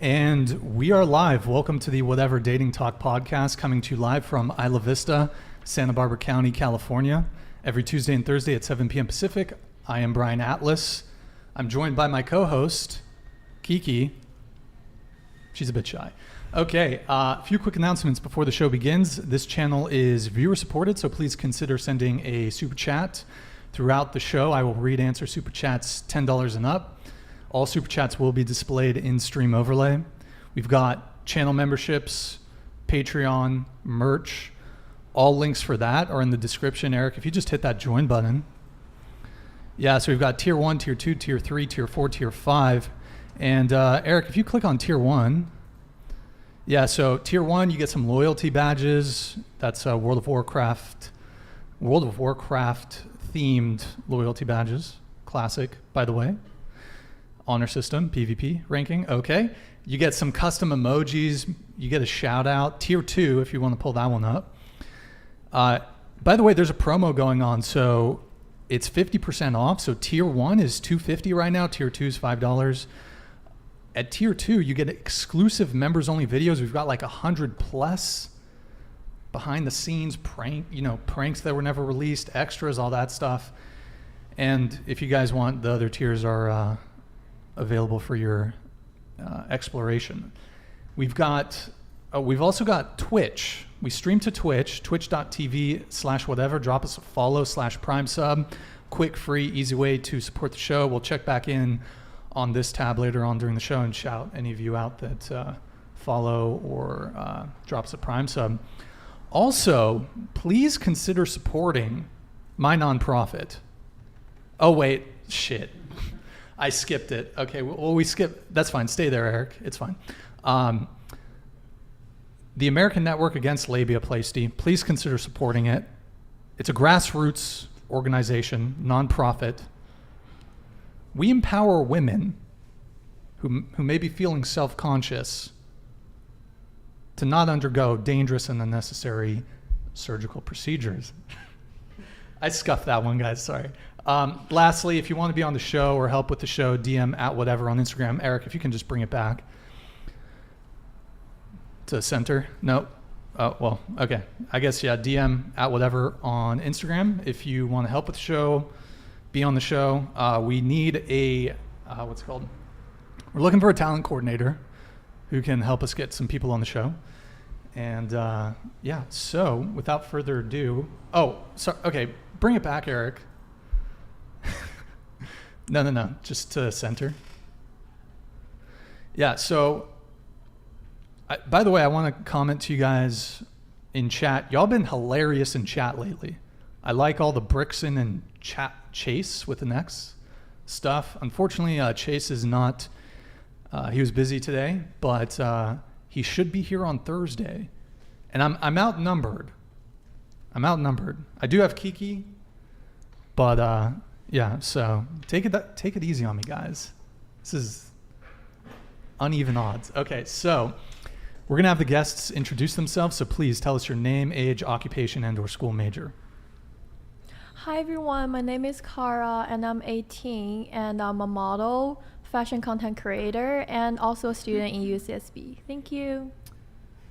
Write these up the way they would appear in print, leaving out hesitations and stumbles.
And we are live. Welcome to the Whatever Dating Talk podcast, coming to you live from Isla Vista, Santa Barbara County, California, every Tuesday and Thursday at 7 p.m. Pacific. I am Brian Atlas. I'm joined by my co-host, Kiki. She's a bit shy. Okay, a few quick announcements before the show begins. This channel is viewer supported, so please consider sending a super chat. Throughout the show, I will read answer super chats $10 and up. All super chats will be displayed in stream overlay. We've got channel memberships, Patreon, merch. All links for that are in the description. Eric, if you just hit that join button. Yeah, so we've got tier 1, tier 2, tier 3, tier 4, tier 5. And Eric, if you click on tier 1, yeah, so tier 1, you get some loyalty badges. That's World of Warcraft themed loyalty badges. Classic, by the way. Honor system, PvP ranking, okay. You get some custom emojis. You get a shout out. Tier 2, if you want to pull that one up. By the way, there's a promo going on, so it's 50% off. So tier 1 is $250 right now. Tier 2 is $5. At tier 2, you get exclusive members only videos. We've got like 100 plus behind the scenes pranks that were never released, extras, all that stuff. And if you guys want, the other tiers are available for your exploration. We've also got Twitch. We stream to Twitch, twitch.tv/whatever. Drop us a follow /prime sub. Quick, free, easy way to support the show. We'll check back in on this tab later on during the show and shout any of you out that follow or drop us a prime sub. Also, please consider supporting my nonprofit. Oh wait, shit. I skipped it. Okay, well, we skipped. That's fine. Stay there, Eric. It's fine. The American Network Against Labiaplasty. Please consider supporting it. It's a grassroots organization, nonprofit. We empower women who may be feeling self-conscious to not undergo dangerous and unnecessary surgical procedures. I scuffed that one, guys. Sorry. Lastly, if you want to be on the show or help with the show, DM @whatever on Instagram. Eric, if you can just bring it back to center. No. Oh, well, okay. I guess, yeah, DM @whatever on Instagram if you want to help with the show, be on the show. We need a, what's it called? We're looking for a talent coordinator who can help us get some people on the show. And yeah, so without further ado, okay, bring it back, Eric. No, just to center. Yeah, so, by the way, I want to comment to you guys in chat. Y'all been hilarious in chat lately. I like all the Brixton and Chase with an X stuff. Unfortunately, Chase is not, he was busy today, but he should be here on Thursday. And I'm outnumbered. I do have Kiki, but yeah, so take it easy on me, guys. This is uneven odds. Okay, so we're going to have the guests introduce themselves, so please tell us your name, age, occupation, and/or school major. Hi, everyone. My name is Kara, and I'm 18, and I'm a model, fashion content creator, and also a student in UCSB. Thank you.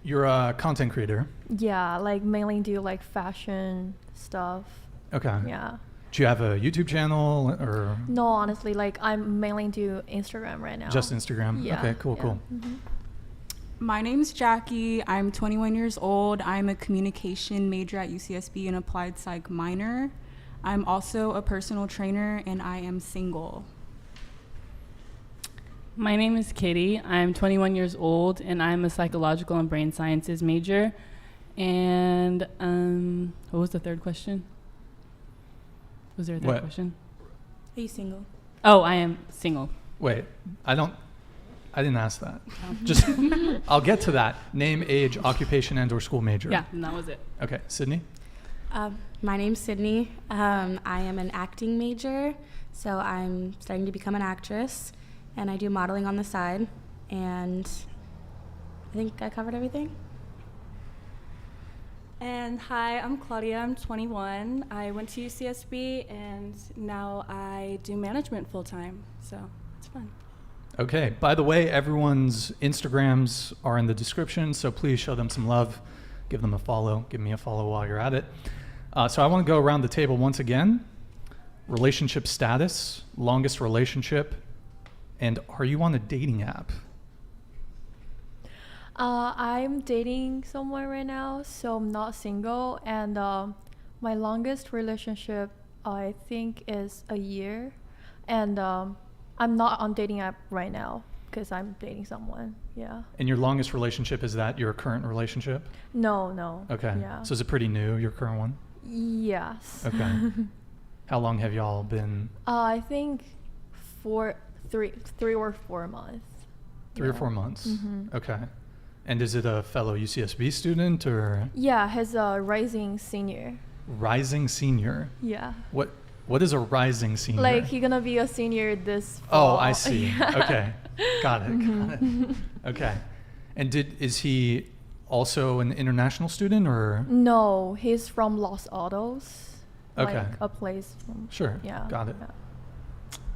You're a content creator? Yeah, like mainly do like fashion stuff. Okay. Yeah. Do you have a YouTube channel or? No, honestly, like I'm mainly do Instagram right now. Just Instagram? Yeah. Okay, cool. Mm-hmm. My name's Jackie. I'm 21 years old. I'm a communication major at UCSB and applied psych minor. I'm also a personal trainer and I am single. My name is Katie. I'm 21 years old and I'm a psychological and brain sciences major. And what was the third question? Was there a third question? Are you single? Oh, I am single. Wait, I didn't ask that. Just, I'll get to that. Name, age, occupation, and/or school major. Yeah, and that was it. Okay, Sydney? My name's Sydney. I am an acting major, so I'm studying to become an actress, and I do modeling on the side, and I think I covered everything. And hi, I'm Claudia. I'm 21. I went to UCSB, and now I do management full-time, so it's fun. Okay. By the way, everyone's Instagrams are in the description, so please show them some love. Give them a follow. Give me a follow while you're at it. So I want to go around the table once again. Relationship status, longest relationship, and are you on a dating app? I'm dating someone right now, so I'm not single. And my longest relationship, I think, is a year. And I'm not on dating app right now because I'm dating someone. Yeah. And your longest relationship, is that your current relationship? No. Okay. Yeah. So is it pretty new, your current one? Yes. Okay. How long have y'all been? I think 3 or 4 months. 3 or 4 months. Mm-hmm. Okay. And is it a fellow UCSB student or? Yeah, he's a rising senior. Rising senior. Yeah. What is a rising senior? Like he's gonna be a senior this Oh, fall. I see. Yeah. Okay. Got it. Okay. And is he also an international student or? No, he's from Los Altos. Okay. Like a place from. Sure. Yeah. Got it. Yeah.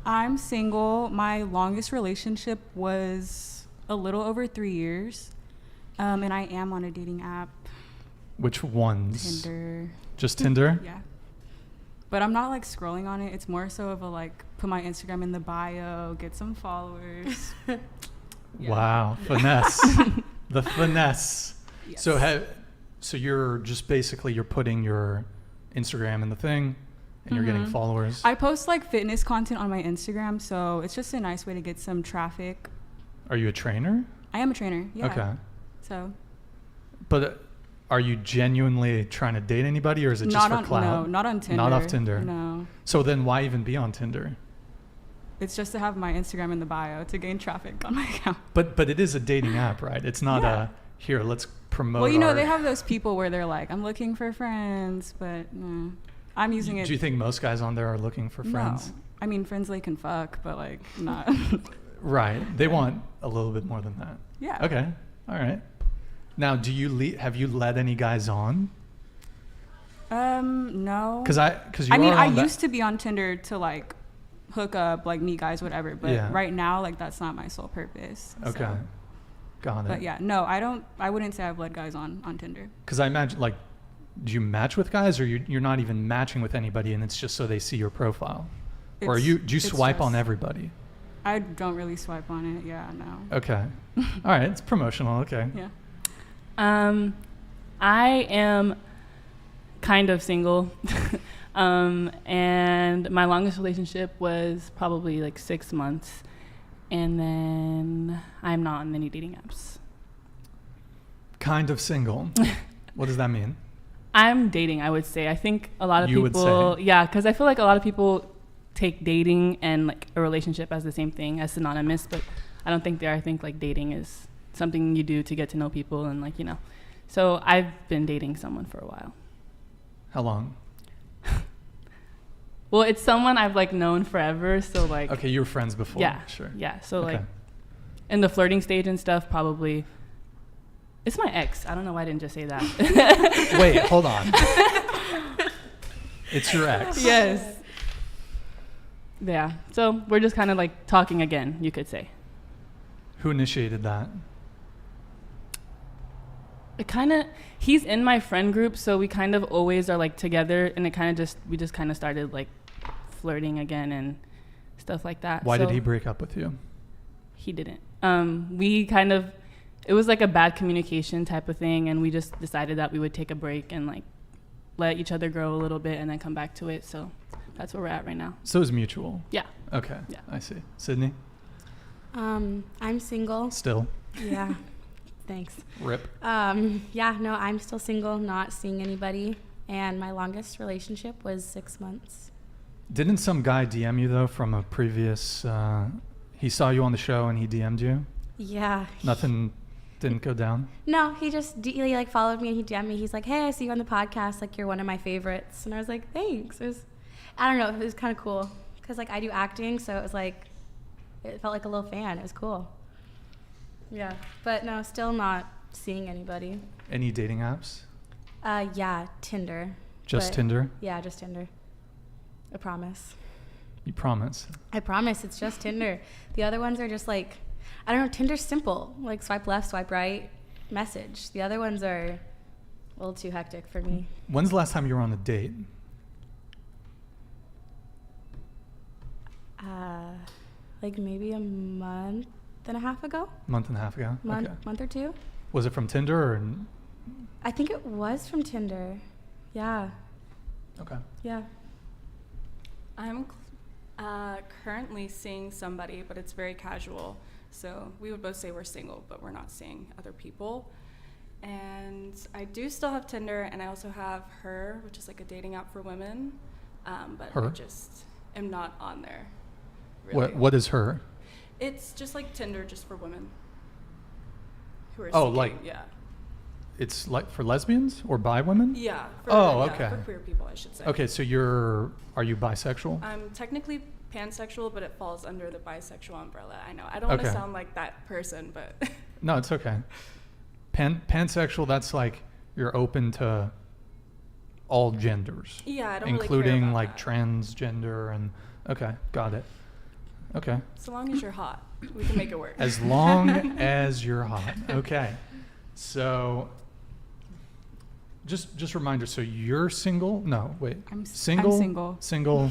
I'm single. My longest relationship was a little over 3 years. And I am on a dating app. Which ones? Tinder. Just Tinder? Yeah. But I'm not like scrolling on it. It's more so of a like put my Instagram in the bio, get some followers. Yeah. Wow. Finesse. The finesse. Yes. So you're just basically you're putting your Instagram in the thing and you're getting followers. I post like fitness content on my Instagram, so it's just a nice way to get some traffic. Are you a trainer? I am a trainer. Yeah. Okay. So. But are you genuinely trying to date anybody, or is it just for clout? No, not on Tinder. Not off Tinder. No. So then why even be on Tinder? It's just to have my Instagram in the bio to gain traffic on my account. But it is a dating app, right? It's not here, let's promote. Well, you know, they have those people where they're like, I'm looking for friends, but no. I'm using it. Do you think most guys on there are looking for friends? No. I mean, friends they can fuck, but like not. Right. They want a little bit more than that. Yeah. Okay. All right. Now, have you led any guys on? No. Because I used to be on Tinder to like hook up, like meet guys, whatever. But right now, like that's not my sole purpose. Okay. So. Got it. But yeah, no, I wouldn't say I've led guys on Tinder. Because I imagine, like, do you match with guys, or you're not even matching with anybody, and it's just so they see your profile, or do you swipe on everybody? I don't really swipe on it. Yeah, no. Okay. All right, it's promotional. Okay. Yeah. I am kind of single, and my longest relationship was probably like 6 months, and then I'm not on any dating apps. Kind of single. What does that mean? I'm dating, I would say. I think a lot of You people, would say. yeah, because I feel like a lot of people take dating and like a relationship as the same thing, as synonymous, but I don't think they are. I think like dating is something you do to get to know people and like, you know. So I've been dating someone for a while. How long? Well, it's someone I've like known forever, so like. Okay, you were friends before. Yeah, Sure. yeah. So Okay. like, in the flirting stage and stuff, probably. It's my ex. I don't know why I didn't just say that. Wait, hold on. It's your ex. Yes. Yeah. So we're just kind of like talking again, you could say. Who initiated that? It kind of, he's in my friend group, so we kind of always are like together, and we just kind of started like flirting again and stuff like that. Why did he break up with you? He didn't. We kind of, it was like a bad communication type of thing, and we just decided that we would take a break and like let each other grow a little bit and then come back to it. So that's where we're at right now. So it was mutual. Yeah. Okay. Yeah. I see. Sydney? I'm single. Still? Yeah. Thanks. Rip. Yeah, no, I'm still single, not seeing anybody. And my longest relationship was 6 months. Didn't some guy DM you, though, from a previous... he saw you on the show and he DM'd you? Yeah. Nothing didn't go down? No, he just he like followed me and he DM'd me. He's like, hey, I see you on the podcast. Like, you're one of my favorites. And I was like, thanks. I don't know. It was kind of cool. Because, like, I do acting, so it was like... It felt like a little fan. It was cool. Yeah. But, no, still not seeing anybody. Any dating apps? Yeah, Tinder. Just But- Tinder? Yeah, just Tinder. I promise. You promise? I promise, it's just Tinder. The other ones are just like, I don't know, Tinder's simple. Like swipe left, swipe right, message. The other ones are a little too hectic for me. When's the last time you were on a date? Like maybe a month and a half ago. Month and a half ago? Month, Okay. month or two. Was it from Tinder or? I think it was from Tinder. Yeah. Okay. Yeah. I'm currently seeing somebody, but it's very casual. So we would both say we're single, but we're not seeing other people. And I do still have Tinder, and I also have Her, which is like a dating app for women. But Her? I just am not on there. Really. What is Her? It's just like Tinder, just for women who are Oh, seeking, like- yeah. It's like for lesbians or bi women? Yeah. For Oh, women, okay. Yeah, for queer people, I should say. Okay, so are you bisexual? I'm technically pansexual, but it falls under the bisexual umbrella. I know. I don't want to Okay. sound like that person, but No, it's okay. Pansexual, that's like you're open to all genders. yeah, I don't really including care about like that. transgender and okay, got it. Okay. So long as you're hot, we can make it work. As long as you're hot. Okay. So just reminder, so you're single? No, wait. I'm single? single. Single.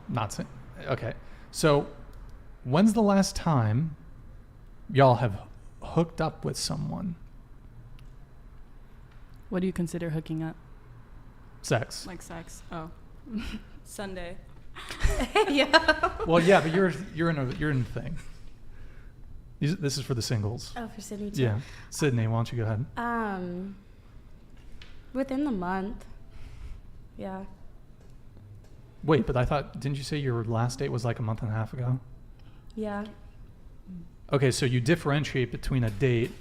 Not single. Okay. So when's the last time y'all have hooked up with someone? What do you consider hooking up? Sex. Like sex. Oh. Sunday. Yeah. Well, yeah, but you're in the thing. This is for the singles. Oh, for Sydney too. Yeah. Sydney, why don't you go ahead? Within the month. Yeah. Wait, but didn't you say your last date was like a month and a half ago? Yeah. Okay, so you differentiate between a date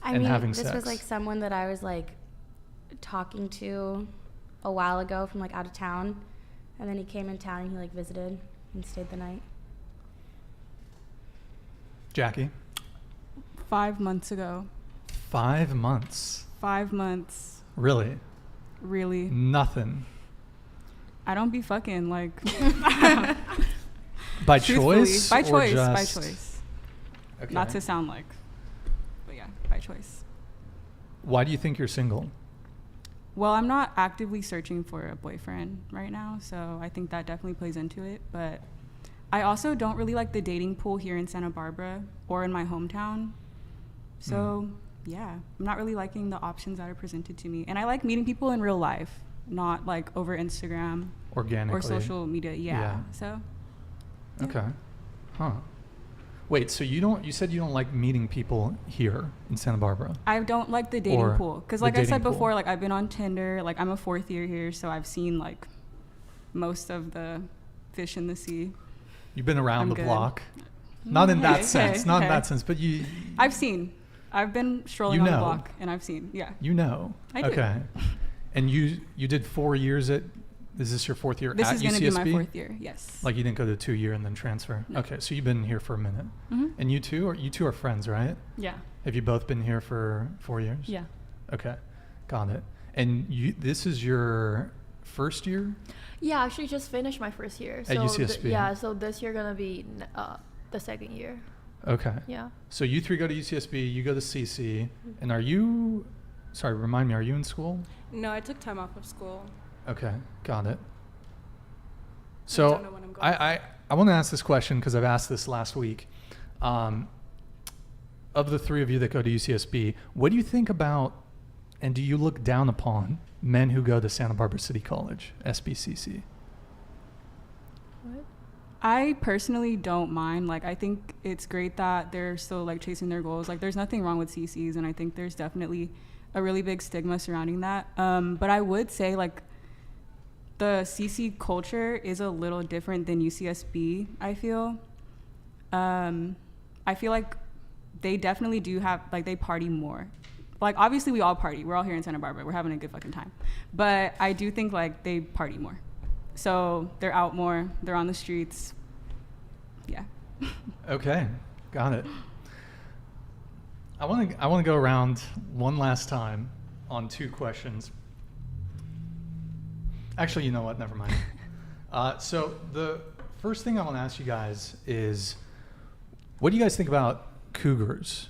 I and mean, having this sex. was like someone that I was like talking to a while ago from like out of town, and then he came in town and he like visited and stayed the night. Jackie? 5 months ago. 5 months. 5 months. Really? Really. Nothing. I don't be fucking like. By Truthfully, choice? By or choice. By just- choice. Okay. Not to sound like. But yeah, by choice. Why do you think you're single? Well, I'm not actively searching for a boyfriend right now, so I think that definitely plays into it. But I also don't really like the dating pool here in Santa Barbara or in my hometown. So, yeah, I'm not really liking the options that are presented to me. And I like meeting people in real life, not like over Instagram Organically. or social media. Yeah. Yeah. So, yeah. Okay. Huh. Wait, so you said you don't like meeting people here in Santa Barbara? I don't like the dating Or pool. Because the like I dating said pool. before, like I've been on Tinder. Like I'm a 4th year here, so I've seen like most of the fish in the sea. You've been around I'm the good. block. Not in that Hey, sense. hey, Not in hey. that sense, but you I've been strolling You on the know. block and I've seen. Yeah. you know. I do. Okay. And you did 4 years is this your 4th year This at is going to UCSB? be my 4th year. Yes. Like you didn't go to 2 year and then transfer? No. Okay, so you've been here for a minute. Mm-hmm. And you two are friends, right? Yeah. Have you both been here for 4 years? Yeah. Okay, got it. And this is your first year? Yeah, I actually just finished my first year. So UCSB. yeah, so this year gonna be the second year. Okay. Yeah. So you three go to UCSB, you go to CC, and remind me, are you in school? No, I took time off of school. Okay, got it. I So don't know when I'm going. I want to ask this question because I've asked this last week. Of the three of you that go to UCSB, what do you think about, and do you look down upon men who go to Santa Barbara City College, SBCC? What? I personally don't mind. Like, I think it's great that they're still like chasing their goals. Like, there's nothing wrong with CCs, and I think there's definitely a really big stigma surrounding that. But I would say like the CC culture is a little different than UCSB. I feel like they definitely do have like they party more. Like obviously we all party. We're all here in Santa Barbara. We're having a good fucking time. But I do think like they party more. So they're out more. They're on the streets. Yeah. Okay, got it. I want to go around one last time on 2 questions. Actually, you know what? Never mind. So the first thing I want to ask you guys is, what do you guys think about cougars?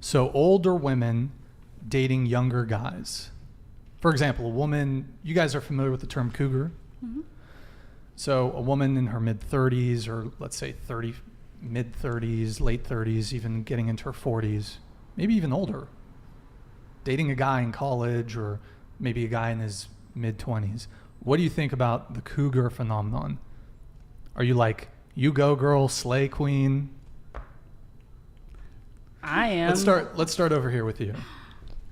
So older women dating younger guys. For example, a woman, you guys are familiar with the term cougar? Mm-hmm. So a woman in her mid-30s, or let's say mid-30s, late 30s, even getting into her 40s, maybe even older, dating a guy in college or maybe a guy in his mid-20s. What do you think about the cougar phenomenon? Are you like, you go girl, slay queen? I am. Let's start over here with you.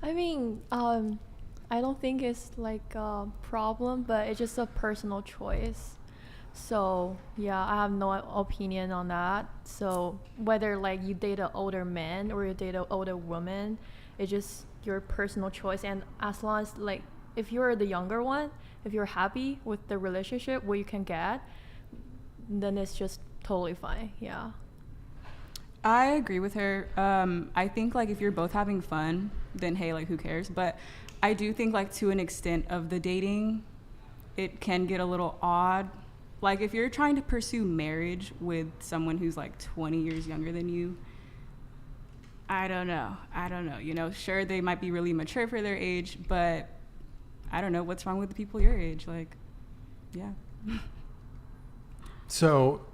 I mean, I don't think it's like a problem, but it's just a personal choice. So yeah, I have no opinion on that. So whether like you date an older man or you date an older woman, it's just your personal choice. And as long as like, if you're the younger one, if you're happy with the relationship, what you can get, then it's just totally fine. Yeah. I agree with her. I think like if you're both having fun, then hey, like who cares? But I do think like to an extent of the dating, it can get a little odd. Like if you're trying to pursue marriage with someone who's like 20 years younger than you, I don't know. You know, sure, they might be really mature for their age, but I don't know what's wrong with the people your age. Like, yeah. So,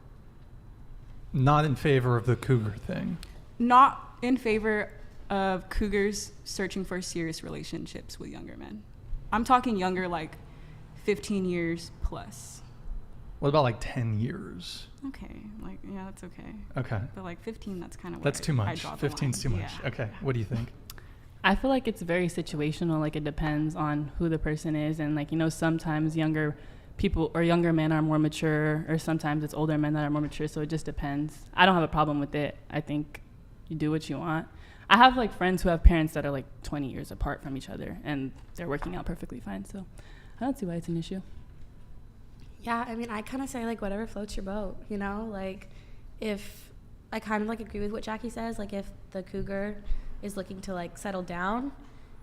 not in favor of the cougar thing. Not in favor of cougars searching for serious relationships with younger men. I'm talking younger, like 15 years plus. What about like 10 years? Okay, like, yeah, that's okay. Okay. But like 15, that's kind of That's too I much. draw the 15's too line. much. Yeah. Okay. What do you think? I feel like it's very situational. Like it depends on who the person is, and like, you know, sometimes younger people or younger men are more mature, or sometimes it's older men that are more mature. So it just depends. I don't have a problem with it. I think you do what you want. I have like friends who have parents that are like 20 years apart from each other, and they're working out perfectly fine. So I don't see why it's an issue. Yeah, I mean, I kind of say, like, whatever floats your boat, you know? Like, if I kind of, like, agree with what Jackie says. Like, if the cougar is looking to, like, settle down,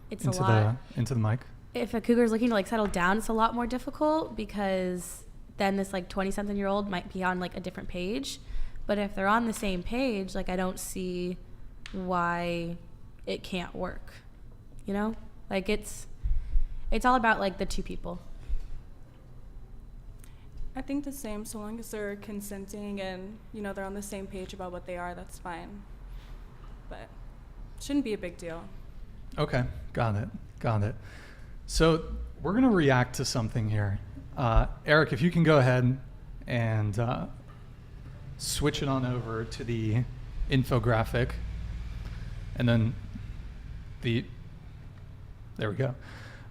it's a lot. Into the mic. If a cougar is looking to, like, settle down, it's a lot more difficult because then this, like, 20-something-year-old might be on, like, a different page. But if they're on the same page, like, I don't see why it can't work, you know? Like, it's all about, like, the two people. I think the same, so long as they're consenting and, you know, they're on the same page about what they are, that's fine. But shouldn't be a big deal. Okay. Got it. So we're going to react to something here. Eric, if you can go ahead and switch it on over to the infographic. And then there we go.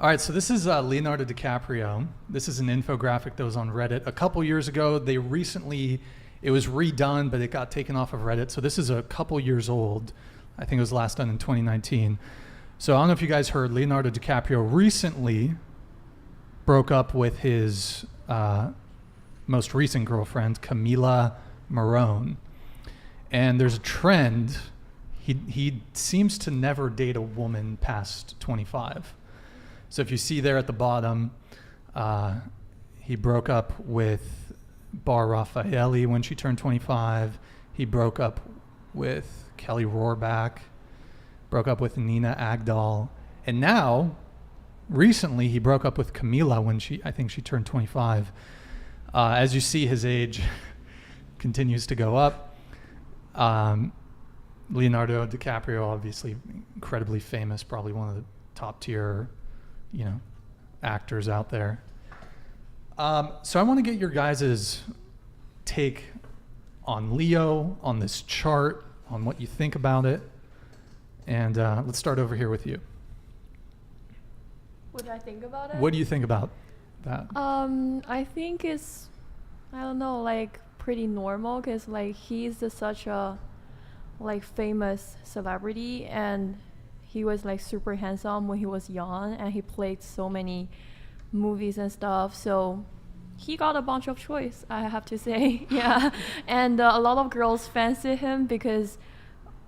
All right, so this is Leonardo DiCaprio. This is an infographic that was on Reddit a couple years ago. It was redone, but it got taken off of Reddit. So this is a couple years old. I think it was last done in 2019. So I don't know if you guys heard, Leonardo DiCaprio recently broke up with his most recent girlfriend, Camila Morrone. And there's a trend. He seems to never date a woman past 25. So if you see there at the bottom, he broke up with Bar Raffaele when she turned 25. He broke up with Kelly Rohrbach, broke up with Nina Agdal. And now, recently, he broke up with Camila when I think she turned 25. As you see, his age continues to go up. Leonardo DiCaprio, obviously incredibly famous, probably one of the top tier actors out there. So I want to get your guys' take on Leo, on this chart, on what you think about it. And let's start over here with you. What do I think about it? What do you think about that? I think it's, I don't know, like pretty normal because like he's such a like famous celebrity, and he was like super handsome when he was young, and he played so many movies and stuff. So he got a bunch of choice, I have to say. Yeah. And a lot of girls fancy him because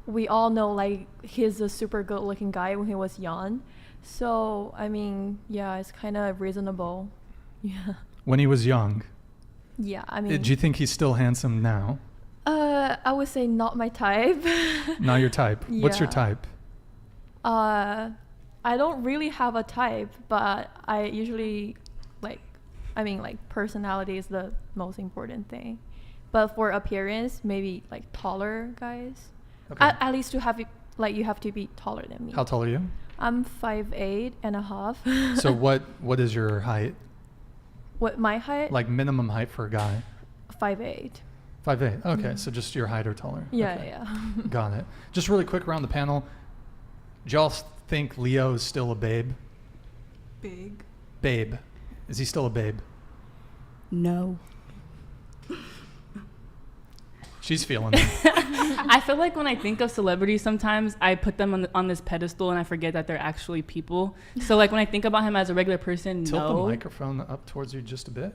we all know like he's a super good looking guy when he was young. So I mean, yeah, it's kind of reasonable. Yeah. When he was young. Yeah, I mean, Do you think he's still handsome now? I would say not my type. Not your type. What's your Yeah. type? I don't really have a type, but I usually like personality is the most important thing. But for appearance, maybe like taller guys. Okay. At least to have it, like you have to be taller than me. How tall are you? I'm 5'8.5". So what is your height? What my height? Like minimum height for a guy? 5'8". 5'8". Okay, Mhm. so just your height or taller. Yeah, Okay. yeah. Got it. Just really quick around the panel. Do y'all think Leo is still a babe? Big. Babe. Is he still a babe? No. She's feeling it. I feel like when I think of celebrities, sometimes I put them on this pedestal and I forget that they're actually people. So like when I think about him as a regular person, Tilt no. the microphone up towards you just a bit.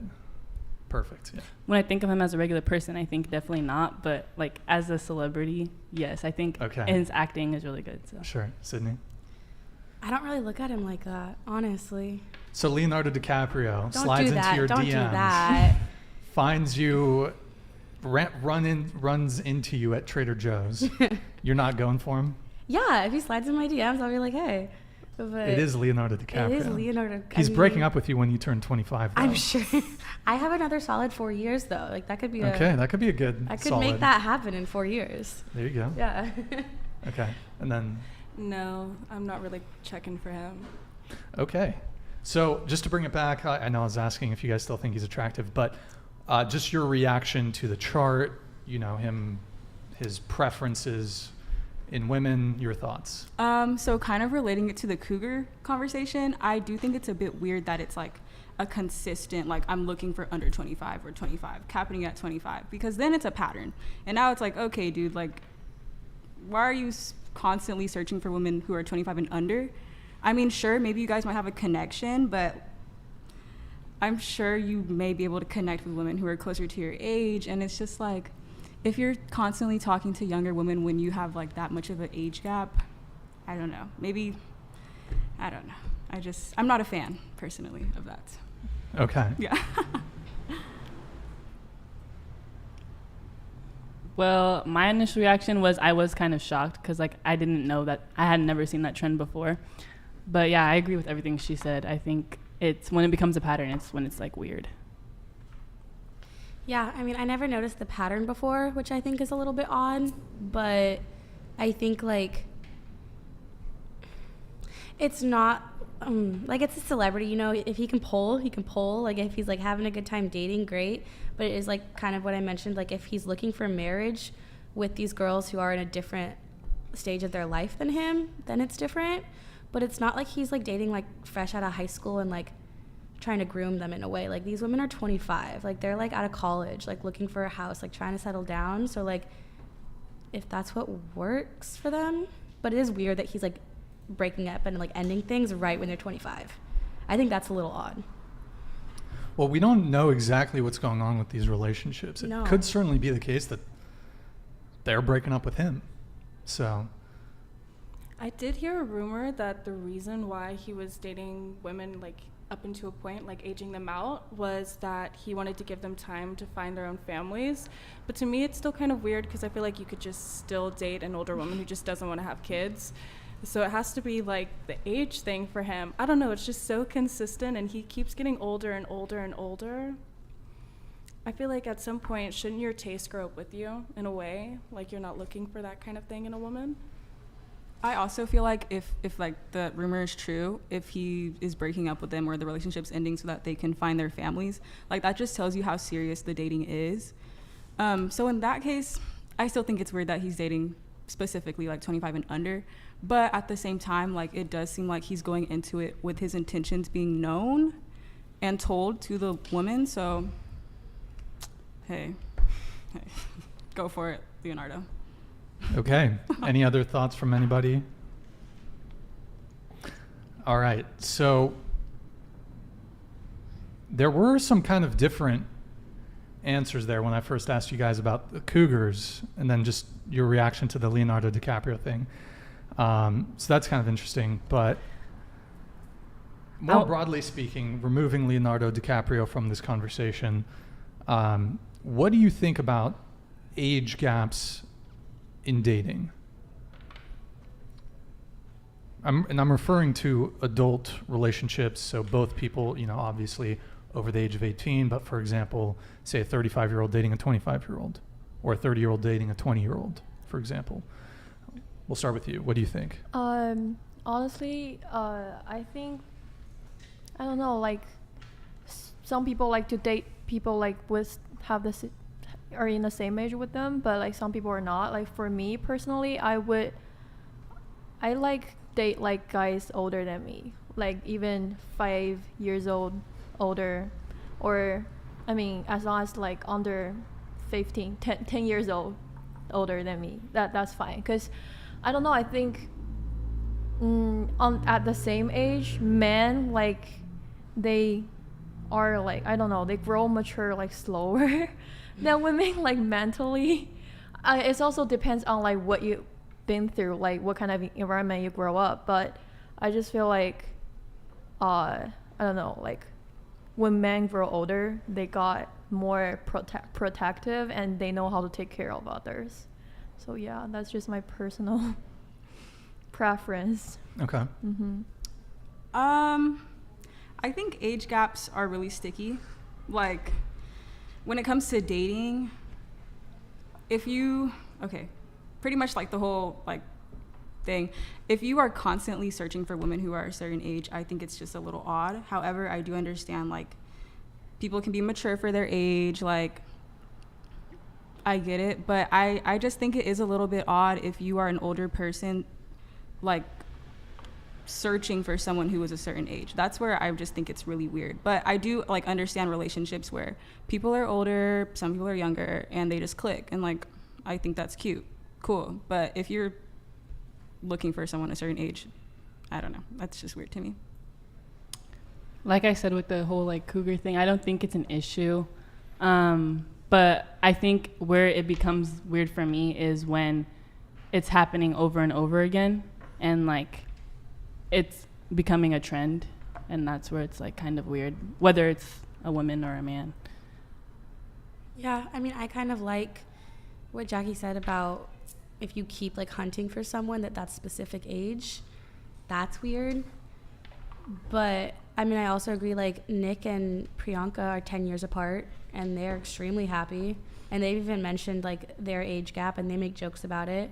Perfect. Yeah. When I think of him as a regular person, I think definitely not. But like as a celebrity, yes, I think Okay. his acting is really good. So. Sure. Sydney. I don't really look at him like that, honestly. So Leonardo DiCaprio Don't slides do into that. your Don't DMs, do that. finds you, runs into you at Trader Joe's. You're not going for him? Yeah, if he slides in my DMs, I'll be like, hey. But It is Leonardo DiCaprio. It is Leonardo. He's breaking up with you when you turn 25, though. I'm sure. I have another solid 4 years, though. Like, that could be Okay, that could be a good I could solid. make that happen in 4 years. There you go. Yeah. Okay. And then, No, I'm not really checking for him. okay. So just to bring it back, I know I was asking if you guys still think he's attractive, but just your reaction to the chart, you know, his preferences in women, your thoughts. So kind of relating it to the cougar conversation, I do think it's a bit weird that it's like a consistent, like I'm looking for under 25 or 25, capping at 25, because then it's a pattern. And now it's like, okay, dude, like, why are you constantly searching for women who are 25 and under? I mean, sure, maybe you guys might have a connection, but I'm sure you may be able to connect with women who are closer to your age. And it's just like, if you're constantly talking to younger women when you have like that much of an age gap, I don't know. Maybe, I don't know. I'm not a fan personally of that. Okay. Yeah. Well, my initial reaction was I was kind of shocked because like I didn't know that. I had never seen that trend before. But yeah, I agree with everything she said. I think it's when it becomes a pattern, it's when it's like weird. Yeah, I mean, I never noticed the pattern before, which I think is a little bit odd, but I think, like, it's not, like, it's a celebrity, you know, if he can pull, he can pull. Like, if he's, like, having a good time dating, great, but it is, like, kind of what I mentioned, like, if he's looking for marriage with these girls who are in a different stage of their life than him, then it's different, but it's not like he's, like, dating, like, fresh out of high school and, like, trying to groom them in a way. Like, these women are 25, like they're like out of college, like looking for a house, like trying to settle down. So like if that's what works for them, but it is weird that he's like breaking up and like ending things right when they're 25. I think that's a little odd. Well, we don't know exactly what's going on with these relationships. It No. could certainly be the case that they're breaking up with him. So I did hear a rumor that the reason why he was dating women like up into a point, like aging them out, was that he wanted to give them time to find their own families. But to me, it's still kind of weird because I feel like you could just still date an older woman who just doesn't want to have kids. So it has to be like the age thing for him. I don't know, it's just so consistent and he keeps getting older and older and older. I feel like at some point, shouldn't your taste grow up with you in a way? Like you're not looking for that kind of thing in a woman? I also feel like if like the rumor is true, if he is breaking up with them or the relationship's ending so that they can find their families, like that just tells you how serious the dating is. So in that case, I still think it's weird that he's dating specifically like 25 and under, but at the same time, like it does seem like he's going into it with his intentions being known and told to the woman. So hey, go for it, Leonardo. okay. Any other thoughts from anybody? All right. So there were some kind of different answers there when I first asked you guys about the cougars and then just your reaction to the Leonardo DiCaprio thing. So that's kind of interesting. But more broadly speaking, removing Leonardo DiCaprio from this conversation, What do you think about age gaps in dating? I'm referring to adult relationships, so both people, obviously over the age of 18, but for example, say a 35-year-old dating a 25-year-old, or a 30-year-old dating a 20-year-old, for example. We'll start with you. What do you think? Honestly, I think, I don't know, like, some people like to date people like are in the same age with them, but like some people are not. Like for me personally, I like date like guys older than me, like even 5 years older, or I mean as long as like under 10 years older than me, that's fine. Because I don't know, I think at the same age, men, like they are like, I don't know, they grow mature like slower than women, like mentally. It also depends on like what you've been through, like what kind of environment you grow up. But I just feel like I don't know, like when men grow older, they got more protective and they know how to take care of others. So yeah, that's just my personal preference. Okay. I think age gaps are really sticky. Like when it comes to dating, pretty much like the whole like thing, if you are constantly searching for women who are a certain age, I think it's just a little odd. However, I do understand like people can be mature for their age, like I get it, but I just think it is a little bit odd if you are an older person like searching for someone who is a certain age. That's where I just think it's really weird. But I do like understand relationships where people are older, some people are younger, and they just click, and like I think that's cute, cool. But if you're looking for someone a certain age, I don't know, that's just weird to me. Like I said with the whole like cougar thing, I don't think it's an issue, but I think where it becomes weird for me is when it's happening over and over again, and like it's becoming a trend, and that's where it's like kind of weird, whether it's a woman or a man. Yeah, I mean, I kind of like what Jackie said about if you keep like hunting for someone that's specific age, that's weird. But I mean, I also agree, like Nick and Priyanka are 10 years apart and they're extremely happy, and they've even mentioned like their age gap and they make jokes about it.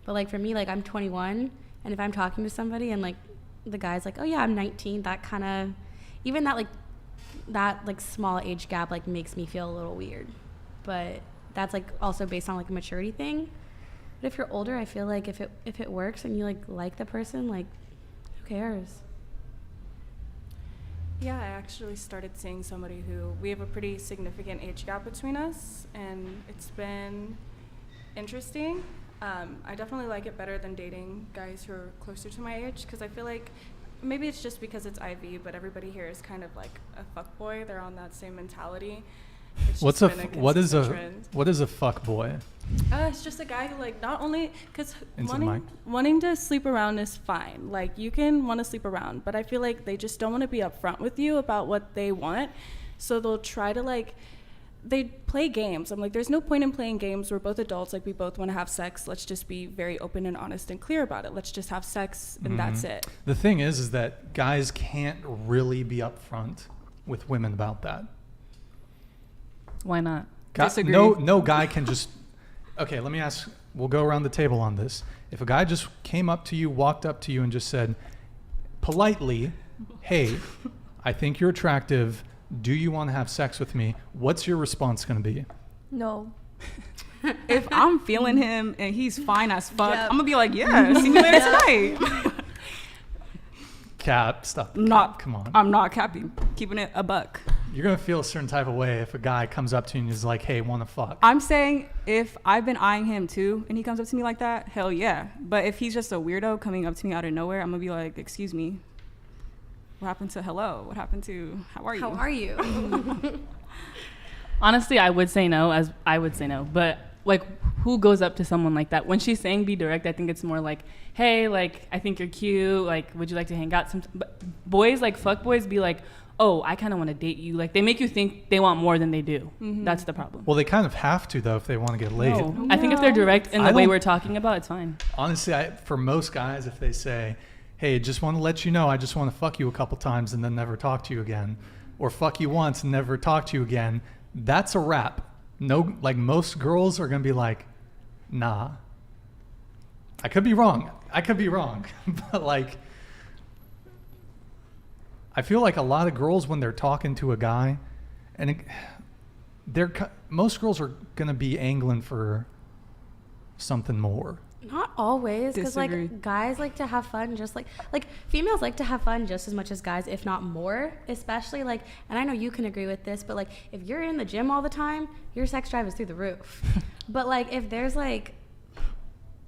But like for me, like I'm 21, and if I'm talking to somebody and like the guy's like, oh yeah, I'm 19, that kind of, even that like small age gap like makes me feel a little weird. But that's like also based on like a maturity thing. But if you're older, I feel like if it works and you like the person, like who cares? Yeah, I actually started seeing somebody who, we have a pretty significant age gap between us, and it's been interesting. I definitely like it better than dating guys who are closer to my age, because I feel like maybe it's just because it's IV, but everybody here is kind of like a fuckboy. They're on that same mentality. What is a fuckboy? It's just a guy who like not only because wanting to sleep around is fine. Like you can want to sleep around, but I feel like they just don't want to be upfront with you about what they want. So they'll try to like. They play games. I'm like, there's no point in playing games. We're both adults. Like, we both want to have sex. Let's just be very open and honest and clear about it. Let's just have sex, and that's it. The thing is that guys can't really be upfront with women about that. Why not? Disagree. No guy can just... Okay, let me ask. We'll go around the table on this. If a guy just came up to you, walked up to you, and just said, politely, hey, I think you're attractive. Do you want to have sex with me? What's your response going to be? No. If I'm feeling him and he's fine as fuck, I'm going to be like, yeah, see you later tonight. Cap, stop. Come on. I'm not capping. Keeping it a buck. You're going to feel a certain type of way if a guy comes up to you and is like, hey, want to fuck? I'm saying if I've been eyeing him too and he comes up to me like that, hell yeah. But if he's just a weirdo coming up to me out of nowhere, I'm going to be like, excuse me. What happened to hello? What happened to how are you? How are you? Honestly, I would say no, but like who goes up to someone like that? When she's saying be direct, I think it's more like, hey, like I think you're cute, like would you like to hang out some? But boys, like fuck boys, be like, oh, I kind of want to date you. Like, they make you think they want more than they do. That's the problem. Well, they kind of have to, though, if they want to get laid. No. I think if they're direct in the way we're talking about, it's fine. Honestly, for most guys, if they say, hey, just want to let you know, I just want to fuck you a couple times and then never talk to you again, or fuck you once and never talk to you again, that's a wrap. No, like, most girls are going to be like, nah. I could be wrong. But, like, I feel like a lot of girls, when they're talking to a guy, and most girls are going to be angling for something more. Not always, because like guys like to have fun, just like females like to have fun just as much as guys, if not more. Especially like, and I know you can agree with this, but like if you're in the gym all the time, your sex drive is through the roof. But like if there's like,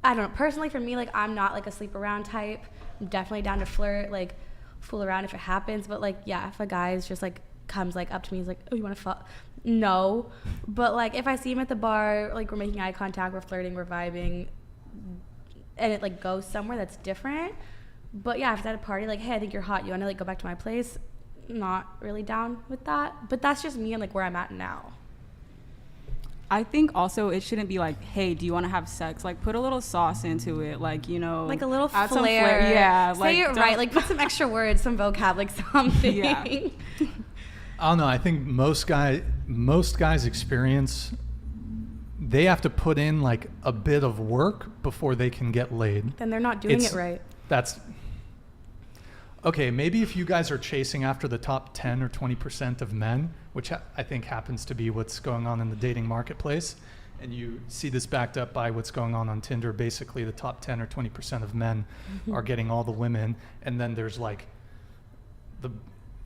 I don't know, personally for me, like I'm not like a sleep around type. I'm definitely down to flirt, like fool around if it happens. But like, yeah, if a guy is just like comes like up to me, he's like, oh, you want to fuck? No. But like if I see him at the bar, like we're making eye contact, we're flirting, we're vibing, and it like goes somewhere that's different. But yeah, if it's at a party, like, hey, I think you're hot, you want to like go back to my place? Not really down with that. But that's just me and like where I'm at now. I think also it shouldn't be like, hey, do you want to have sex? Like, put a little sauce into it, like, you know, like a little add flair. some flair. Yeah, say like, it right. Like, put some extra words, some vocab, like something. Yeah. I don't know. I think most guys experience, they have to put in like a bit of work before they can get laid. Then they're not doing it right. That's okay. Maybe if you guys are chasing after the top 10 or 20% of men, which I think happens to be what's going on in the dating marketplace, and you see this backed up by what's going on Tinder, basically the top 10 or 20% of men are getting all the women, and then there's like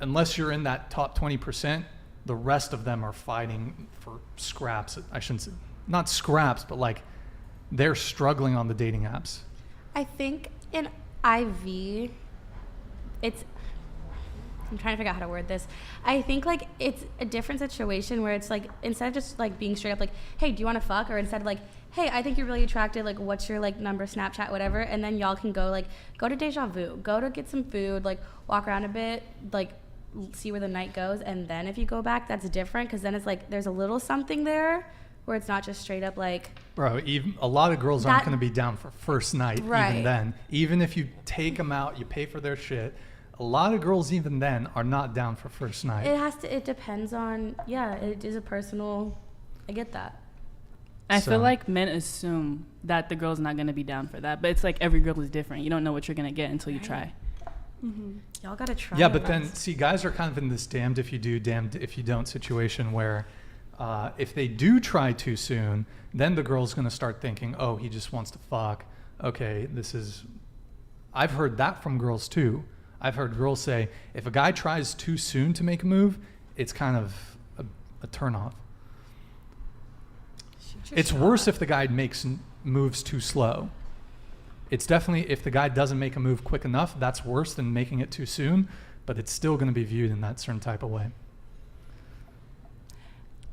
unless you're in that top 20%, the rest of them are fighting for scraps. I shouldn't say, not scraps, but like they're struggling on the dating apps. I think in IV, I'm trying to figure out how to word this. I think like it's a different situation where it's like, instead of just like being straight up like, hey, do you want to fuck? Or instead of like, hey, I think you're really attractive, like what's your like number, Snapchat, whatever. And then y'all can go to Deja Vu, go to get some food, like walk around a bit, like see where the night goes. And then if you go back, that's different, because then it's like there's a little something there where it's not just straight up like, bro, even a lot of girls aren't going to be down for first night. Right. Even then, even if you take them out, you pay for their shit, a lot of girls even then are not down for first night. It depends on, yeah, it is a personal, I get that. I feel like men assume that the girl's not going to be down for that, but it's like every girl is different. You don't know what you're going to get until you try. Mm-hmm. Y'all got to try. Yeah, but then, see, guys are kind of in this damned if you do, damned if you don't situation where if they do try too soon, then the girl's going to start thinking, oh, he just wants to fuck. Okay, I've heard that from girls too. I've heard girls say, if a guy tries too soon to make a move, it's kind of a turnoff. It's worse if the guy makes moves too slow. It's definitely, if the guy doesn't make a move quick enough, that's worse than making it too soon, but it's still going to be viewed in that certain type of way.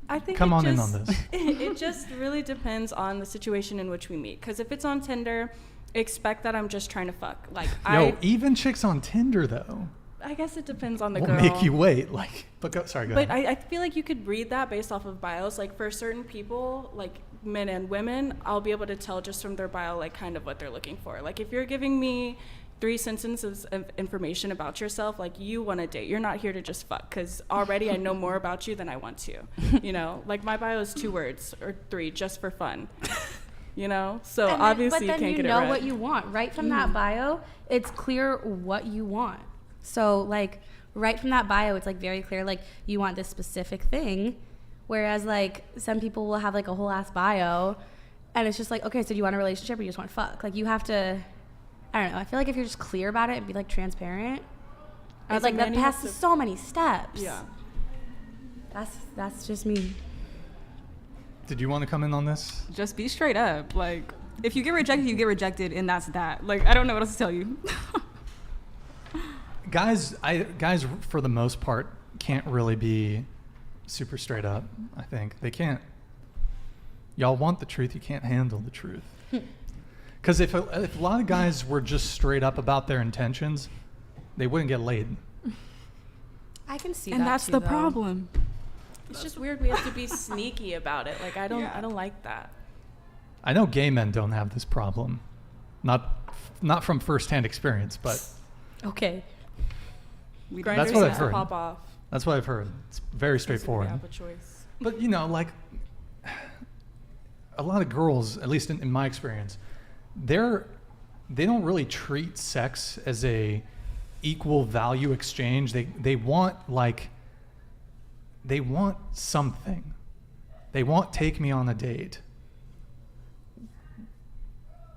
I think Come on in on this. It just really depends on the situation in which we meet. Because if it's on Tinder, expect that I'm just trying to fuck. Like, even chicks on Tinder though, I guess it depends on the will girl. make you wait. Like, go But ahead. I feel like you could read that based off of bios. Like, for certain people, like men and women, I'll be able to tell just from their bio, like, kind of what they're looking for. Like, if you're giving me 3 sentences of information about yourself, like, you want to date. You're not here to just fuck, because already I know more about you than I want to. You know, like, my bio is 2 words or 3 just for fun. You know, so obviously you can't get it right. But then you know what you want right from that bio. It's clear what you want. So like right from that bio, it's like very clear, like you want this specific thing. Whereas like some people will have like a whole ass bio, and it's just like, okay, so do you want a relationship or you just want to fuck? Like you have to, I don't know. I feel like if you're just clear about it and be like transparent, it's like that passes so many steps. Yeah, that's just me. Did you want to come in on this? Just be straight up. Like, if you get rejected, you get rejected, and that's that. Like, I don't know what else to tell you. Guys for the most part can't really be super straight up. I think they can't. Y'all want the truth, you can't handle the truth. Because if a lot of guys were just straight up about their intentions, they wouldn't get laid. I can see And that that's too, the though. problem. It's just weird we have to be sneaky about it. Like I don't like that. I know gay men don't have this problem. Not from firsthand experience, but Okay. Grindr That's what I've seems to heard. pop off. that's what I've heard. It's very straightforward. Have a choice. But you know, like a lot of girls, at least in my experience, they don't really treat sex as a equal value exchange. They want something. They want take me on a date.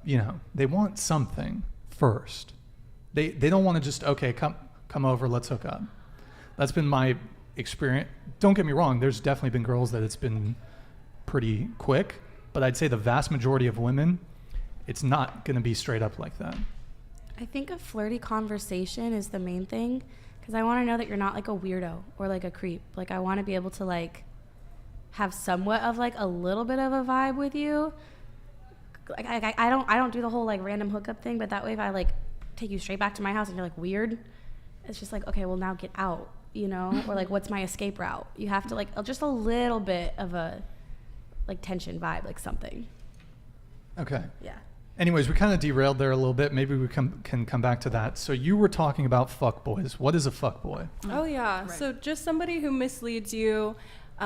You know, they want something first. They don't want to just, okay, come over, let's hook up. That's been my experience. Don't get me wrong, there's definitely been girls that it's been pretty quick, but I'd say the vast majority of women, it's not going to be straight up like that. I think a flirty conversation is the main thing, because I want to know that you're not like a weirdo or like a creep. Like I want to be able to like have somewhat of like a little bit of a vibe with you. Like I don't do the whole like random hookup thing, but that way if I like take you straight back to my house and you're like weird, it's just like, okay, well now get out, you know? Or like, what's my escape route? You have to like just a little bit of a like tension vibe, like something. Okay. Yeah. Anyways, we kind of derailed there a little bit. Maybe we can come back to that. So you were talking about fuckboys. What is a fuckboy? Oh yeah. Right. So just somebody who misleads you,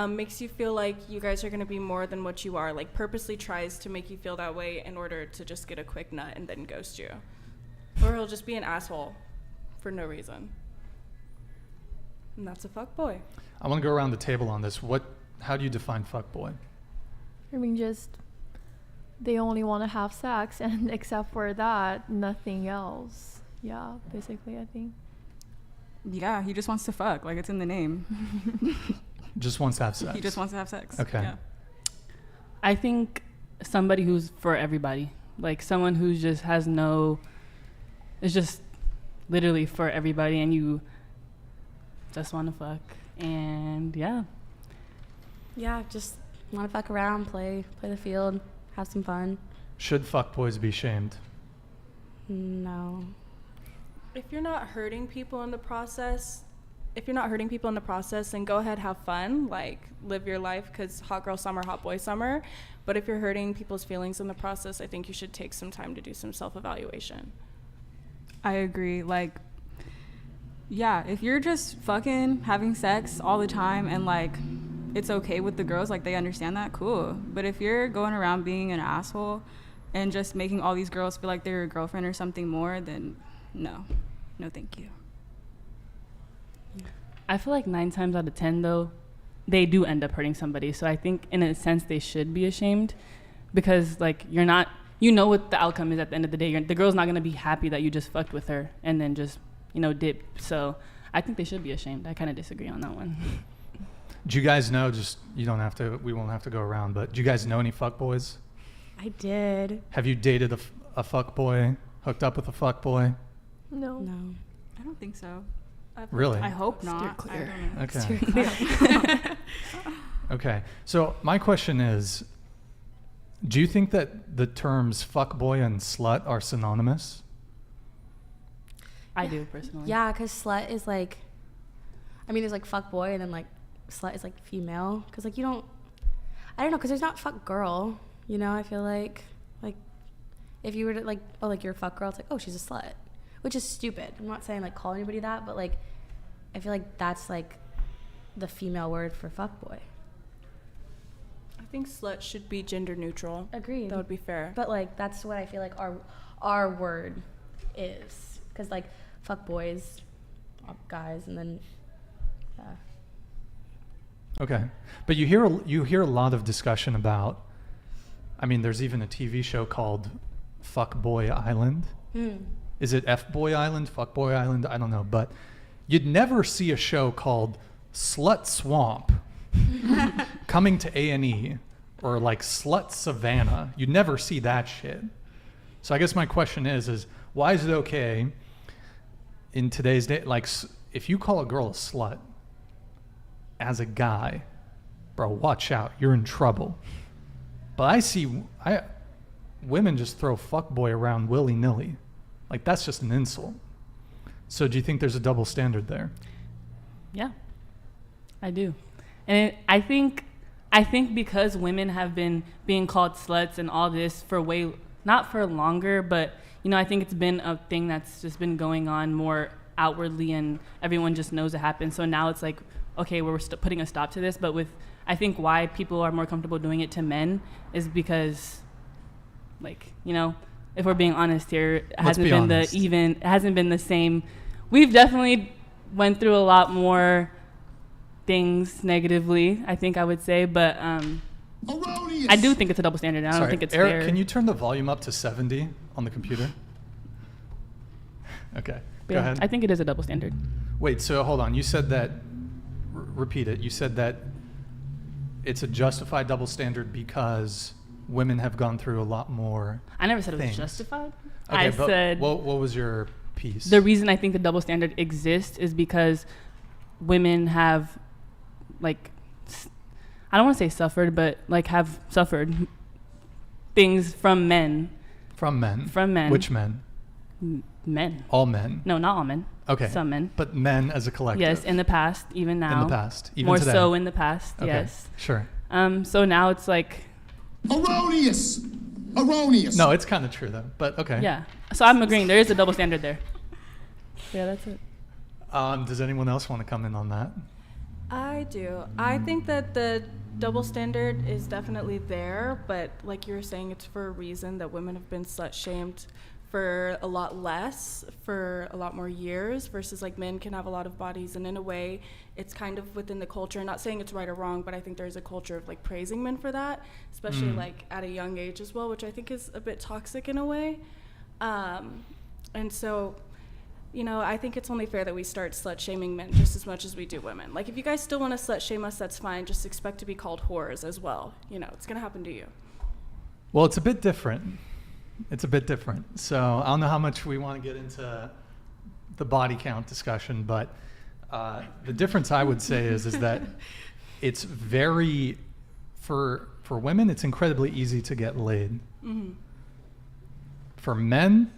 makes you feel like you guys are going to be more than what you are. Like purposely tries to make you feel that way in order to just get a quick nut and then ghost you, or he'll just be an asshole for no reason. And that's a fuckboy. I want to go around the table on this. How do you define fuckboy? I mean, just they only want to have sex, and except for that, nothing else. Yeah, basically, I think. Yeah, he just wants to fuck. Like it's in the name. Just wants to have sex. He just wants to have sex. Okay. Yeah. I think somebody who's for everybody, like someone who just has no, it's just literally for everybody, and you just want to fuck, and yeah. Yeah, just want to fuck around, play the field, have some fun. Should fuckboys be shamed? No. If you're not hurting people in the process, then go ahead, have fun, like live your life, because hot girl summer, hot boy summer. But if you're hurting people's feelings in the process, I think you should take some time to do some self-evaluation. I agree. Like, yeah, if you're just fucking having sex all the time and like it's okay with the girls, like they understand that, cool. But if you're going around being an asshole and just making all these girls feel like they're your girlfriend or something more, then no, thank you. I feel like 9 times out of 10, though, they do end up hurting somebody. So I think, in a sense, they should be ashamed, because, like, you know what the outcome is at the end of the day. The girl's not going to be happy that you just fucked with her and then just, dip. So I think they should be ashamed. I kind of disagree on that one. Do you guys know, we won't have to go around, but do you guys know any fuckboys? I did. Have you dated a fuckboy, hooked up with a fuckboy? No. No. I don't think so. Really? I hope Steer not. clear. I don't know. Okay. Steer clear. Okay. So my question is, do you think that the terms fuckboy and slut are synonymous? I do, personally. Yeah, because slut is like, there's like fuck boy, and then like slut is like female. Because like I don't know, because there's not fuck girl, I feel like if you were to like, oh, like you're a fuck girl, it's like, oh, she's a slut, which is stupid. I'm not saying like call anybody that, but like I feel like that's like the female word for fuck boy. I think slut should be gender neutral. Agreed. That would be fair. But like that's what I feel like our word is, because like fuck boys, guys, and then yeah. Okay. But you hear a lot of discussion about, there's even a TV show called Fuckboy Island. Is it F-Boy Island, Fuckboy Island? I don't know. But you'd never see a show called Slut Swamp coming to A&E, or like Slut Savannah. You'd never see that shit. So I guess my question is why is it okay in today's day, like if you call a girl a slut as a guy, bro, watch out, you're in trouble. But I see women just throw fuckboy around willy-nilly. Like that's just an insult. So do you think there's a double standard there? Yeah, I do. And I think because women have been being called sluts and all this for not for longer, but, you know, I think it's been a thing that's just been going on more outwardly and everyone just knows it happens. So now it's like, okay, we're putting a stop to this. But I think why people are more comfortable doing it to men is because, like, you know, if we're being honest here, it hasn't been the same. We've definitely went through a lot more things negatively, I think I would say, but I do think it's a double standard. I don't think it's Eric, fair. can you turn the volume up to 70 on the computer? Okay, go ahead. I think it is a double standard. Wait, so hold on. You said that, repeat it. You said that it's a justified double standard because women have gone through a lot more I never said it was things. justified. Okay, I said what was your piece? the reason I think the double standard exists is because women have, like, I don't want to say suffered, but like have suffered things from men. From men? From men. Which men? Men. All men? No, not all men. Okay. Some men. But men as a collective? Yes, in the past, even now. In the past, even more today? so in the past, Okay, yes. sure. So now it's like... Erroneous! No, it's kind of true, though, but okay. Yeah. So I'm agreeing. There is a double standard there. Yeah, that's it. Does anyone else want to come in on that? I do. I think that the double standard is definitely there, but like you were saying, it's for a reason that women have been slut-shamed for a lot less, for a lot more years, versus like men can have a lot of bodies, and in a way, it's kind of within the culture. Not saying it's right or wrong, but I think there's a culture of like praising men for that, especially like at a young age as well, which I think is a bit toxic in a way. And so, you know, I think it's only fair that we start slut-shaming men just as much as we do women. Like, if you guys still want to slut-shame us, that's fine. Just expect to be called whores as well. You know, it's going to happen to you. Well, it's a bit different. So I don't know how much we want to get into the body count discussion, but the difference I would say is that it's very, for women, it's incredibly easy to get laid. Mm-hmm. For men,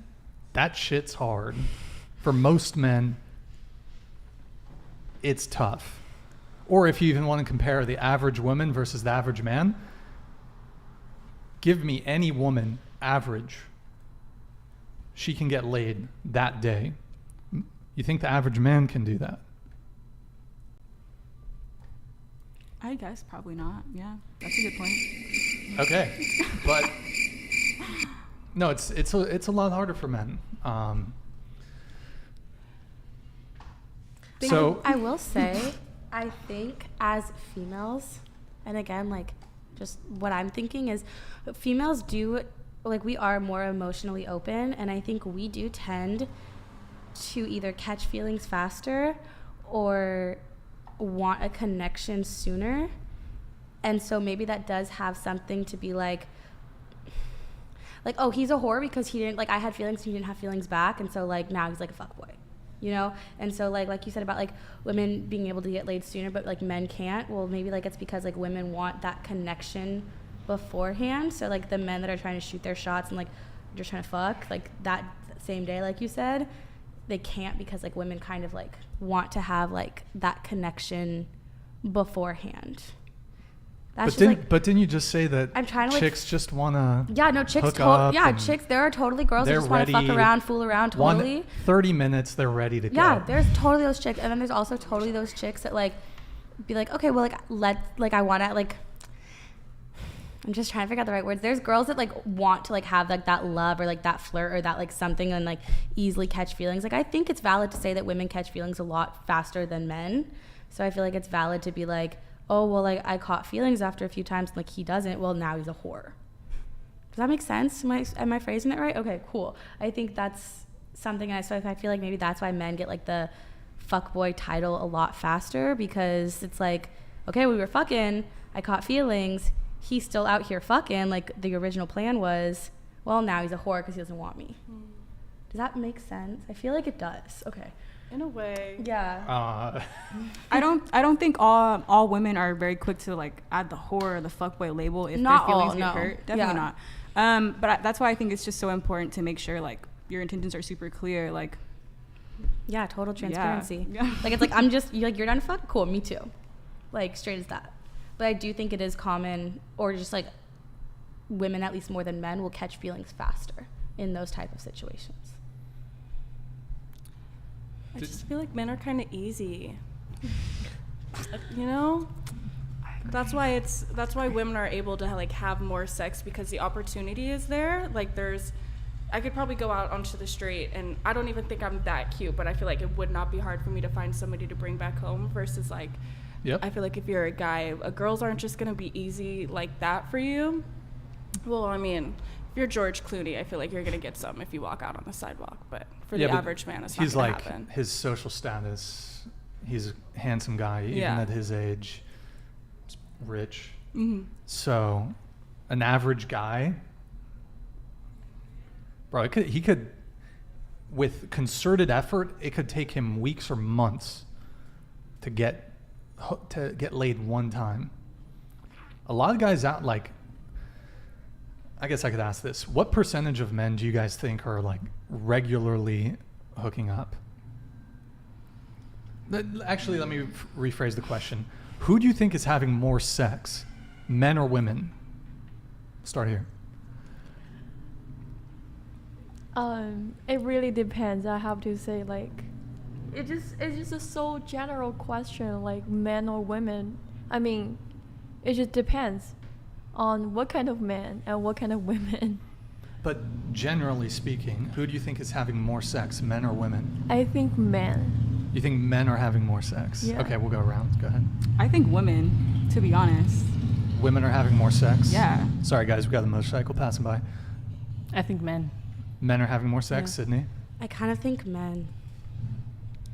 that shit's hard. For most men, it's tough. Or if you even want to compare the average woman versus the average man, give me any woman average. She can get laid that day. You think the average man can do that? I guess probably not. Yeah, that's a good point. Okay, but no, it's a lot harder for men. So I will say, I think as females, and again, like, just what I'm thinking is females do, like, we are more emotionally open, and I think we do tend to either catch feelings faster or want a connection sooner. And so maybe that does have something to be like, oh, he's a whore because he didn't, like, I had feelings, he didn't have feelings back, and so, like, now he's like a fuckboy. You know? And so, like you said about, like, women being able to get laid sooner, but, like, men can't. Well, maybe, like, it's because, like, women want that connection beforehand. So, like, the men that are trying to shoot their shots and, like, just trying to fuck, like, that same day, like you said, they can't because, like, women kind of, like, want to have, like, that connection beforehand. That's but didn't you just say that I'm trying to, chicks just want to chicks, there are totally girls that just want to fuck around, fool around, totally. 30 minutes, they're ready to go. Yeah, there's totally those chicks. And then there's also totally those chicks that, like, be like, okay, well, like, I want to, like, I'm just trying to figure out the right words. There's girls that, like, want to, like, have, like, that love or, like, that flirt or that, like, something and, like, easily catch feelings. Like, I think it's valid to say that women catch feelings a lot faster than men. So I feel like it's valid to be like, oh, well, like, I caught feelings after a few times, like, he doesn't. Well, now he's a whore. Does that make sense? Am I phrasing it right? Okay, cool. I think that's something, so I feel like maybe that's why men get, like, the fuckboy title a lot faster, because it's like, okay, we were fucking, I caught feelings, he's still out here fucking, like, the original plan was, well, now he's a whore because he doesn't want me. Does that make sense? I feel like it does. Okay. In a way. Yeah. I don't think all women are very quick to, like, add the whore or the fuckboy label if not their feelings all, get no. hurt. Definitely not. But that's why I think it's just so important to make sure, like, your intentions are super clear. Like, Yeah, total transparency. Yeah. Like, it's like, you're done fuck? Cool, me too. Like, straight as that. But I do think it is common, or just like women, at least more than men, will catch feelings faster in those type of situations. I just feel like men are kind of easy. You know? That's why women are able to like have more sex, because the opportunity is there. Like I could probably go out onto the street, and I don't even think I'm that cute, but I feel like it would not be hard for me to find somebody to bring back home versus like, Yep. I feel like if you're a guy, girls aren't just going to be easy like that for you. Well, I mean, if you're George Clooney, I feel like you're going to get some if you walk out on the sidewalk, but for the average man, it's not going to happen. He's like, his social status, he's a handsome guy, even Yeah. at his age, rich. Mm-hmm. So an average guy, bro, he could, with concerted effort, it could take him weeks or months to get laid one time. A lot of guys out, like, I guess I could ask this: what percentage of men do you guys think are like regularly hooking up? Actually, let me rephrase the question. Who do you think is having more sex, men or women? Start here. It really depends. I have to say, like, it's just a so general question, like men or women. I mean, it just depends on what kind of men and what kind of women. But generally speaking, who do you think is having more sex, men or women? I think men. You think men are having more sex? Yeah. Okay, we'll go around. Go ahead. I think women, to be honest. Women are having more sex? Yeah. Sorry, guys, we got the motorcycle passing by. I think men. Men are having more sex, Yeah. Sydney? I kind of think men.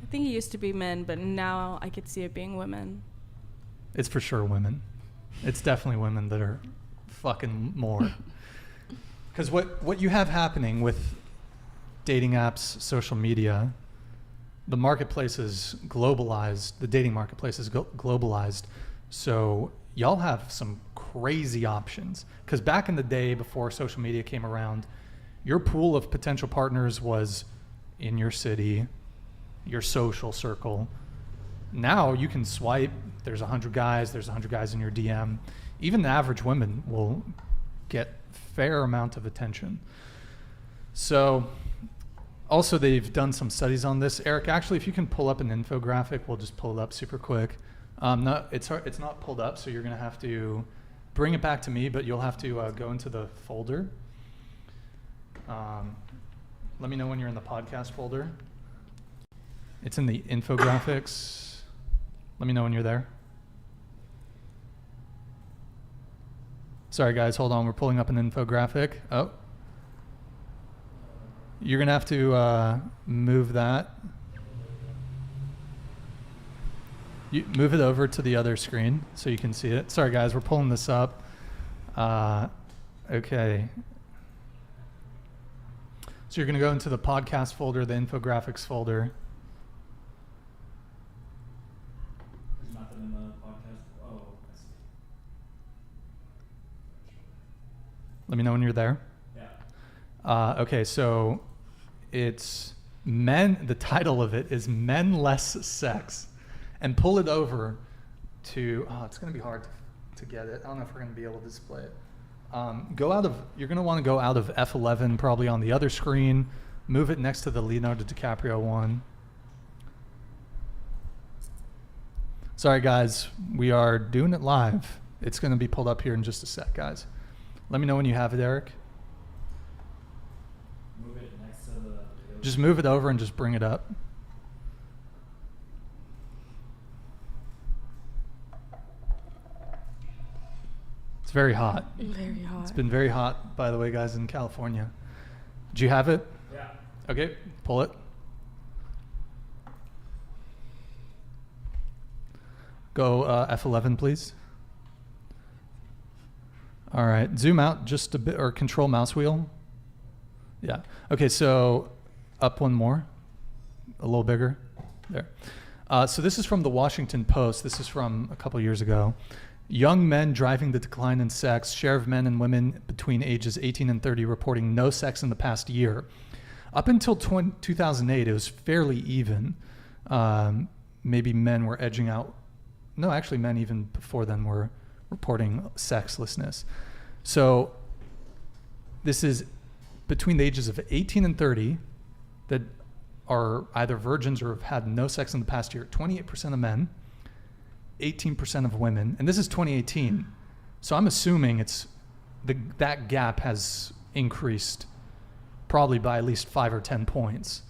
I think it used to be men, but now I could see it being women. It's for sure women. It's definitely women that are fucking more. Because what you have happening with dating apps, social media, the marketplace is globalized, the dating marketplace is globalized. So y'all have some crazy options. Because back in the day, before social media came around, your pool of potential partners was in your city, your social circle. Now you can swipe, there's 100 guys in your DM. Even the average women will get fair amount of attention. So also they've done some studies on this. Eric, actually, if you can pull up an infographic, we'll just pull it up super quick. No, it's not pulled up, so you're gonna have to bring it back to me, but you'll have to go into the folder. Let me know when you're in the podcast folder. It's in the infographics. Let me know when you're there. Sorry guys, hold on, we're pulling up an infographic. Oh. You're gonna have to move that. You move it over to the other screen so you can see it. Sorry guys, we're pulling this up. Okay. So you're gonna go into the podcast folder, the infographics folder. There's nothing in the podcast. Oh, I see. Let me know when you're there. Yeah. Okay, so it's men, the title of it is Men Less Sex. And pull it over to, it's gonna be hard to get it. I don't know if we're gonna be able to display it. You're gonna wanna go out of F11 probably on the other screen, move it next to the Leonardo DiCaprio one. Sorry guys, we are doing it live. It's gonna be pulled up here in just a sec, guys. Let me know when you have it, Eric. Move it next to the. Just move it over and just bring it up. It's very hot. Very hot. It's been very hot, by the way, guys, in California. Do you have it? Yeah. Okay, pull it. Go F11, please. All right, zoom out just a bit, or control mouse wheel. Yeah. Okay, so up one more, a little bigger. There. So this is from the Washington Post. This is from a couple years ago. Young men driving the decline in sex, share of men and women between ages 18 and 30 reporting no sex in the past year. Up until 2008, it was fairly even. Maybe men were edging out. No, actually, men even before then were reporting sexlessness. So this is between the ages of 18 and 30 that are either virgins or have had no sex in the past year. 28% of men, 18% of women, and this is 2018. So I'm assuming that gap has increased probably by at least 5 or 10 points.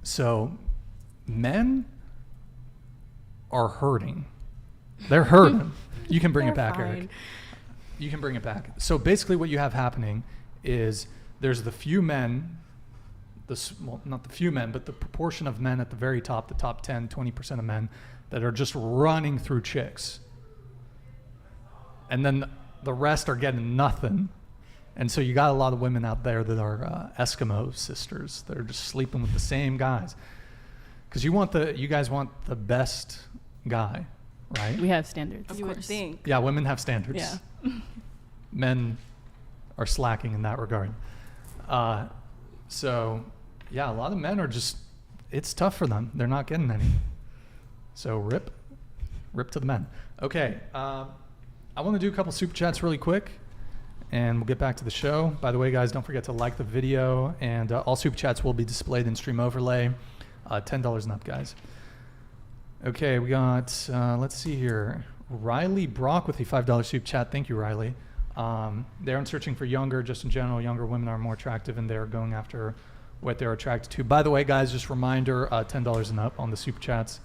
So men are hurting. They're hurting. You can bring it back, fine. Eric. You can bring it back. So basically what you have happening is there's the few men, well, not the few men, but the proportion of men at the very top, the top 10, 20% of men that are just running through chicks. And then the rest are getting nothing. And so you got a lot of women out there that are Eskimo sisters that are just sleeping with the same guys. Because you guys want the best guy, right? We have standards. You would think. Yeah, women have standards. Yeah. Men are slacking in that regard. So, yeah, a lot of men are just, it's tough for them. They're not getting any. So rip to the men. Okay, I want to do a couple super chats really quick, and we'll get back to the show. By the way, guys, don't forget to like the video, and all super chats will be displayed in Stream Overlay. $10 and up, guys. Okay, we got, let's see here. Riley Brock with a $5 super chat. Thank you, Riley. They aren't searching for younger, just in general. Younger women are more attractive, and they're going after what they're attracted to. By the way, guys, just a reminder, $10 and up on the super chats.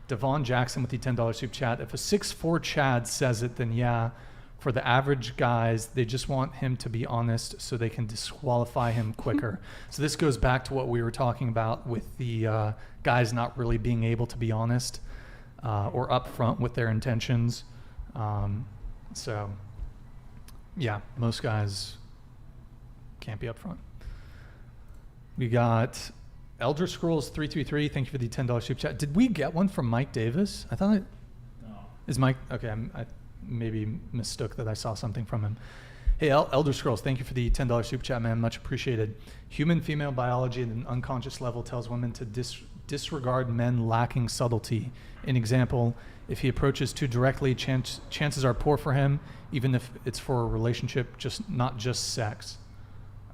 Devon Jackson with the $10 super chat. If a 6'4" Chad says it, then yeah. For the average guys, they just want him to be honest so they can disqualify him quicker. So this goes back to what we were talking about with the guys not really being able to be honest or upfront with their intentions. So, yeah, most guys can't be upfront. We got Elder Scrolls 333. Thank you for the $10 super chat. Did we get one from Mike Davis? I thought No. Is Mike okay? I maybe mistook that I saw something from him. Hey, Elder Scrolls, thank you for the $10 super chat, man. Much appreciated. Human female biology at an unconscious level tells women to disregard men lacking subtlety. An example, if he approaches too directly, chances are poor for him, even if it's for a relationship, not just sex.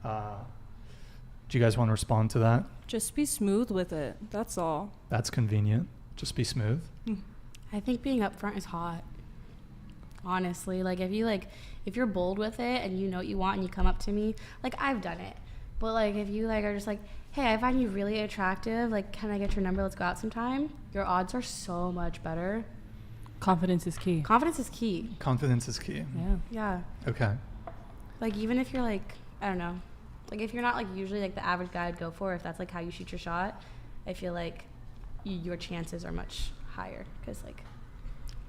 Do you guys want to respond to that? Just be smooth with it. That's all. That's convenient. Just be smooth. I think being upfront is hot. Honestly, if you're bold with it and you know what you want and you come up to me, I've done it. But if you are just hey, I find you really attractive, can I get your number? Let's go out sometime. Your odds are so much better. Confidence is key. Confidence is key. Confidence is key. Yeah. Yeah. Okay. Even if you're I don't know, if you're not usually the average guy I'd go for, if that's how you shoot your shot, I feel your chances are much higher because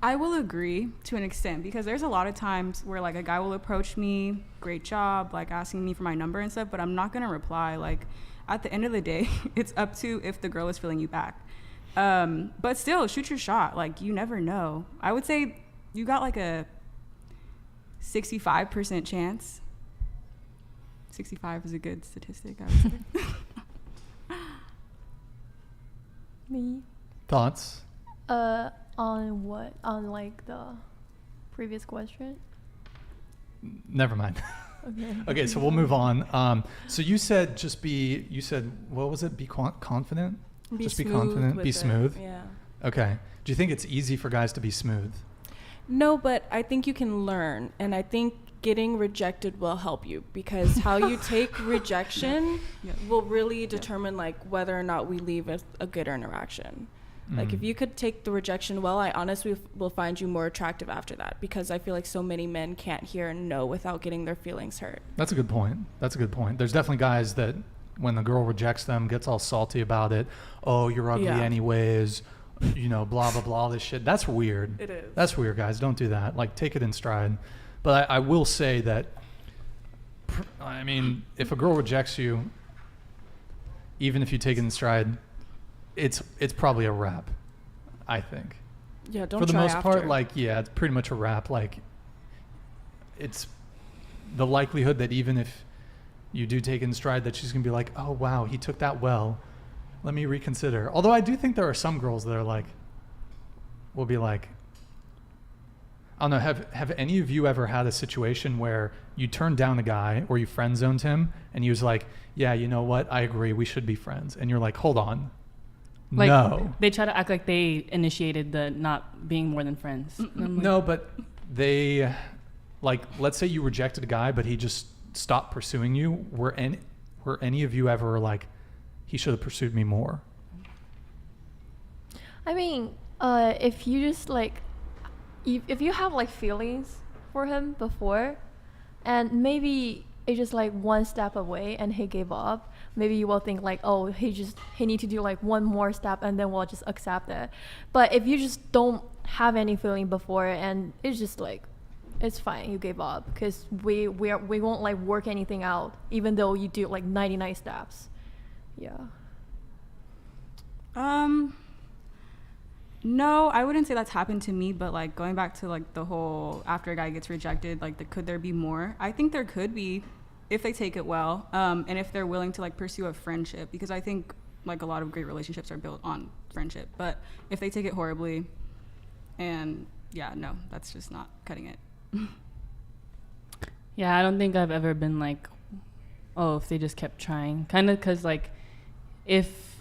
I will agree to an extent because there's a lot of times where a guy will approach me, great job, asking me for my number and stuff, but I'm not gonna reply. At the end of the day, it's up to if the girl is feeling you back. But still, shoot your shot. You never know. I would say you got a 65% chance. 65 is a good statistic, I would say. Me? Thoughts? On what? On the previous question? Never mind. Okay. Okay, so we'll move on. So you said what was it? Be confident? Just be confident, be smooth? Yeah. Okay. Do you think it's easy for guys to be smooth? No, but I think you can learn. And I think getting rejected will help you because how you take rejection will really determine whether or not we leave with a good interaction. If you could take the rejection well, I honestly will find you more attractive after that because I feel so many men can't hear and no without getting their feelings hurt. That's a good point. There's definitely guys that when the girl rejects them, gets all salty about it. Oh, you're ugly anyways. Blah, blah, blah, all this shit. That's weird. It is. That's weird, guys. Don't do that. Take it in stride. But I will say that, if a girl rejects you, even if you take it in stride, it's probably a wrap, I think. Yeah, don't for the try most after. part, it's pretty much a wrap. It's the likelihood that even if you do take in stride that she's going to be like, oh, wow, he took that well. Let me reconsider. Although I do think there are some girls that are like, will be like, I don't know, have any of you ever had a situation where you turned down a guy or you friend zoned him and he was like, yeah, you know what? I agree. We should be friends. And you're like, hold on. Like, no. They try to act like they initiated the not being more than friends. And I'm like, No, but they, like, let's say you rejected a guy, but he just stopped pursuing you. Were any of you ever like, he should have pursued me more? I mean, if you just like, if you have like feelings for him before, and maybe it's just like one step away and he gave up, maybe you will think like, oh, he need to do like one more step and then we'll just accept it. But if you just don't have any feeling before and it's just like, it's fine, you gave up, because we won't like work anything out even though you do like 99 steps. Yeah. No, I wouldn't say that's happened to me, but like going back to like the whole after a guy gets rejected, like could there be more? I think there could be if they take it well, and if they're willing to like pursue a friendship, because I think like a lot of great relationships are built on friendship. But if they take it horribly, and yeah, no, that's just not cutting it. Yeah, I don't think I've ever been like, oh, if they just kept trying, kind of, because like if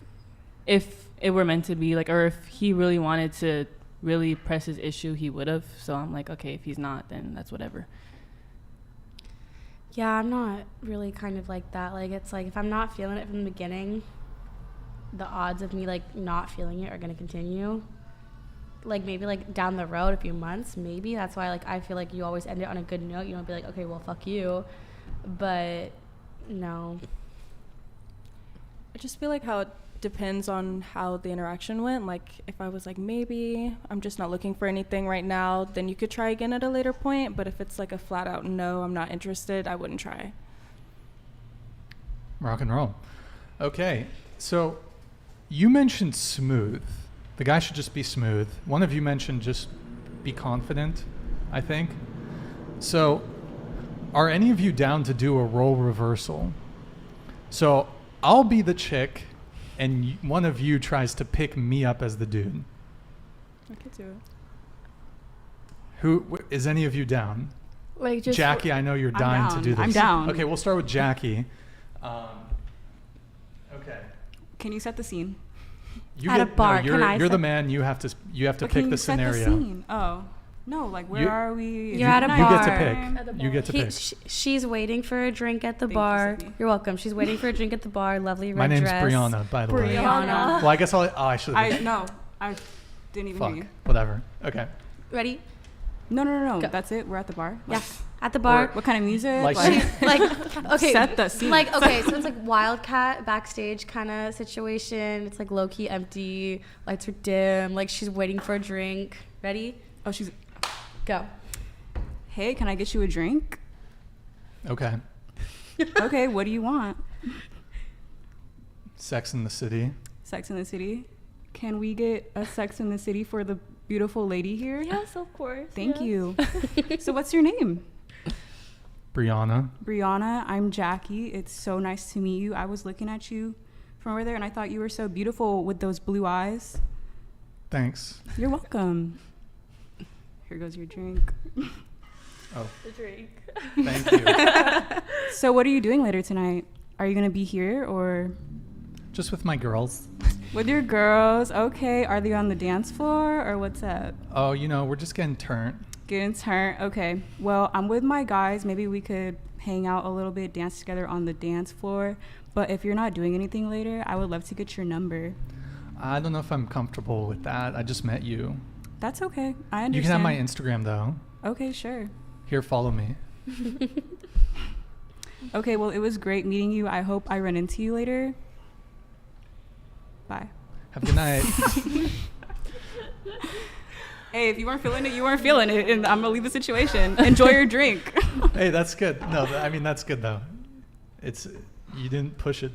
it were meant to be like, or if he really wanted to really press his issue, he would have. So I'm like, okay, if he's not, then that's whatever. Yeah, I'm not really kind of like that. Like, it's like if I'm not feeling it from the beginning, the odds of me like not feeling it are going to continue. Like maybe like down the road, a few months, maybe. That's why like I feel like you always end it on a good note. You don't be like, okay, well, fuck you. But no. I just feel like how it depends on how the interaction went. Like if I was like, maybe I'm just not looking for anything right now, then you could try again at a later point. But if it's like a flat out no, I'm not interested, I wouldn't try. Rock and roll. Okay, so you mentioned smooth. The guy should just be smooth. One of you mentioned just be confident, I think. So are any of you down to do a role reversal? So I'll be the chick and one of you tries to pick me up as the dude. I could do it. Is any of you down? Like just Jackie, I know you're dying to do this. I'm down. Okay, we'll start with Jackie. Okay. Can you set the scene? At a bar, you're the man. You have to pick the scenario. Set the scene? Oh. No, like where are we? You're at a bar. You get to pick. You get to pick. She's waiting for a drink at the Thank bar. you, You're welcome. She's waiting for a drink at the bar. Lovely red My name's dress. Briana, by the way. Briana. Well, I guess I should have. No, I didn't even hear you. Whatever. Okay. Ready? No. Go. That's it. We're at the bar. Yeah. At the bar. What kind of music? Like- Okay. Set the scene. Like, okay, so it's like Wildcat backstage kind of situation. It's like low key empty. Lights are dim. Like she's waiting for a drink. Ready? Oh, she's. Go. Hey, can I get you a drink? Okay. Okay, what do you want? Sex in the City. Sex in the City. Can we get a Sex in the City for the beautiful lady here? Yes, of course. Thank yes. you. So what's your name? Briana. Briana. I'm Jackie. It's so nice to meet you. I was looking at you from over there and I thought you were so beautiful with those blue eyes. Thanks. You're welcome. Here goes your drink. Oh. The drink. Thank you. So what are you doing later tonight? Are you going to be here or? Just with my girls. With your girls. Okay. Are they on the dance floor or what's up? Oh, we're just getting turned. Getting turned. Okay. Well, I'm with my guys. Maybe we could hang out a little bit, dance together on the dance floor. But if you're not doing anything later, I would love to get your number. I don't know if I'm comfortable with that. I just met you. That's okay. I understand. You can have my Instagram, though. Okay, sure. Here, follow me. Okay, well, it was great meeting you. I hope I run into you later. Bye. Have a good night. Hey, if you weren't feeling it, you weren't feeling it, and I'm gonna leave the situation. Enjoy your drink. Hey, that's good. No, that's good, though. You didn't push it.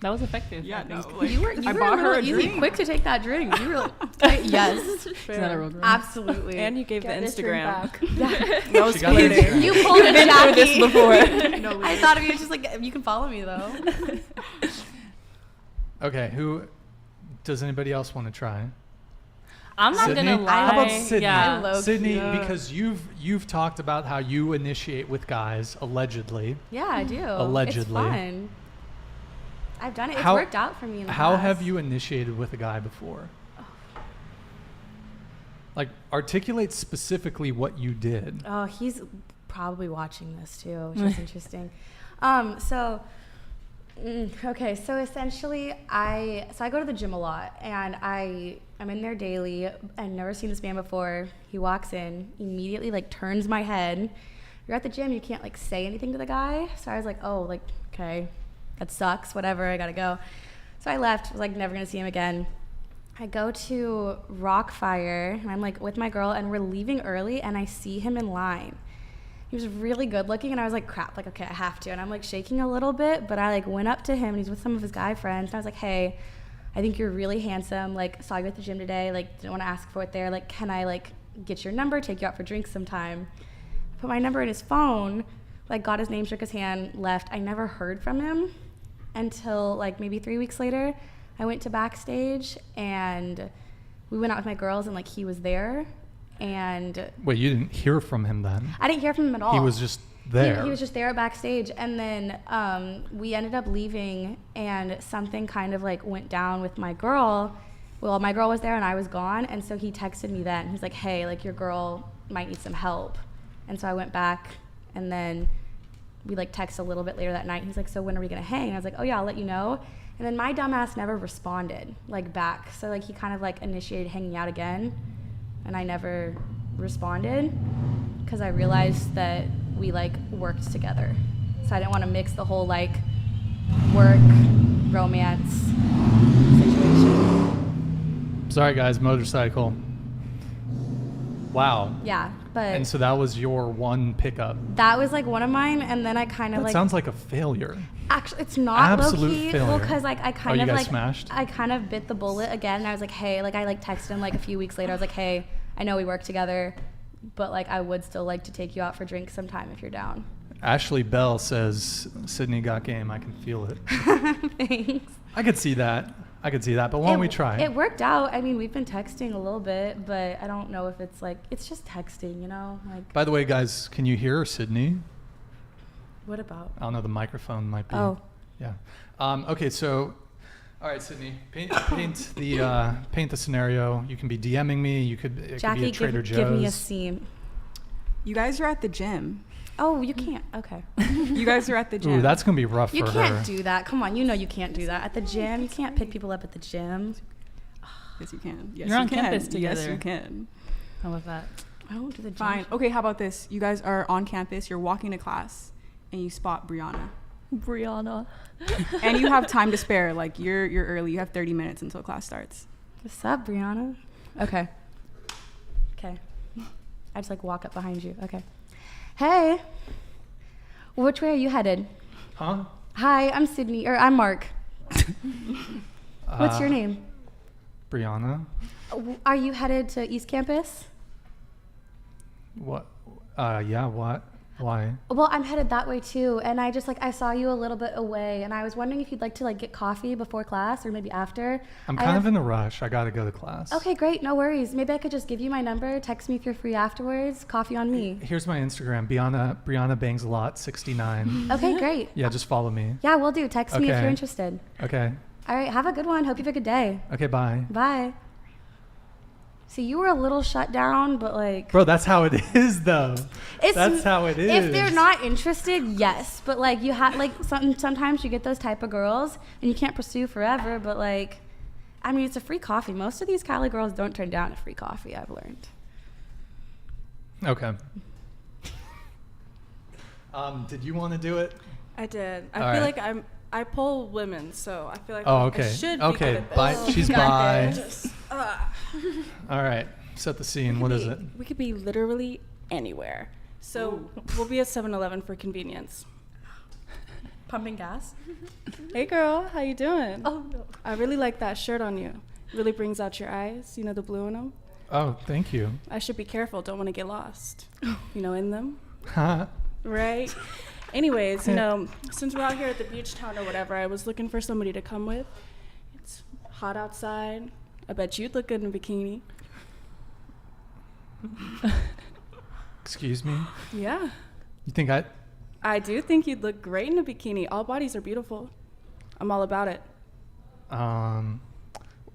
That was effective. Yeah, I no, think. like, You were I bought her a easy, drink. quick to take that drink. You were like, yes, She's not a real girl. absolutely. And you gave Get the this drink Instagram. back. Yeah. That was She got the flirting. Instagram. You pulled a Jackie. this before. No, I thought of you just like, you can follow me though. Okay, does anybody else want to try? I'm not Sydney? gonna lie. How about Sydney? Yeah. Low Sydney, key. because you've talked about how you initiate with guys, allegedly. Yeah, I do. Allegedly. It's fun. I've done it. It's How- worked out for me in the How past. have you initiated with a guy before? Like, articulate specifically what you did. Oh, he's probably watching this too, which is interesting. Okay, so essentially, I go to the gym a lot, and I'm in there daily. I've never seen this man before. He walks in, immediately like turns my head. You're at the gym, you can't like say anything to the guy. So I was like, oh, like okay, that sucks. Whatever, I gotta go. So I left. Was like never gonna see him again. I go to Rockfire, and I'm like with my girl, and we're leaving early, and I see him in line. He was really good looking, and I was like, crap, like, okay, I have to. And I'm like shaking a little bit, but I like went up to him, and he's with some of his guy friends, and I was like, hey, I think you're really handsome, like, saw you at the gym today, like, didn't want to ask for it there, like, can I like get your number, take you out for drinks sometime? Put my number in his phone, like, got his name, shook his hand, left. I never heard from him until like maybe 3 weeks later. I went to backstage, and we went out with my girls, and like he was there. And Wait, you didn't hear from him then? I didn't hear from him at all. He was just there. He was just there backstage, and then we ended up leaving, and something kind of like went down with my girl. Well, my girl was there, and I was gone, and so he texted me then. He's like, hey, like your girl might need some help. And so I went back, and then we like texted a little bit later that night. He's like, so when are we gonna hang? And I was like, oh yeah, I'll let you know. And then my dumbass never responded like back. So like he kind of like initiated hanging out again, and I never responded because I realized that we like worked together. So I didn't want to mix the whole like work, romance situation. Sorry, guys, motorcycle. Wow. Yeah, but And so that was your one pickup. that was like one of mine, and then I kind of That like sounds like a failure. actually it's not Absolute low-key. failure. Well, because like I kind you of guys like smashed? I kind of bit the bullet again, and I was like, hey, like I like texted him like a few weeks later. I was like, hey, I know we work together, but like I would still like to take you out for drinks sometime if you're down. Ashley Bell says, Sydney got game. I can feel it. Thanks. I could see that. But why don't we try? It worked out. I mean, we've been texting a little bit, but I don't know if it's like it's just texting, you know? Like By the way, guys, can you hear Sydney? what about? I don't know. The microphone might be. Oh. Yeah. Okay. So, all right, Sydney, paint the scenario. You can be DMing me. It could be Jackie, a Trader Joe's. give me a scene. You guys are at the gym. Oh, you can't. Okay. You guys are at the gym. Ooh, that's gonna be rough You for can't her. do that. Come on, you know you can't do that at the gym. You can't pick people up at the gym. Yes, you can. Yes, You're you on can. campus Yes, together. you can. How about that? I don't do the gym. Fine. Okay, how about this? You guys are on campus. You're walking to class, and you spot Briana, Briana. and you have time to spare. Like you're early. You have 30 minutes until class starts. What's up, Briana? Okay. Okay. I just like walk up behind you. Okay. Hey. Which way are you headed? Huh? Hi, I'm Sydney, or I'm Mark. What's your name? Brianna. Are you headed to East Campus? What? Yeah. What? Why? Well, I'm headed that way too, and I saw you a little bit away, and I was wondering if you'd like to like get coffee before class or maybe after. I'm kind of in a rush. I gotta go to class. Okay, great, no worries. Maybe I could just give you my number, text me if you're free afterwards. Coffee on me. Here's my Instagram. Brianna bangs a lot 69. Okay, great. Yeah, just follow me. Yeah, we'll do. Text me if Okay. you're interested. Okay. All right, have a good one. Hope you have a good day. Okay. Bye. Bye. See, you were a little shut down, but like... Bro, that's how it is, though. It's, That's how it is. If they're not interested, yes. But like you have like sometimes you get those type of girls and you can't pursue forever. But like, I mean, it's a free coffee. Most of these Cali girls don't turn down a free coffee. I've learned. Okay. Did you want to do it? I did. All I feel right. like I pull women, so I feel like Oh, I okay. should be Okay. good at this. Bye. She's got bye. this. All right. Set the scene. What is it? We could be literally anywhere. So we'll be at 7-Eleven for convenience. Pumping gas. Hey girl, how you doing? Oh no. I really like that shirt on you. Really brings out your eyes, you know, the blue in them. Oh, thank you. I should be careful, don't want to get lost, you know, in them. Ha. Right? Anyways, you know, since we're out here at the beach town or whatever, I was looking for somebody to come with. It's hot outside. I bet you'd look good in a bikini. Excuse me? Yeah. You think I do think you'd look great in a bikini. All bodies are beautiful. I'm all about it.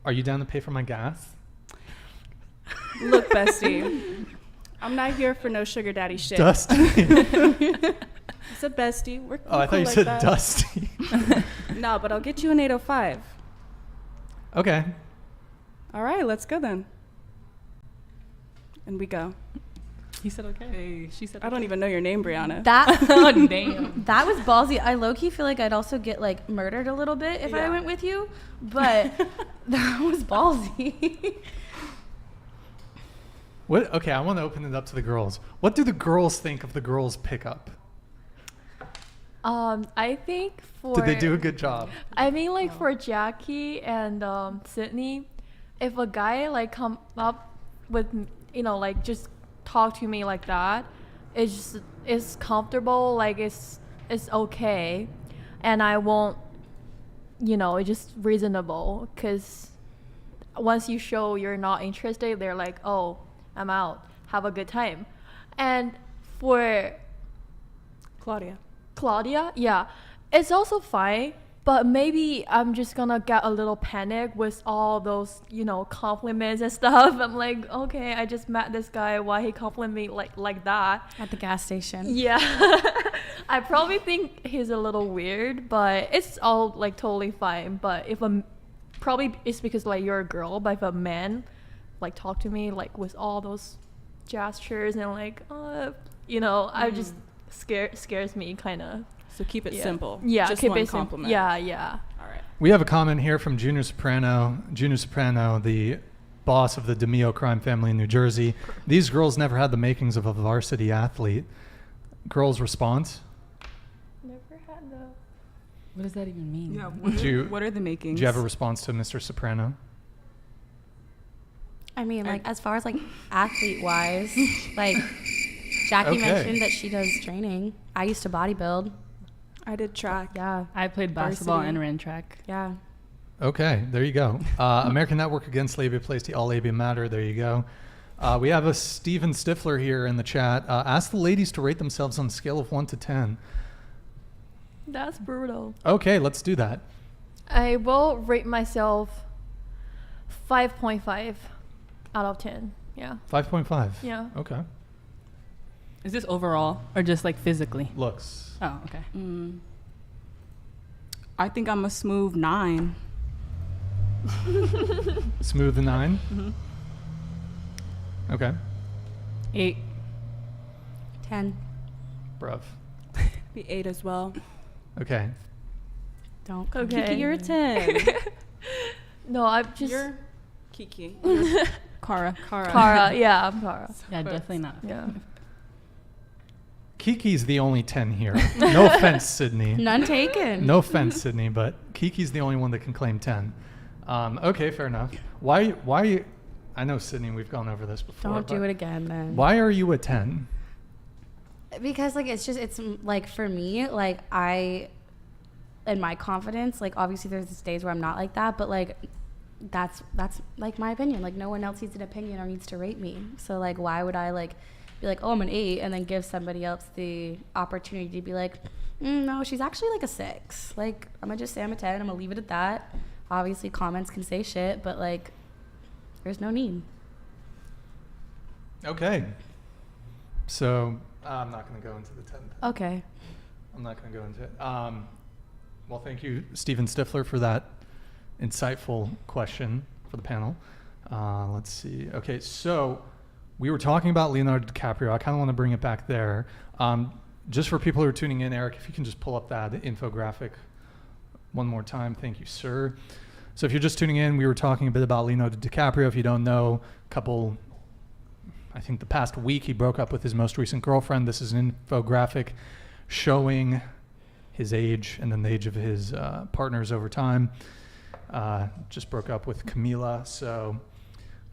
are you down to pay for my gas? Look, bestie, I'm not here for no sugar daddy shit. Dusty. It's a bestie. We're Oh, I thought cool you like said that. Dusty. No, but I'll get you an 805. Okay. All right, let's go then. And we go. He said okay. She said I don't even know your name, Briana. That Oh, damn. that was ballsy. I low-key feel like I'd also get like murdered a little bit if I Yeah. went with you, but that was ballsy. What? Okay, I want to open it up to the girls. What do the girls think of the girls' pickup? I think for. Did they do a good job? I mean, like for Jackie and Sydney, if a guy like come up with, you know, like just talk to me like that, it's comfortable, like it's okay, and I won't, you know, it's just reasonable. Cause once you show you're not interested, they're like, oh, I'm out. Have a good time. And for Claudia, yeah, it's also fine, but maybe I'm just gonna get a little panic with all those, you know, compliments and stuff. I'm like, okay, I just met this guy, why he compliment me like that? At the gas station. Yeah. I probably think he's a little weird, but it's all like totally fine. But if probably it's because like you're a girl, but if a man like talk to me like with all those gestures and like, you know, I just scares me kind of. So keep it simple. Yeah, just keep one it simple. compliment. Yeah. All right. We have a comment here from Junior Soprano. Junior Soprano, the boss of the DeMio crime family in New Jersey. These girls never had the makings of a varsity athlete. Girls' response? Never had the. What does that even mean? Yeah. What are the makings? Do you have a response to Mr. Soprano? I mean, like as far as like athlete-wise, like Jackie Okay. mentioned that she does training. I used to bodybuild. I did track. Yeah, I played basketball Varsity. and ran track. yeah. Okay, there you go. American Network Against Labia Plays the All Labia Matter. There you go. We have a Steven Stifler here in the chat. Ask the ladies to rate themselves on a scale of 1 to 10. That's brutal. Okay, let's do that. I will rate myself 5.5 out of 10. Yeah. 5.5. Yeah. Okay. Is this overall or just like physically? Looks. Oh, okay. I think I'm a smooth 9. Smooth 9? Okay. 8. 10. Bruv. Be 8 as well. Okay. Don't. Okay. Kiki, you're a 10. No, I'm just. You're Kiki. Kara. Kara. Yeah, I'm Kara. Yeah, definitely not. Yeah. Kiki's the only 10 here. No offense, Sydney. None taken. No offense, Sydney, but Kiki's the only one that can claim 10. Okay, fair enough. Why? I know, Sydney, we've gone over this before. Don't do but it again then. Why are you a 10? Because like it's like for me, like I and my confidence, like obviously there's this days where I'm not like that, but like that's like my opinion. Like no one else needs an opinion or needs to rate me. So like why would I like be like, oh, I'm an 8 and then give somebody else the opportunity to be like, no, she's actually like a 6. Like I'm gonna just say I'm a 10. I'm gonna leave it at that. Obviously comments can say shit, but like there's no need. Okay. So I'm not going to go into the 10. Okay. I'm not going to go into it. Well, thank you, Steven Stifler, for that insightful question for the panel. Let's see. Okay, so we were talking about Leonardo DiCaprio. I kind of want to bring it back there. Just for people who are tuning in, Eric, if you can just pull up that infographic one more time. Thank you, sir. So if you're just tuning in, we were talking a bit about Leonardo DiCaprio. If you don't know, I think the past week he broke up with his most recent girlfriend. This is an infographic showing his age and then the age of his partners over time. Just broke up with Camila, so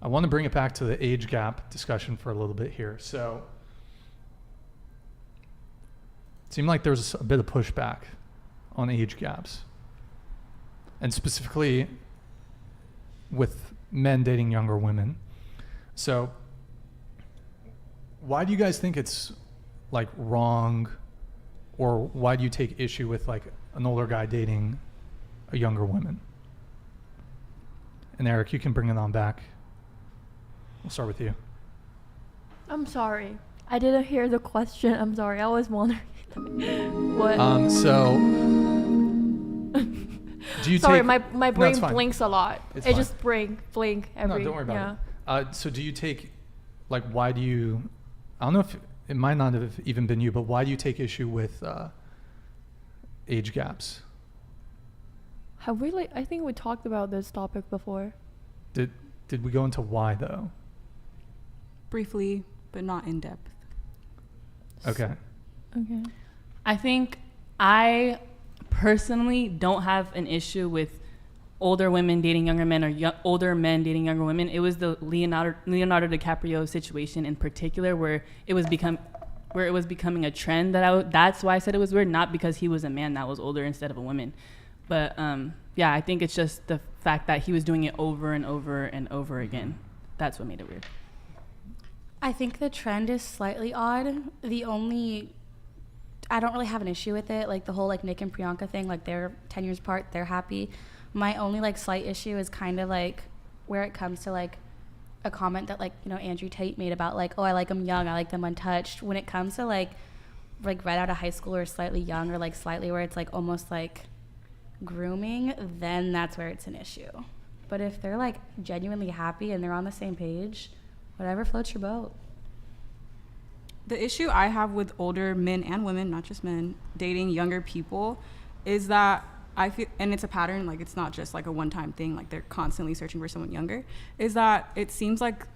I want to bring it back to the age gap discussion for a little bit here. So it seemed like there was a bit of pushback on age gaps, and specifically with men dating younger women. So why do you guys think it's like wrong, or why do you take issue with like an older guy dating a younger woman? And Eric, you can bring it on back. We'll start with you. I'm sorry. I didn't hear the question. I'm sorry. I was wondering what. So do you sorry, take... my brain it's fine. blinks a lot. It's It fine. just blink every. No, don't worry yeah. about it. So do you take, like, why do you, I don't know if, it might not have even been you, but why do you take issue with age gaps? Have we I think we talked about this topic before. Did we go into why though? Briefly, but not in depth. Okay. Okay. I think I personally don't have an issue with older women dating younger men or older men dating younger women. It was the Leonardo DiCaprio situation in particular where it was becoming a trend that's why I said it was weird, not because he was a man that was older instead of a woman. But yeah, I think it's just the fact that he was doing it over and over and over again. That's what made it weird. I think the trend is slightly odd. I don't really have an issue with it. Like the whole like Nick and Priyanka thing, like they're 10 years apart, they're happy. My only like slight issue is kind of like where it comes to like a comment that like, you know, Andrew Tate made about like, oh, I like them young, I like them untouched. When it comes to like right out of high school or slightly young or like slightly where it's like almost like grooming, then that's where it's an issue. But if they're like genuinely happy and they're on the same page, whatever floats your boat. The issue I have with older men and women, not just men, dating younger people is that I feel, and it's a pattern, like it's not just like a one-time thing, like they're constantly searching for someone younger, is that it seems like,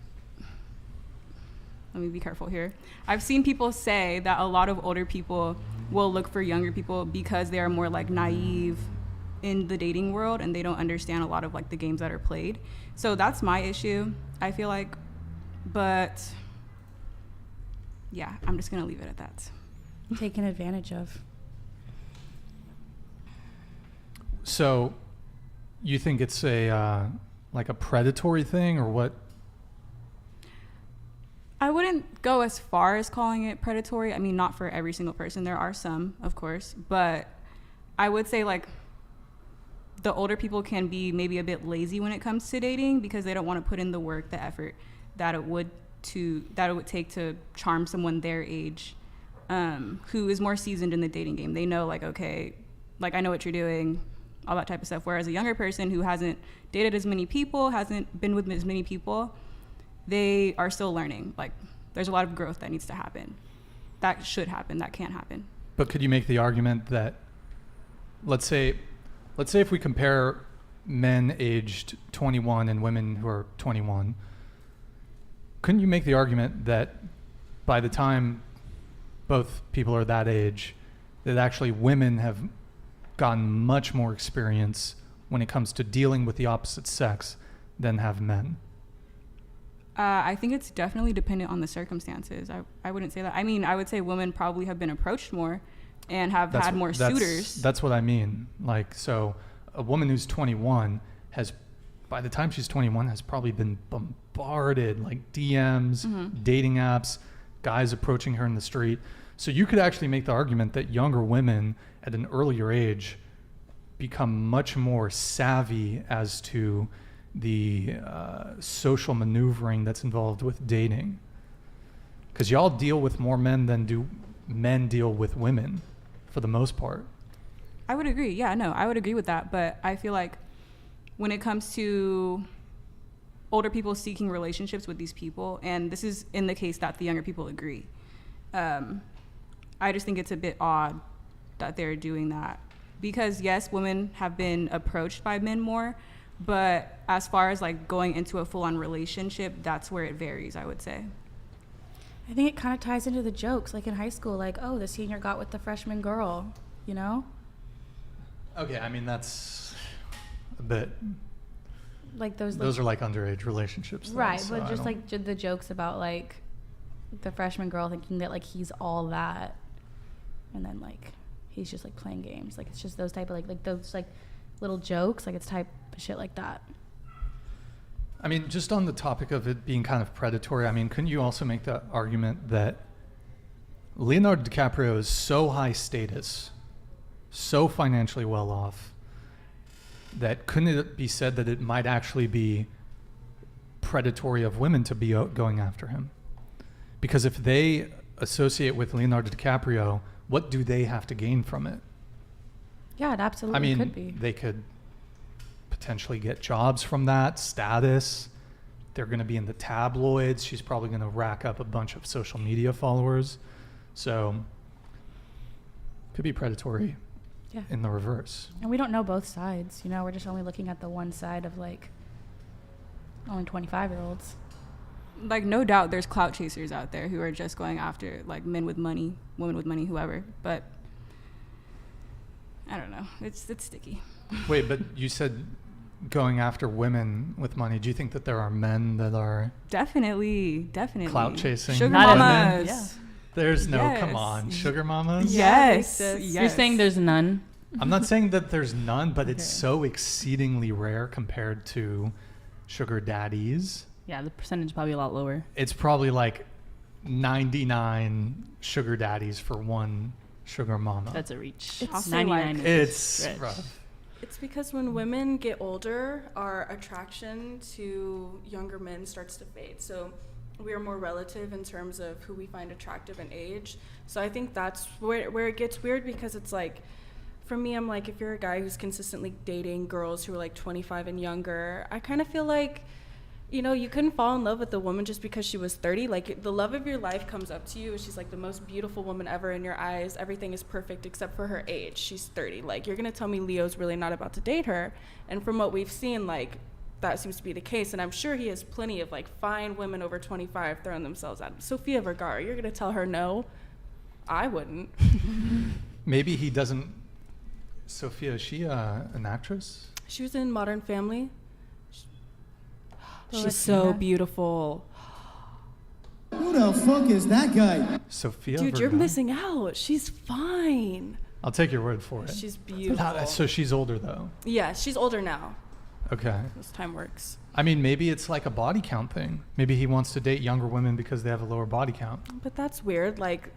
let me be careful here. I've seen people say that a lot of older people will look for younger people because they are more like naive in the dating world and they don't understand a lot of like the games that are played. So that's my issue, I feel like. But yeah, I'm just gonna leave it at that. Taken advantage of. So you think it's a like a predatory thing or what? I wouldn't go as far as calling it predatory. I mean, not for every single person. There are some, of course, but I would say like the older people can be maybe a bit lazy when it comes to dating because they don't want to put in the work, the effort that it would take to charm someone their age, who is more seasoned in the dating game. They know like, okay, like I know what you're doing, all that type of stuff. Whereas a younger person who hasn't dated as many people, hasn't been with as many people, they are still learning. Like there's a lot of growth that needs to happen. That should happen. That can't happen. But could you make the argument that, let's say if we compare men aged 21 and women who are 21, couldn't you make the argument that by the time both people are that age, that actually women have gotten much more experience when it comes to dealing with the opposite sex than have men? I think it's definitely dependent on the circumstances. I wouldn't say that. I mean, I would say women probably have been approached more and have had more suitors. That's what I mean. Like, so a woman who's 21 has, by the time she's 21, has probably been bombarded, like DMs, dating apps, guys approaching her in the street. So you could actually make the argument that younger women at an earlier age become much more savvy as to the social maneuvering that's involved with dating. Because y'all deal with more men than do men deal with women for the most part. I would agree. Yeah, no, I would agree with that. But I feel like when it comes to older people seeking relationships with these people, and this is in the case that the younger people agree, I just think it's a bit odd that they're doing that. Because yes, women have been approached by men more, but as far as like going into a full-on relationship, that's where it varies, I would say. I think it kind of ties into the jokes, like in high school, like, oh, the senior got with the freshman girl, you know? Okay, I mean that's a bit. Like those are like underage relationships, though, right? so But I just don't- like the jokes about like the freshman girl thinking that like he's all that, and then like he's just like playing games. Like it's just those type of like those like little jokes. Like it's type of shit like that. I mean, just on the topic of it being kind of predatory, I mean, couldn't you also make the argument that Leonardo DiCaprio is so high status, so financially well off, that couldn't it be said that it might actually be predatory of women to be going after him? Because if they associate with Leonardo DiCaprio, what do they have to gain from it? Yeah, it absolutely could be. They could potentially get jobs from that, status. They're going to be in the tabloids. She's probably going to rack up a bunch of social media followers. So could be predatory in the reverse. And we don't know both sides. You know, we're just only looking at the one side of like only 25-year-olds. Like, no doubt there's clout chasers out there who are just going after like men with money, women with money, whoever. But I don't know. It's sticky. Wait, but you said going after women with money. Do you think that there are men that are Definitely. clout chasing? Sugar Not mamas. Yeah. There's no, Yes. come on, sugar mamas? Yes. Yeah, yes. You're saying there's none? I'm not saying that there's none, but it's Okay. so exceedingly rare compared to sugar daddies. Yeah, the percentage is probably a lot lower. It's probably like 99 sugar daddies for one sugar mama. That's a reach. It's 99 like- is It's stretch. rough. It's because when women get older, our attraction to younger men starts to fade. So we are more relative in terms of who we find attractive in age. So I think that's where it gets weird, because it's like, for me, I'm like, if you're a guy who's consistently dating girls who are like 25 and younger, I kind of feel like, you know, you couldn't fall in love with a woman just because she was 30. Like, the love of your life comes up to you. She's like the most beautiful woman ever in your eyes. Everything is perfect except for her age. She's 30. Like, you're going to tell me Leo's really not about to date her. And from what we've seen, like, that seems to be the case. And I'm sure he has plenty of like fine women over 25 throwing themselves at him. Sofia Vergara, you're going to tell her no? I wouldn't. Maybe he doesn't. Sophia, is she an actress? She was in Modern Family. Well, She's so Latina. beautiful. Who the fuck is that guy? Sophia Dude, you're Vergara? missing out. She's fine. I'll take your word for it. She's beautiful. So she's older though. Yeah, she's older now. Okay. This time works. I mean, maybe it's like a body count thing. Maybe he wants to date younger women because they have a lower body count. But that's weird. Like,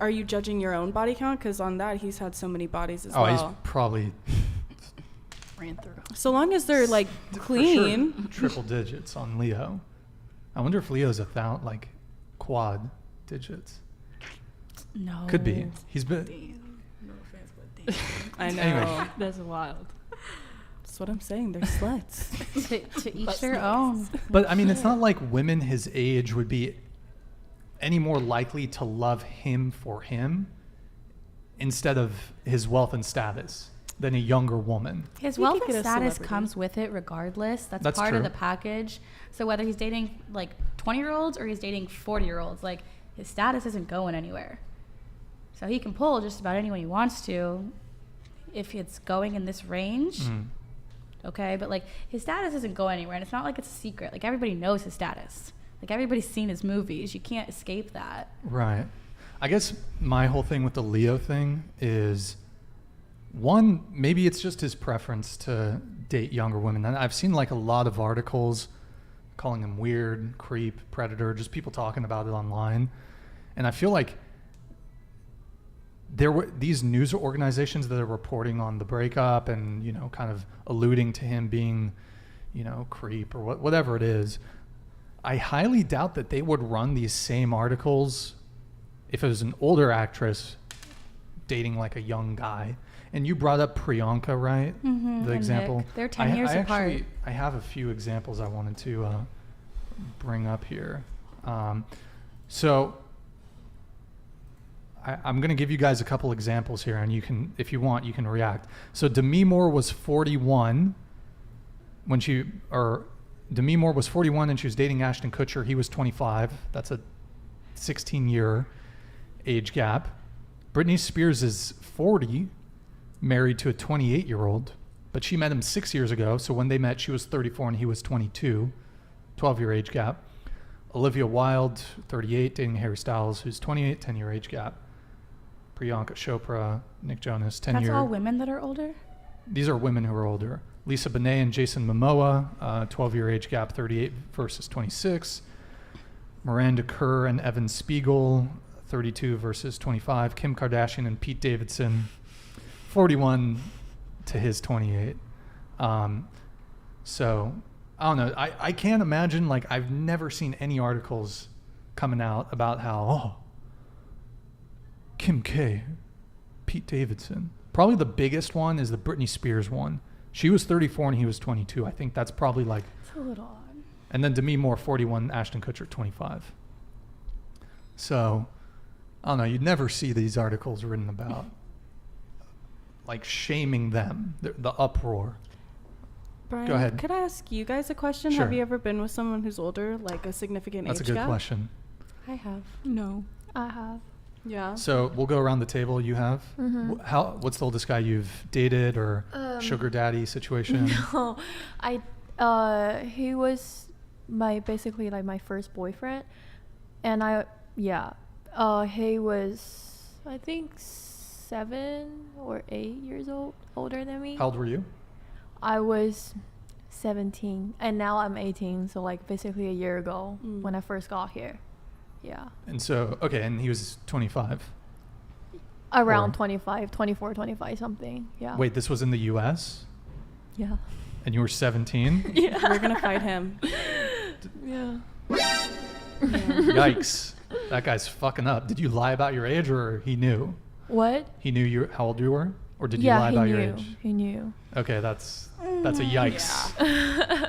are you judging your own body count? Because on that, he's had so many bodies as Oh, well. he's probably Ran through. So long as they're like for clean. sure triple digits on Leo. I wonder if Leo's like quad digits. No. Could be. He's been. Damn. No offense, but damn. I know. Anyway. That's wild. That's what I'm saying. They're sluts. to each their own. But I mean, it's not like women his age would be any more likely to love him for him instead of his wealth and status than a younger woman. His He wealth could and get a status celebrity. comes with it regardless. That's part true. of the package. So whether he's dating like 20-year-olds or he's dating 40-year-olds, like his status isn't going anywhere. So he can pull just about anyone he wants to if it's going in this range. Mm. Okay, but like his status isn't going anywhere, and it's not like it's a secret. Like everybody knows his status. Like everybody's seen his movies. You can't escape that. Right. I guess my whole thing with the Leo thing is, one, maybe it's just his preference to date younger women. And I've seen like a lot of articles calling him weird, creep, predator, just people talking about it online. And I feel like there were these news organizations that are reporting on the breakup and, you know, kind of alluding to him being, you know, creep or whatever it is. I highly doubt that they would run these same articles if it was an older actress dating like a young guy. And you brought up Priyanka, right? Mm-hmm, The example. Nick. They're 10 years apart. I have a few examples I wanted to bring up here. So I'm going to give you guys a couple examples here, and you can, if you want, you can react. So Demi Moore was 41 when Demi Moore was 41 and she was dating Ashton Kutcher. He was 25. That's a 16-year age gap. Britney Spears is 40, married to a 28-year-old, but she met him 6 years ago. So when they met, she was 34 and he was 22, 12-year age gap. Olivia Wilde, 38, dating Harry Styles, who's 28, 10-year age gap. Priyanka Chopra, Nick Jonas, 10-year. That's all women that are older? These are women who are older. Lisa Bonet and Jason Momoa, 12-year age gap, 38 versus 26. Miranda Kerr and Evan Spiegel, 32 versus 25. Kim Kardashian and Pete Davidson, 41 to his 28. So I don't know. I can't imagine, like, I've never seen any articles coming out about how, Kim K, Pete Davidson. Probably the biggest one is the Britney Spears one. She was 34 and he was 22. I think that's probably like. It's a little odd. And then Demi Moore, 41, Ashton Kutcher, 25. So, I don't know. You'd never see these articles written about, like, shaming them, the uproar. Brian, Go ahead. Could I ask you guys a question? Sure. Have you ever been with someone who's older, like a significant That's age a good gap? question. I have. No. I have. Yeah. So we'll go around the table. You have? Mhm. What's the oldest guy you've dated or sugar daddy situation? No, he was basically like my first boyfriend, and he was, I think, 7 or 8 years older than me. How old were you? I was 17, and now I'm 18, so like basically a year ago when I first got here. Yeah. And so, okay, and he was 25. Around Or- 25, 24, 25 something. Yeah. Wait, this was in the U.S. Yeah. and you were 17? Yeah. We're gonna fight him. Yeah. Yikes. That guy's fucking up. Did you lie about your age, or he knew? What? He knew how old you were? Or did you Yeah, lie he about knew. your age? He knew. Okay, that's a yikes.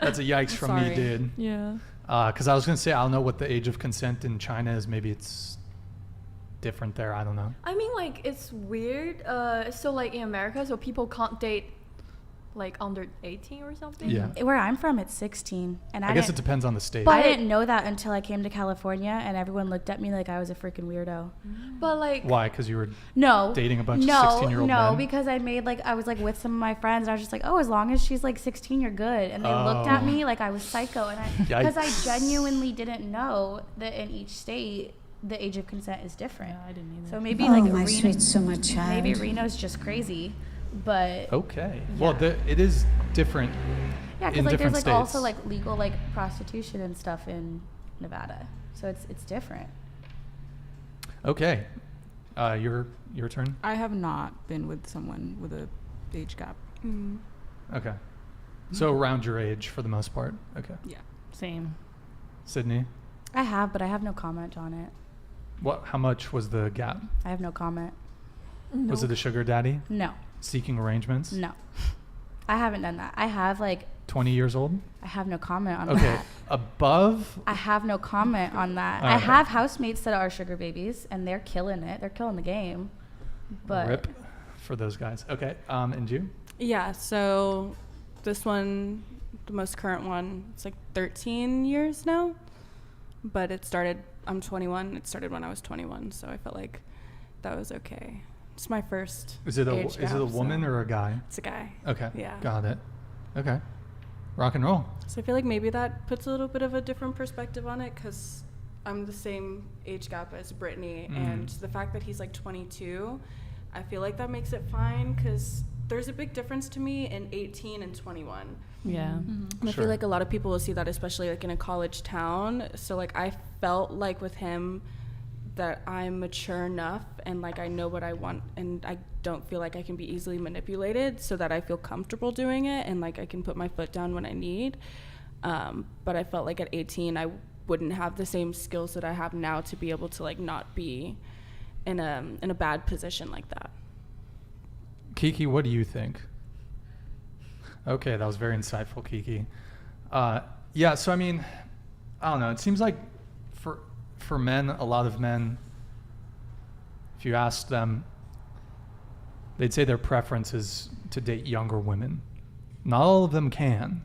That's a yikes from me, Sorry. dude. Yeah. Because I was going to say, I don't know what the age of consent in China is. Maybe it's different there. I don't know. I mean, like, it's weird. So, like, in America, so people can't date, like, under 18 or something? Yeah. Where I'm from, it's 16. And I guess it didn't- depends on the state. I didn't know that until I came to California, and everyone looked at me like I was a freaking weirdo. But, like... Why? Because you were No. dating a bunch of no, 16-year-old no, men? because I was like with some of my friends, and I was just like, oh, as long as she's like 16, you're good. And they looked at me like I was psycho, and because I Yikes. genuinely didn't know that in each state the age of consent is different. Yeah, I didn't either. So maybe Oh, like my Reno, sweet summer child. maybe Reno's just crazy, but Okay. Yeah. Well, it is different yeah, in because like there's different like states. also like legal like prostitution and stuff in Nevada, so it's different. Okay. Your turn? I have not been with someone with a age gap. Okay. So around your age for the most part. Okay. Yeah. Same. Sydney, I have, but I have no comment on it. how much was the gap? I have no comment. Was it a sugar daddy? No, Seeking arrangements? no, I haven't done that. I have 20 years old? I have no comment on Okay. that. Above? I have no comment on that. I Alright. have housemates that are sugar babies, and they're killing it. They're killing the game. But Rip for those guys. Okay. And you? Yeah, so this one, the most current one, it's like 13 years now. But I'm 21. It started when I was 21, so I felt like that was okay. It's my first Is it a age gap, woman so- or a guy? It's a guy. Okay. Yeah. Got it. Okay. Rock and roll. So I feel like maybe that puts a little bit of a different perspective on it because I'm the same age gap as Brittany, and the fact that he's like 22, I feel like that makes it fine because there's a big difference to me in 18 and 21. Yeah. And I Sure. feel like a lot of people will see that, especially like in a college town. So like I felt like with him that I'm mature enough and like I know what I want, and I don't feel like I can be easily manipulated, so that I feel comfortable doing it and like I can put my foot down when I need. But I felt like at 18 I wouldn't have the same skills that I have now to be able to like not be in a bad position like that. Kiki, what do you think? Okay, that was very insightful, Kiki. Yeah, so I mean, I don't know. It seems like for men, a lot of men, if you ask them, they'd say their preference is to date younger women. Not all of them can.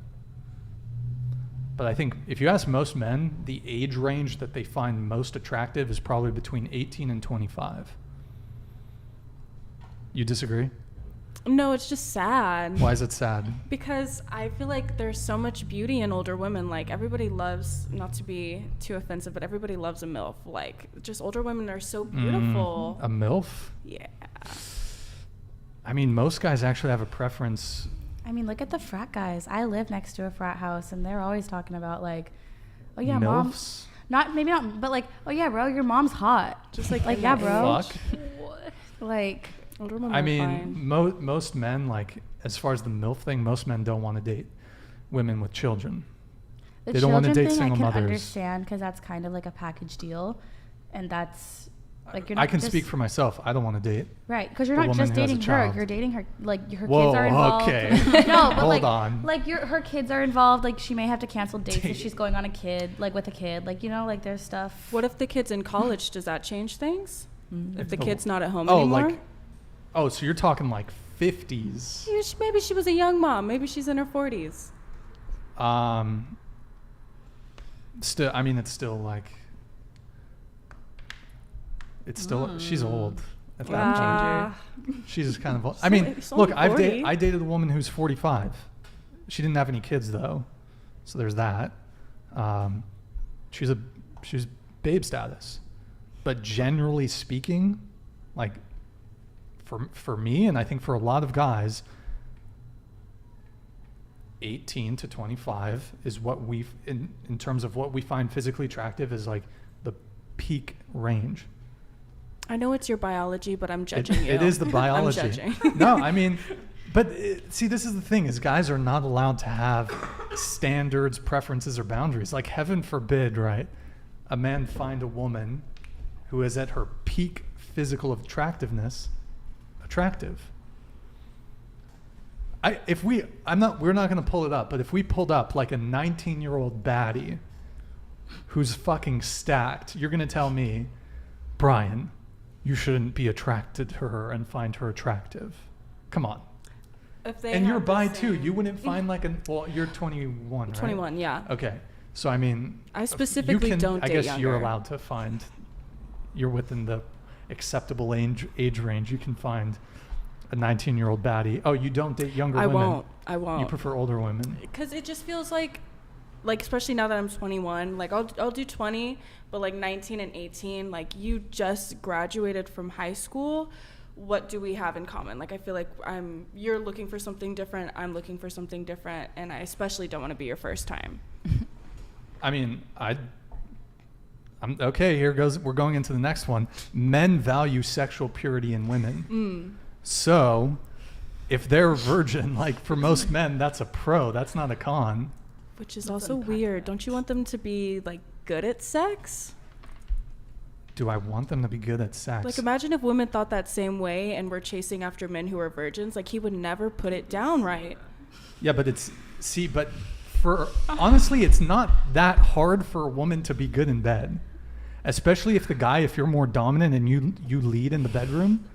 But I think if you ask most men, the age range that they find most attractive is probably between 18 and 25. You disagree? No, it's just sad. Why is it sad? Because I feel like there's so much beauty in older women. Like, everybody loves, not to be too offensive, but everybody loves a MILF. Like, just older women are so beautiful. A MILF? Yeah. I mean, most guys actually have a preference. I mean, look at the frat guys. I live next to a frat house, and they're always talking about, like, oh, yeah, MILFs? maybe not, but like, oh, yeah, bro, your mom's hot. Just like yeah, bro. Fuck. Like, older women I are mean, fine. most men, like, as far as the MILF thing, most men don't want to date women with children. the They don't want to children date thing single I can mothers. understand because that's kind of like a package deal, and that's like you're not I can just, speak for myself. I don't want to date. right, because you're a not woman just who has a dating her. child. You're dating her. Like her Whoa, kids are involved. okay. No, but Hold on. like her kids are involved. Like she may have to cancel dates Date. if she's going on a kid, like with a kid. Like like there's stuff. What if the kid's in college? Does that change things? If the Oh. kid's not at home Oh, anymore? so you're talking like 50s. Maybe she was a young mom. Maybe she's in her 40s. Still, I mean, it's still like, she's old at that point. She's kind of old. I mean, She's look, only 40. I dated a woman who's 45. She didn't have any kids though, so there's that. She's babe status, but generally speaking, like for me, and I think for a lot of guys, 18 to 25 is what in terms of what we find physically attractive is like the peak range. I know it's your biology, but I'm judging you. It is the biology. I'm judging. No, I mean, but see, this is the thing: is guys are not allowed to have standards, preferences, or boundaries. Like, heaven forbid, right? A man find a woman who is at her peak physical attractiveness attractive. We're not going to pull it up, but if we pulled up like a 19-year-old baddie who's fucking stacked, you're going to tell me, Brian, you shouldn't be attracted to her and find her attractive. Come on. And you're bi too. You wouldn't find like you're 21, right? 21, yeah. Okay. So I mean, I specifically don't I date guess younger. you're allowed to find, you're within the acceptable age range. You can find a 19-year-old baddie. Oh, you don't date younger women? I won't. You prefer older women? Because it just feels like especially now that I'm 21, like I'll do 20, but like 19 and 18, like you just graduated from high school. What do we have in common? Like, I feel like you're looking for something different. I'm looking for something different. And I especially don't want to be your first time. I mean, I'm okay. We're going into the next one. Men value sexual purity in women. So if they're a virgin, like for most men, that's a pro. That's not a con. Which is also weird. Don't you want them to be like good at sex? Do I want them to be good at sex? Like, imagine if women thought that same way and were chasing after men who are virgins. Like, he would never put it down right. Yeah, but honestly, it's not that hard for a woman to be good in bed. Especially if you're more dominant and you lead in the bedroom.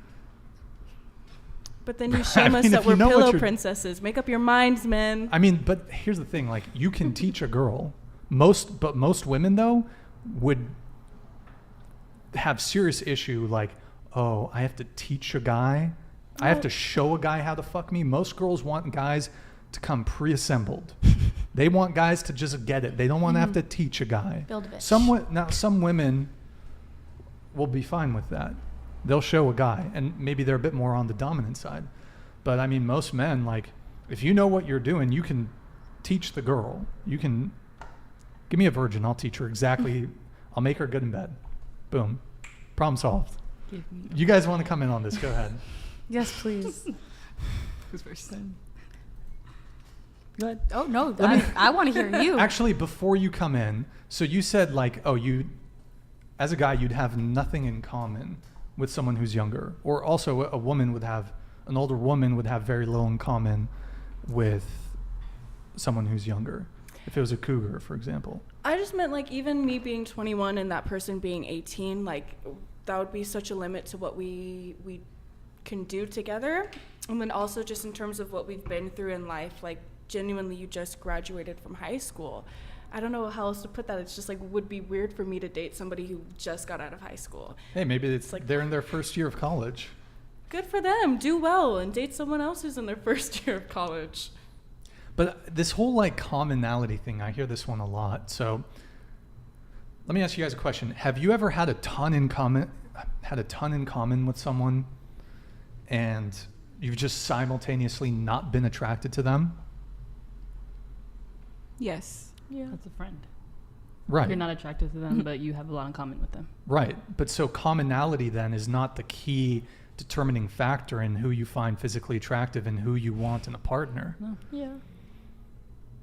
But then you shame us that we're pillow princesses. Make up your minds, men. I mean, but here's the thing, like, you can teach a girl. Most women, though, would have serious issue, like, oh, I have to teach a guy. I have to show a guy how to fuck me. Most girls want guys to come pre-assembled. They want guys to just get it. They don't want to have to teach a guy. Build a bitch. Some women will be fine with that. They'll show a guy, and maybe they're a bit more on the dominant side. But I mean, most men, like, if you know what you're doing, you can teach the girl. You can give me a virgin. I'll teach her exactly. I'll make her good in bed. Boom. Problem solved. You guys want to come in on this? Go ahead. Yes, please. Who's first? Go ahead. Oh no, I want to hear you. Actually, before you come in, so you said like, oh, as a guy, you'd have nothing in common with someone who's younger, or also an older woman would have very little in common with someone who's younger. If it was a cougar, for example. I just meant, like, even me being 21 and that person being 18, like, that would be such a limit to what we can do together. And then also just in terms of what we've been through in life, like, genuinely, you just graduated from high school. I don't know how else to put that. It's just like, would be weird for me to date somebody who just got out of high school. Hey, maybe it's like they're in their first year of college. good for them. Do well and date someone else who's in their first year of college. But this whole like commonality thing, I hear this one a lot. So let me ask you guys a question. Have you ever had a ton in common with someone and you've just simultaneously not been attracted to them? Yes. Yeah. That's a friend. Right. You're not attracted to them, but you have a lot in common with them. Right. But so commonality then is not the key determining factor in who you find physically attractive and who you want in a partner. No. Yeah.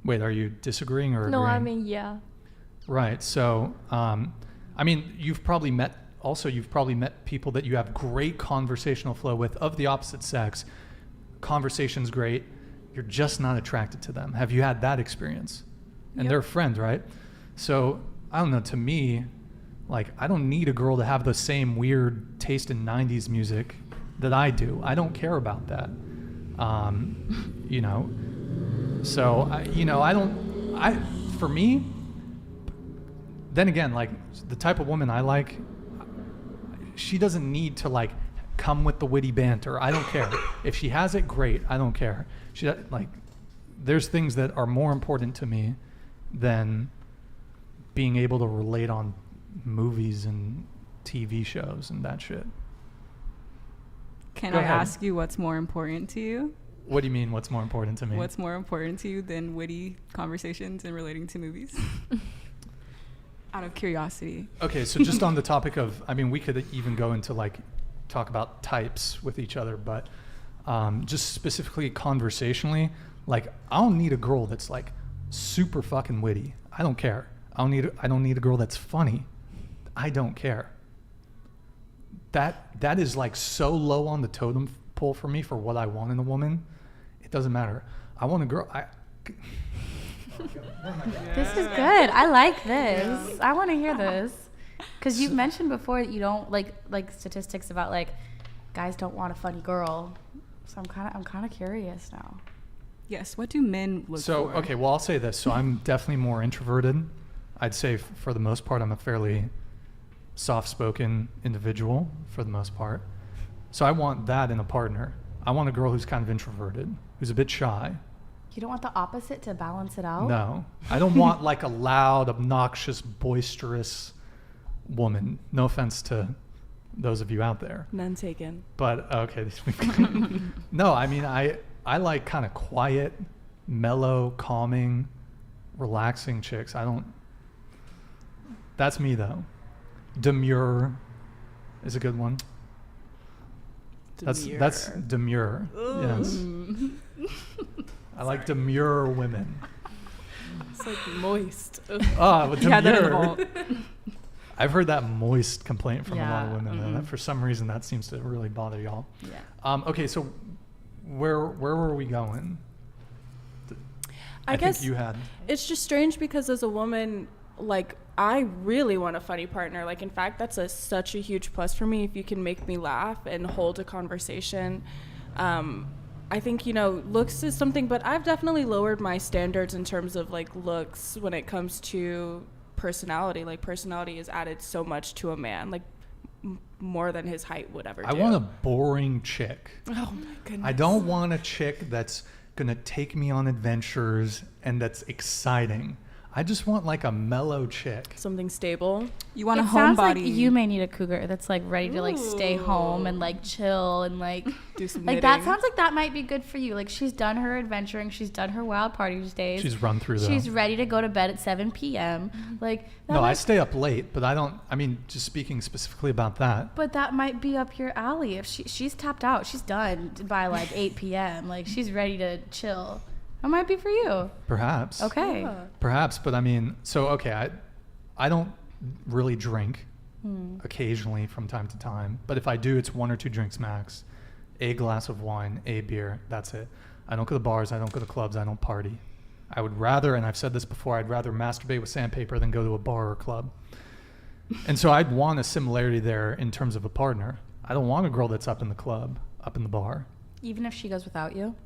Wait, are you disagreeing or No, agreeing? I mean, yeah. Right. So, I mean, you've probably met people that you have great conversational flow with of the opposite sex. Conversation's great. You're just not attracted to them. Have you had that experience? And they're friends, right? So, I don't know, to me, like, I don't need a girl to have the same weird taste in 90s music that I do. I don't care about that. You know, so, for me, then again, like, the type of woman I like, she doesn't need to, like, come with the witty banter. I don't care. If she has it, great. I don't care. There's things that are more important to me than being able to relate on movies and TV shows and that shit. Can Go I ahead. ask you what's more important to you? What do you mean, what's more important to me? What's more important to you than witty conversations and relating to movies? Out of curiosity. Okay, so just on the topic of, I mean, we could even go into like talk about types with each other, but just specifically conversationally, like I don't need a girl that's like super fucking witty. I don't care. I don't need a girl that's funny. I don't care. That is like so low on the totem pole for me for what I want in a woman. It doesn't matter. I want a girl. This is good. I like this. I want to hear this. Because you've mentioned before that you don't like statistics about like guys don't want a funny girl. So I'm kind of curious now. Yes. What do men look So, for? okay, well, I'll say this. So I'm definitely more introverted. I'd say for the most part, I'm a fairly soft-spoken individual for the most part. So I want that in a partner. I want a girl who's kind of introverted, who's a bit shy. You don't want the opposite to balance it out? No. I don't want like a loud, obnoxious, boisterous woman. No offense to those of you out there. None taken. But, okay. No, I mean, I like kind of quiet, mellow, calming, relaxing chicks. That's me though. Demure is a good one. Demure. That's demure. Yes. I like demure women. It's like moist. Oh, You had that in the demure. vault. I've heard that moist complaint from a lot of Yeah, women. Though. That for some reason, that seems to really bother y'all. Yeah. Okay, so where were we going? I guess think you had. it's just strange because as a woman, like, I really want a funny partner. Like, in fact, that's such a huge plus for me if you can make me laugh and hold a conversation. I think, looks is something, but I've definitely lowered my standards in terms of, like, looks when it comes to personality. Like, personality is added so much to a man, like, more than his height would ever do. I want a boring chick. Oh, my goodness. I don't want a chick that's going to take me on adventures and that's exciting. I just want like a mellow chick. Something stable. You want a It sounds homebody. like you may need a cougar that's like ready to like stay home and Ooh. like chill and like Do some like knitting. that sounds like that might be good for you. Like she's done her adventuring, she's done her wild party days. She's run through She's them. ready to go to bed at 7 p.m. Like that No, I might, stay up late, but just speaking specifically about that. but that might be up your alley. If she's tapped out, she's done by like 8 p.m. Like she's ready to chill. That might be for you. Perhaps. Okay. Yeah. Perhaps, but I don't really drink. Occasionally from time to time, but if I do, it's 1 or 2 drinks max. A glass of wine, a beer, that's it. I don't go to bars, I don't go to clubs, I don't party. I would rather, and I've said this before, I'd rather masturbate with sandpaper than go to a bar or club. And so I'd want a similarity there in terms of a partner. I don't want a girl that's up in the club, up in the bar. Even if she goes without you?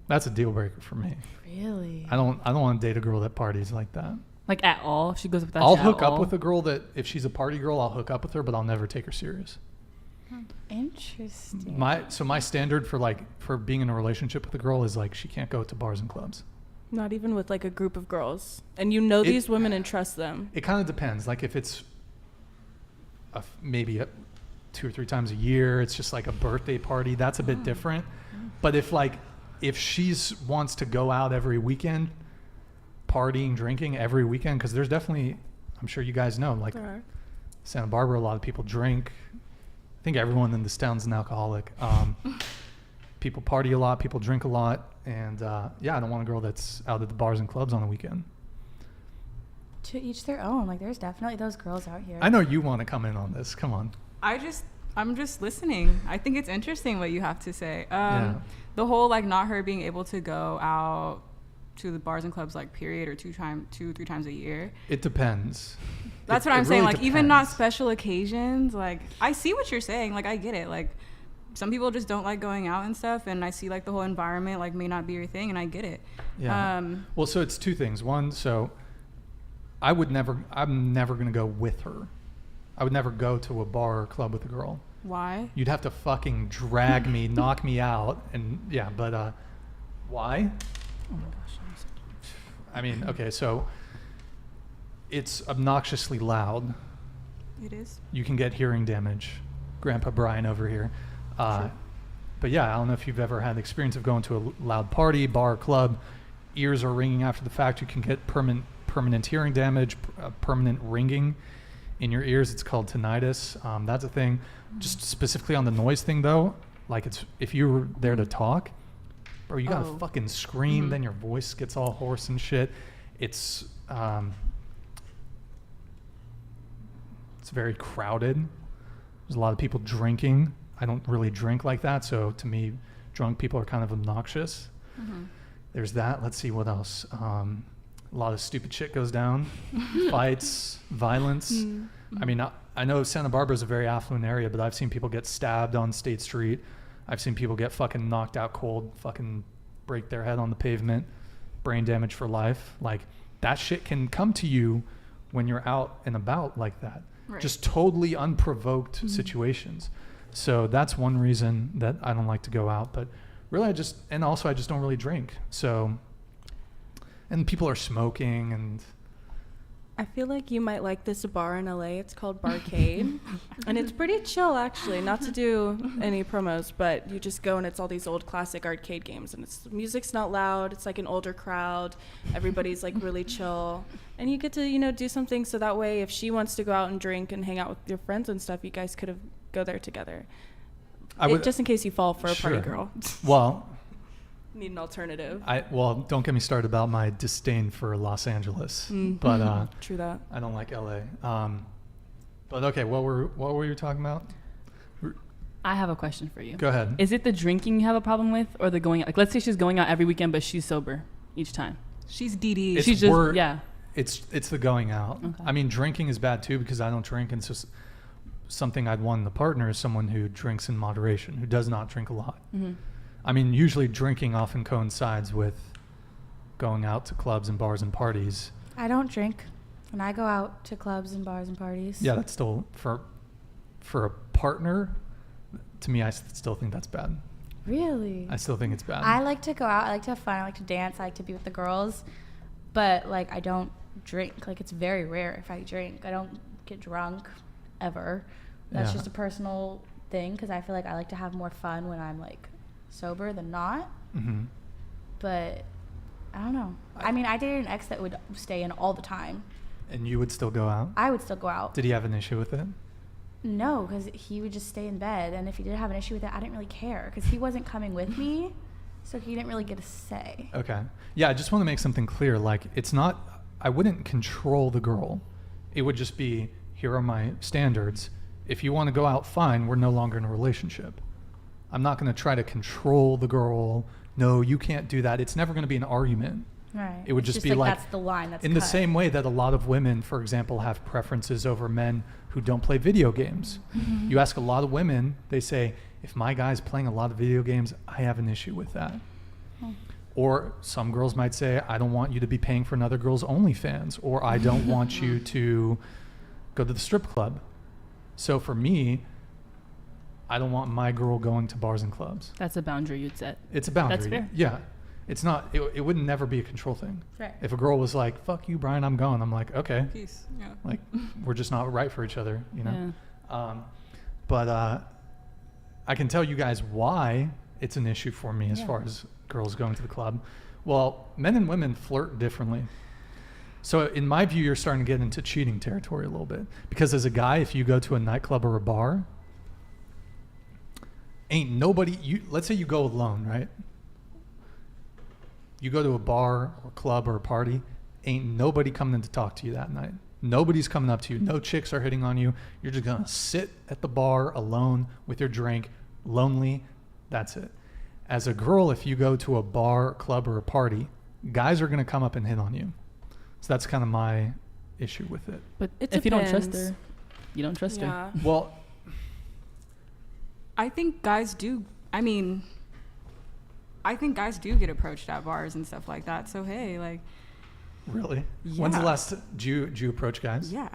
That's a deal breaker for me. Really? I don't want to date a girl that parties like that. Like at all? If she goes without I'll you hook at up all? with a girl that, if she's a party girl, I'll hook up with her, but I'll never take her serious. Interesting. My standard for being in a relationship with a girl is like she can't go to bars and clubs. Not even with like a group of girls, and you know these women and trust them. It kind of depends. Like if it's maybe 2 or 3 times a year, it's just like a birthday party. That's a bit different. But if she's wants to go out every weekend, partying, drinking every weekend, because there's definitely, I'm sure you guys know, like Santa Barbara, a lot of people drink. I think everyone in this town's an alcoholic. People party a lot, people drink a lot, and I don't want a girl that's out at the bars and clubs on the weekend. To each their own. Like, there's definitely those girls out here. I know you want to come in on this. Come on. I'm just listening. I think it's interesting what you have to say. The whole like not her being able to go out to the bars and clubs like period or 3 times a year. It depends. That's what I'm saying. Like even not special occasions. Like I see what you're saying. Like I get it. Like some people just don't like going out and stuff, and I see like the whole environment like may not be your thing, and I get it. Yeah. Well, so it's 2 things. One, so I'm never gonna go with her. I would never go to a bar or club with a girl. Why? You'd have to fucking drag me, knock me out, and but why? Oh my gosh. I mean, okay, so it's obnoxiously loud. It is. You can get hearing damage. Grandpa Brian over here. Sure. But yeah, I don't know if you've ever had the experience of going to a loud party, bar, club. Ears are ringing after the fact. You can get permanent hearing damage, permanent ringing in your ears. It's called tinnitus. That's a thing. Just specifically on the noise thing, though, like it's if you were there to talk, bro, you gotta fucking scream. Then your voice gets all hoarse and shit. It's very crowded. There's a lot of people drinking. I don't really drink like that, so to me, drunk people are kind of obnoxious. There's that. Let's see what else. A lot of stupid shit goes down. Fights, violence. I mean, I know Santa Barbara is a very affluent area, but I've seen people get stabbed on State Street. I've seen people get fucking knocked out cold, fucking break their head on the pavement, brain damage for life. Like, that shit can come to you when you're out and about like that. Right. Just totally unprovoked situations. So that's one reason that I don't like to go out. But really, I just don't really drink. So, and people are smoking, and I feel like you might like this bar in LA. It's called Barcade. And it's pretty chill, actually. Not to do any promos, but you just go and it's all these old classic arcade games. And the music's not loud. It's like an older crowd. Everybody's like really chill. And you get to, do something so that way if she wants to go out and drink and hang out with your friends and stuff, you guys could have go there together. Just in case you fall for a party girl. Well, need an alternative. Don't get me started about my disdain for Los Angeles, but true that. I don't like LA. But okay, what were you talking about? I have a question for you. Go ahead. Is it the drinking you have a problem with, or the going out? Like, let's say she's going out every weekend, but she's sober each time. She's DD. It's the going out. Okay. I mean, drinking is bad too because I don't drink, and it's just something I'd want in the partner is someone who drinks in moderation, who does not drink a lot. I mean, usually drinking often coincides with going out to clubs and bars and parties. I don't drink, and I go out to clubs and bars and parties. Yeah, that's still for a partner. To me, I still think that's bad. Really? I still think it's bad. I like to go out. I like to have fun. I like to dance. I like to be with the girls, but like I don't drink. Like it's very rare if I drink. I don't get drunk ever. That's just a personal thing because I feel like I like to have more fun when I'm like sober than not. But I don't know. I mean, I dated an ex that would stay in all the time. And you would still go out? I would still go out. Did he have an issue with it? No, because he would just stay in bed, and if he did have an issue with it, I didn't really care because he wasn't coming with me, so he didn't really get a say. Okay. Yeah, I just want to make something clear. Like, it's not, I wouldn't control the girl. It would just be, here are my standards. If you want to go out, fine, we're no longer in a relationship. I'm not going to try to control the girl. No, you can't do that. It's never going to be an argument. Right. It would just be like that's the line that's in the same way that a lot of women, for example, have preferences over men who don't play video games. You ask a lot of women, they say, if my guy's playing a lot of video games, I have an issue with that. Or some girls might say, I don't want you to be paying for another girl's OnlyFans, or I don't want you to go to the strip club. So for me, I don't want my girl going to bars and clubs. That's a boundary you'd set. It's a boundary. That's fair. Yeah. It's not, it would never be a control thing. Right. If a girl was like, fuck you, Brian, I'm going, I'm like, okay. Peace. Yeah. Like, we're just not right for each other, you know? Yeah. But I can tell you guys why it's an issue for me as far as girls going to the club. Well, men and women flirt differently. So in my view, you're starting to get into cheating territory a little bit. Because as a guy, if you go to a nightclub or a bar, ain't nobody, let's say you go alone, right? You go to a bar or club or a party, ain't nobody coming in to talk to you that night. Nobody's coming up to you. No chicks are hitting on you. You're just going to sit at the bar alone with your drink, lonely. That's it. As a girl, if you go to a bar, club, or a party, guys are going to come up and hit on you. So that's kind of my issue with it. But It if you don't trust depends. her, you don't trust her. Yeah. Well, I think guys do. I mean, I think guys do get approached at bars and stuff like that. So hey, like, really? When's the Yeah. last, do you approach guys? yeah.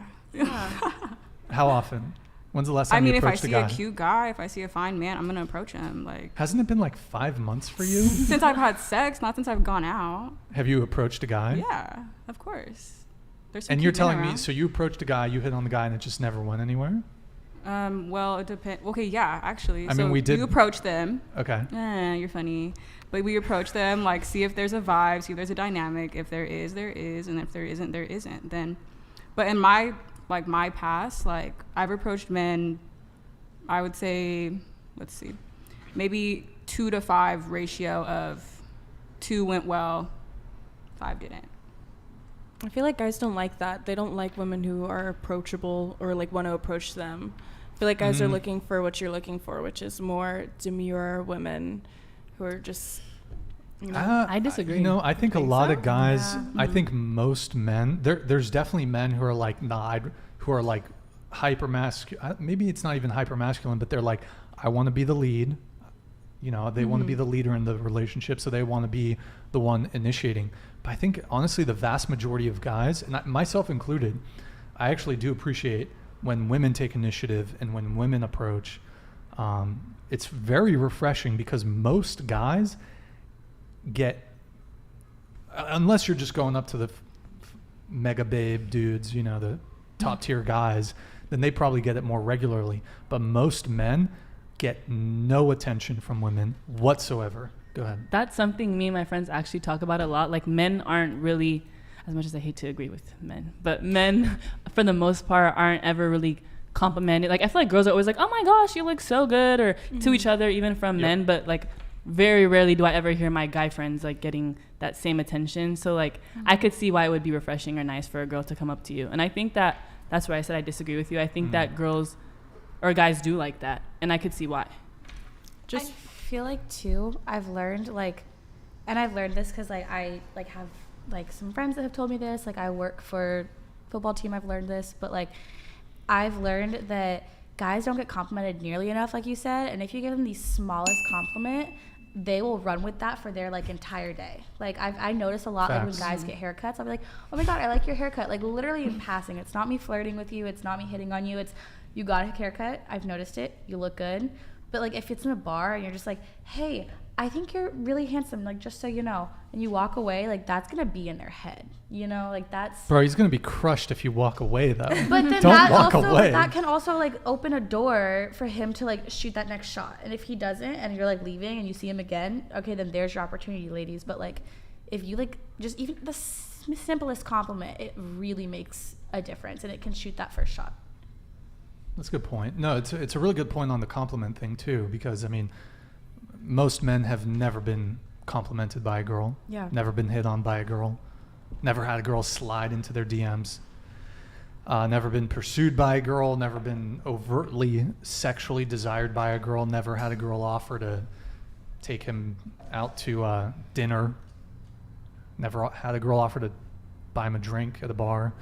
How often? When's the last time I mean, you if I approached a see guy? a cute guy, if I see a fine man, I'm gonna approach him. Like, Hasn't it been like 5 months for you? since I've had sex, not since I've gone out. Have you approached a guy? Yeah, of course. There's some And you're cute men telling me, around. so you approached a guy, you hit on the guy, and it just never went anywhere? Well, it depends. Okay, yeah, actually. I mean, we did- You approach them. Okay. You're funny. But we approach them, like, see if there's a vibe, see if there's a dynamic. If there is, there is. And if there isn't, there isn't. Then, but in my past, like, I've approached men, I would say, let's see, maybe 2 to 5 ratio of 2 went well, 5 didn't. I feel like guys don't like that. They don't like women who are approachable or like want to approach them. I feel like guys are looking for what you're looking for, which is more demure women who are just, you know. I disagree. You know, I think a Think lot so? of guys, Yeah. I think most men, there's definitely men who are like, who are like hyper masculine. Maybe it's not even hyper masculine, but they're like, I want to be the lead. You know, they want to be the leader in the relationship, so they want to be the one initiating. But I think, honestly, the vast majority of guys, and myself included, I actually do appreciate when women take initiative and when women approach. It's very refreshing because most guys get, unless you're just going up to the mega babe dudes, you know, the top tier guys, then they probably get it more regularly. But most men get no attention from women whatsoever. Go ahead. That's something me and my friends actually talk about a lot. Like, men aren't really, as much as I hate to agree with men, but men, for the most part, aren't ever really complimented. Like, I feel like girls are always like, oh my gosh, you look so good, or to each other, even from men. But, like, very rarely do I ever hear my guy friends, like, getting that same attention. So, like, I could see why it would be refreshing or nice for a girl to come up to you. And I think that's why I said I disagree with you. I think that girls or guys do like that. And I could see why. I feel like too, I've learned and I've learned this because like I like have like some friends that have told me this. Like I work for football team. I've learned this, but like I've learned that guys don't get complimented nearly enough, like you said. And if you give them the smallest compliment, they will run with that for their like entire day. Like I notice a lot like when guys get haircuts, I'll be like, oh my god, I like your haircut. Like literally in passing. It's not me flirting with you. It's not me hitting on you. It's you got a haircut. I've noticed it. You look good. But like if it's in a bar and you're just like, hey, I think you're really handsome, like just so you know, and you walk away, like that's gonna be in their head, you know, like that's. Bro, he's gonna be crushed if you walk away though. But then Don't that walk also away. that can also like open a door for him to like shoot that next shot. And if he doesn't, and you're like leaving and you see him again, okay, then there's your opportunity, ladies. But like if you like just even the simplest compliment, it really makes a difference, and it can shoot that first shot. That's a good point. No, it's a really good point on the compliment thing too, because I mean, most men have never been complimented by a girl. Yeah. Never been hit on by a girl. Never had a girl slide into their DMs. Never been pursued by a girl. Never been overtly sexually desired by a girl. Never had a girl offer to take him out to dinner. Never had a girl offer to buy him a drink at a bar.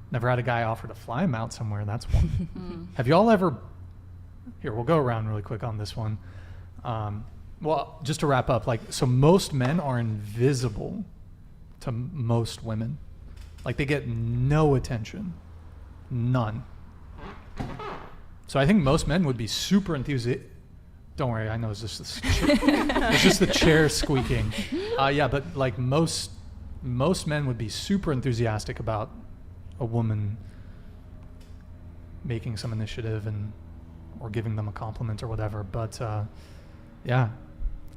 Never had a guy offer to fly him out somewhere. That's one. Have y'all ever... Here, we'll go around really quick on this one. Well, just to wrap up, like, so most men are invisible to most women. Like, they get no attention. None. So I think most men would be super enthusiastic. Don't worry, I know it's just it's just the chair squeaking. Yeah, but like most men would be super enthusiastic about a woman making some initiative or giving them a compliment or whatever. But yeah,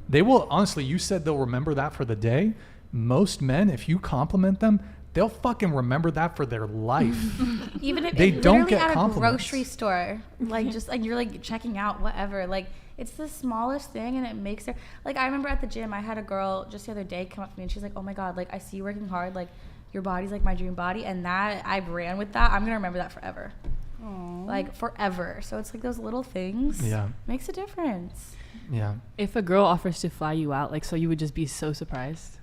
they will. Honestly, you said they'll remember that for the day. Most men, if you compliment them, they'll fucking remember that for their life. Even if they don't get at compliments. A grocery store, like just like you're like checking out whatever, like it's the smallest thing and it makes her like. I remember at the gym, I had a girl just the other day come up to me and she's like, "Oh my god, like I see you working hard, like your body's like my dream body," and that I ran with that. I'm gonna remember that forever. Aww. Like forever. So it's like those little things. Yeah, makes a difference. Yeah. If a girl offers to fly you out, like, so you would just be so surprised.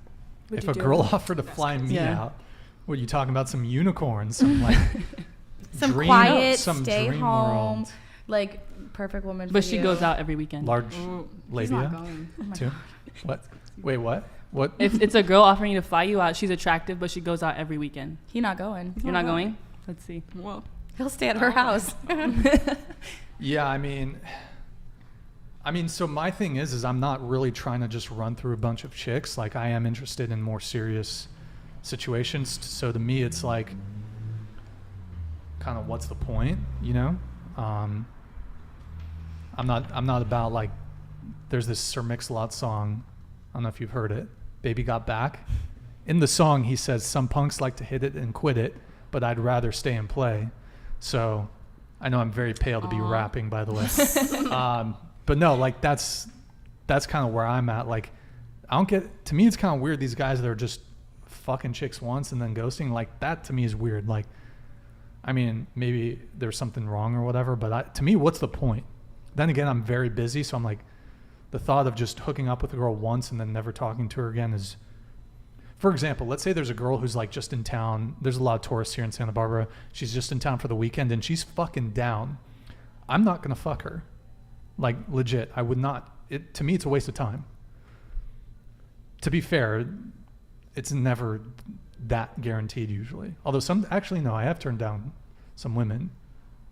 If a girl offered to fly me out, what are you talking about? Some unicorns, some like some dream, quiet, some stay dream home, world. like perfect woman. But for she you. goes out every weekend. Large labia. He's not going. Too. What? Wait, what? What? If it's a girl offering you to fly you out, she's attractive, but she goes out every weekend. He's not going. You're not going? Let's see. Well, He'll stay at her house. Yeah, I mean, so my thing is I'm not really trying to just run through a bunch of chicks. Like, I am interested in more serious situations. So to me, it's like, kind of, what's the point? You know? I'm not about like. There's this Sir Mix-a-Lot song. I don't know if you've heard it. Baby Got Back. In the song, he says, "Some punks like to hit it and quit it, but I'd rather stay and play." So, I know I'm very pale to be rapping, by the way. But no, like that's kind of where I'm at. Like, I don't get. To me, it's kind of weird. These guys that are just fucking chicks once and then ghosting. Like, that to me is weird. Like, I mean, maybe there's something wrong or whatever. But to me, what's the point? Then again, I'm very busy, so I'm like, the thought of just hooking up with a girl once and then never talking to her again is. For example, let's say there's a girl who's like just in town. There's a lot of tourists here in Santa Barbara. She's just in town for the weekend and she's fucking down. I'm not going to fuck her. Like, legit. I would not. To me, it's a waste of time. To be fair, it's never that guaranteed usually. Although I have turned down some women.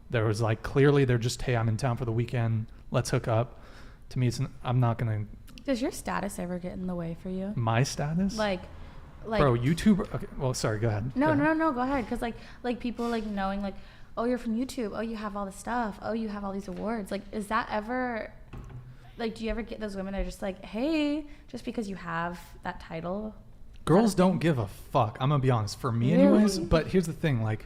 There was like, clearly they're just, hey, I'm in town for the weekend. Let's hook up. To me, I'm not going to. Does your status ever get in the way for you? My status? Like bro, YouTuber. Okay, well, sorry. Go ahead. No. Go ahead. Because like people like knowing like, oh, you're from YouTube. Oh, you have all this stuff. Oh, you have all these awards. Like, is that ever? Like, do you ever get those women that are just like, hey, just because you have that title? Girls don't give a fuck. I'm gonna be honest. For me, anyways. But here's the thing, like.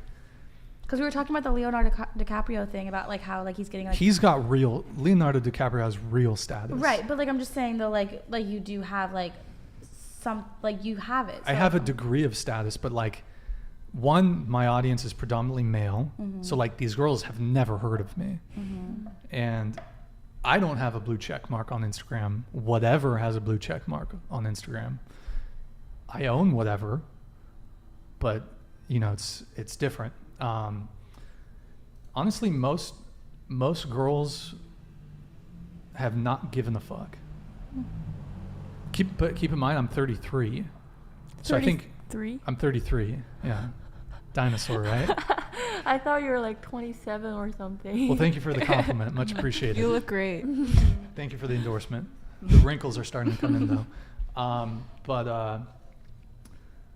Because we were talking about the Leonardo DiCaprio thing about like how like he's getting like. He's got real. Leonardo DiCaprio has real status. Right, but like I'm just saying though, like you do have like some like you have it. So. I have a degree of status, but like, one, my audience is predominantly male, so like these girls have never heard of me, and I don't have a blue check mark on Instagram. Whatever has a blue check mark on Instagram. I own whatever, but you know it's different. Honestly, most girls have not given a fuck. Keep in mind, I'm 33. So I think 3? I'm 33. Yeah. Dinosaur, right? I thought you were like 27 or something. Well, thank you for the compliment. Much appreciated. you look great. Thank you for the endorsement. The wrinkles are starting to come in though.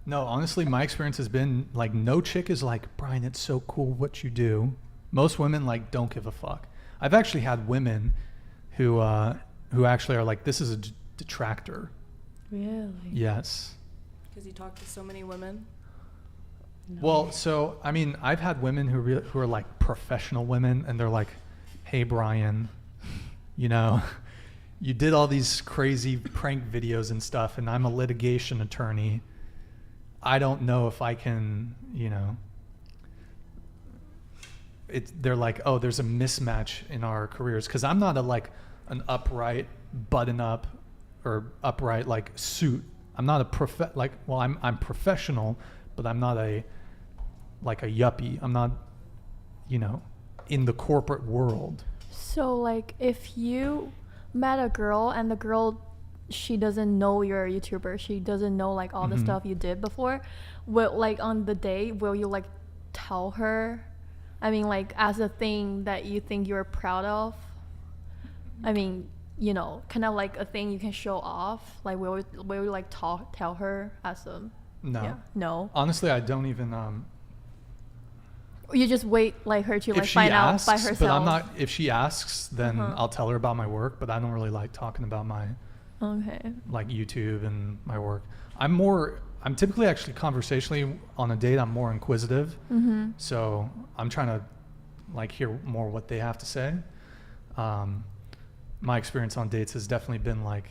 No, honestly, my experience has been like, no chick is like, Brian, it's so cool what you do. Most women like don't give a fuck. I've actually had women who actually are like, this is a detractor. Really? Yes. Because you talk to so many women. No. Well, so I mean, I've had women who are like professional women, and they're like, hey, Brian, you know, you did all these crazy prank videos and stuff, and I'm a litigation attorney. I don't know if I can, you know. They're like, oh, there's a mismatch in our careers, because I'm not an upright button up or upright like suit. I'm not I'm professional, but I'm not a yuppie. I'm not, you know, in the corporate world. So like, if you met a girl and the girl, she doesn't know you're a YouTuber, she doesn't know like all the stuff you did before, will like on the day, will you like tell her? I mean, like, as a thing that you think you're proud of. I mean, you know, kind of like a thing you can show off. Like, will we like tell her as a... No. Yeah. No. Honestly, I don't even... You just wait like her to like if she find asks, out by herself. But I'm not... If she asks, then I'll tell her about my work, but I don't really like talking about my... Okay. Like YouTube and my work. I'm typically actually conversationally on a date, I'm more inquisitive. Mm-hmm. So I'm trying to like hear more what they have to say. My experience on dates has definitely been like,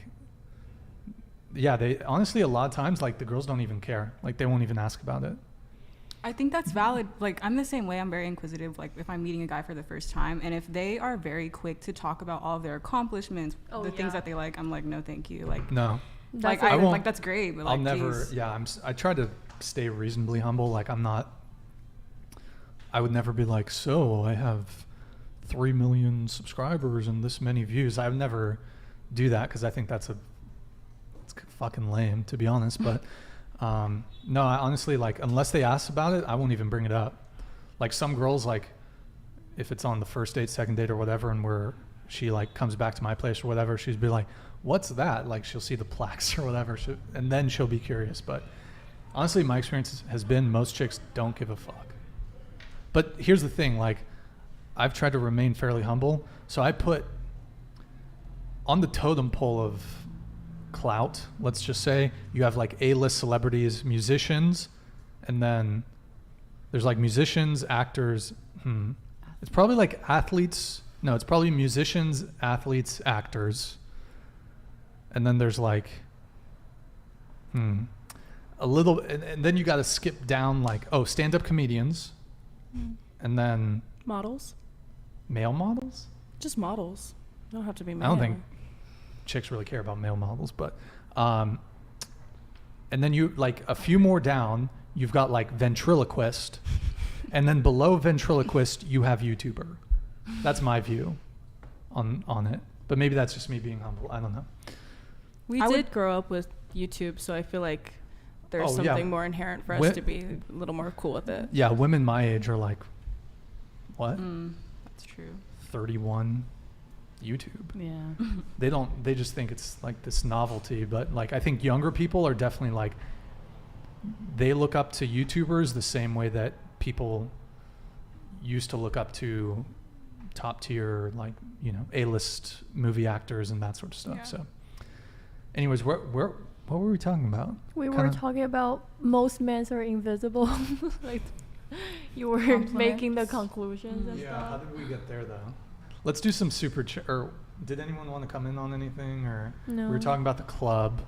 yeah, they honestly, a lot of times, like the girls don't even care. Like they won't even ask about it. I think that's valid. Like, I'm the same way. I'm very inquisitive. Like, if I'm meeting a guy for the first time, and if they are very quick to talk about all of their accomplishments, things that they like, I'm like, no, thank you. Like, no. Like, I won't, like that's great, but like, I'll never. geez. Yeah, I try to stay reasonably humble. Like, I'm not. I would never be like, so I have 3 million subscribers and this many views. I would never do that because I think it's fucking lame, to be honest. But. No, I honestly, like, unless they ask about it, I won't even bring it up. Like some girls, like if it's on the first date, second date or whatever, and she like comes back to my place or whatever, she'd be like, what's that? Like she'll see the plaques or whatever. And then she'll be curious. But honestly, my experience has been most chicks don't give a fuck. But here's the thing, like I've tried to remain fairly humble. So I put on the totem pole of clout, let's just say, you have like A-list celebrities, musicians, and then there's like musicians, actors. It's probably like athletes. No, it's probably musicians, athletes, actors. And then there's like a little, and then you got to skip down like, stand-up comedians, and then models, male models. Just models. They don't have to be male. I don't think chicks really care about male models, but and then you like a few more down, you've got like ventriloquist, and then below ventriloquist you have YouTuber. That's my view on it, but maybe that's just me being humble. I don't know. We did grow up with YouTube, so I feel like there's something more inherent for us to be a little more cool with it. Yeah, women my age are like, what? That's true. 31. YouTube. Yeah. They just think it's like this novelty, but like I think younger people are definitely like, they look up to YouTubers the same way that people used to look up to top tier, like, you know, A-list movie actors and that sort of stuff. Yeah. So anyways, what were we talking about? We were talking about most men are invisible. Like you were making the conclusions and stuff. How did we get there though? Let's do some or did anyone want to come in on anything, or no. We were talking about the club.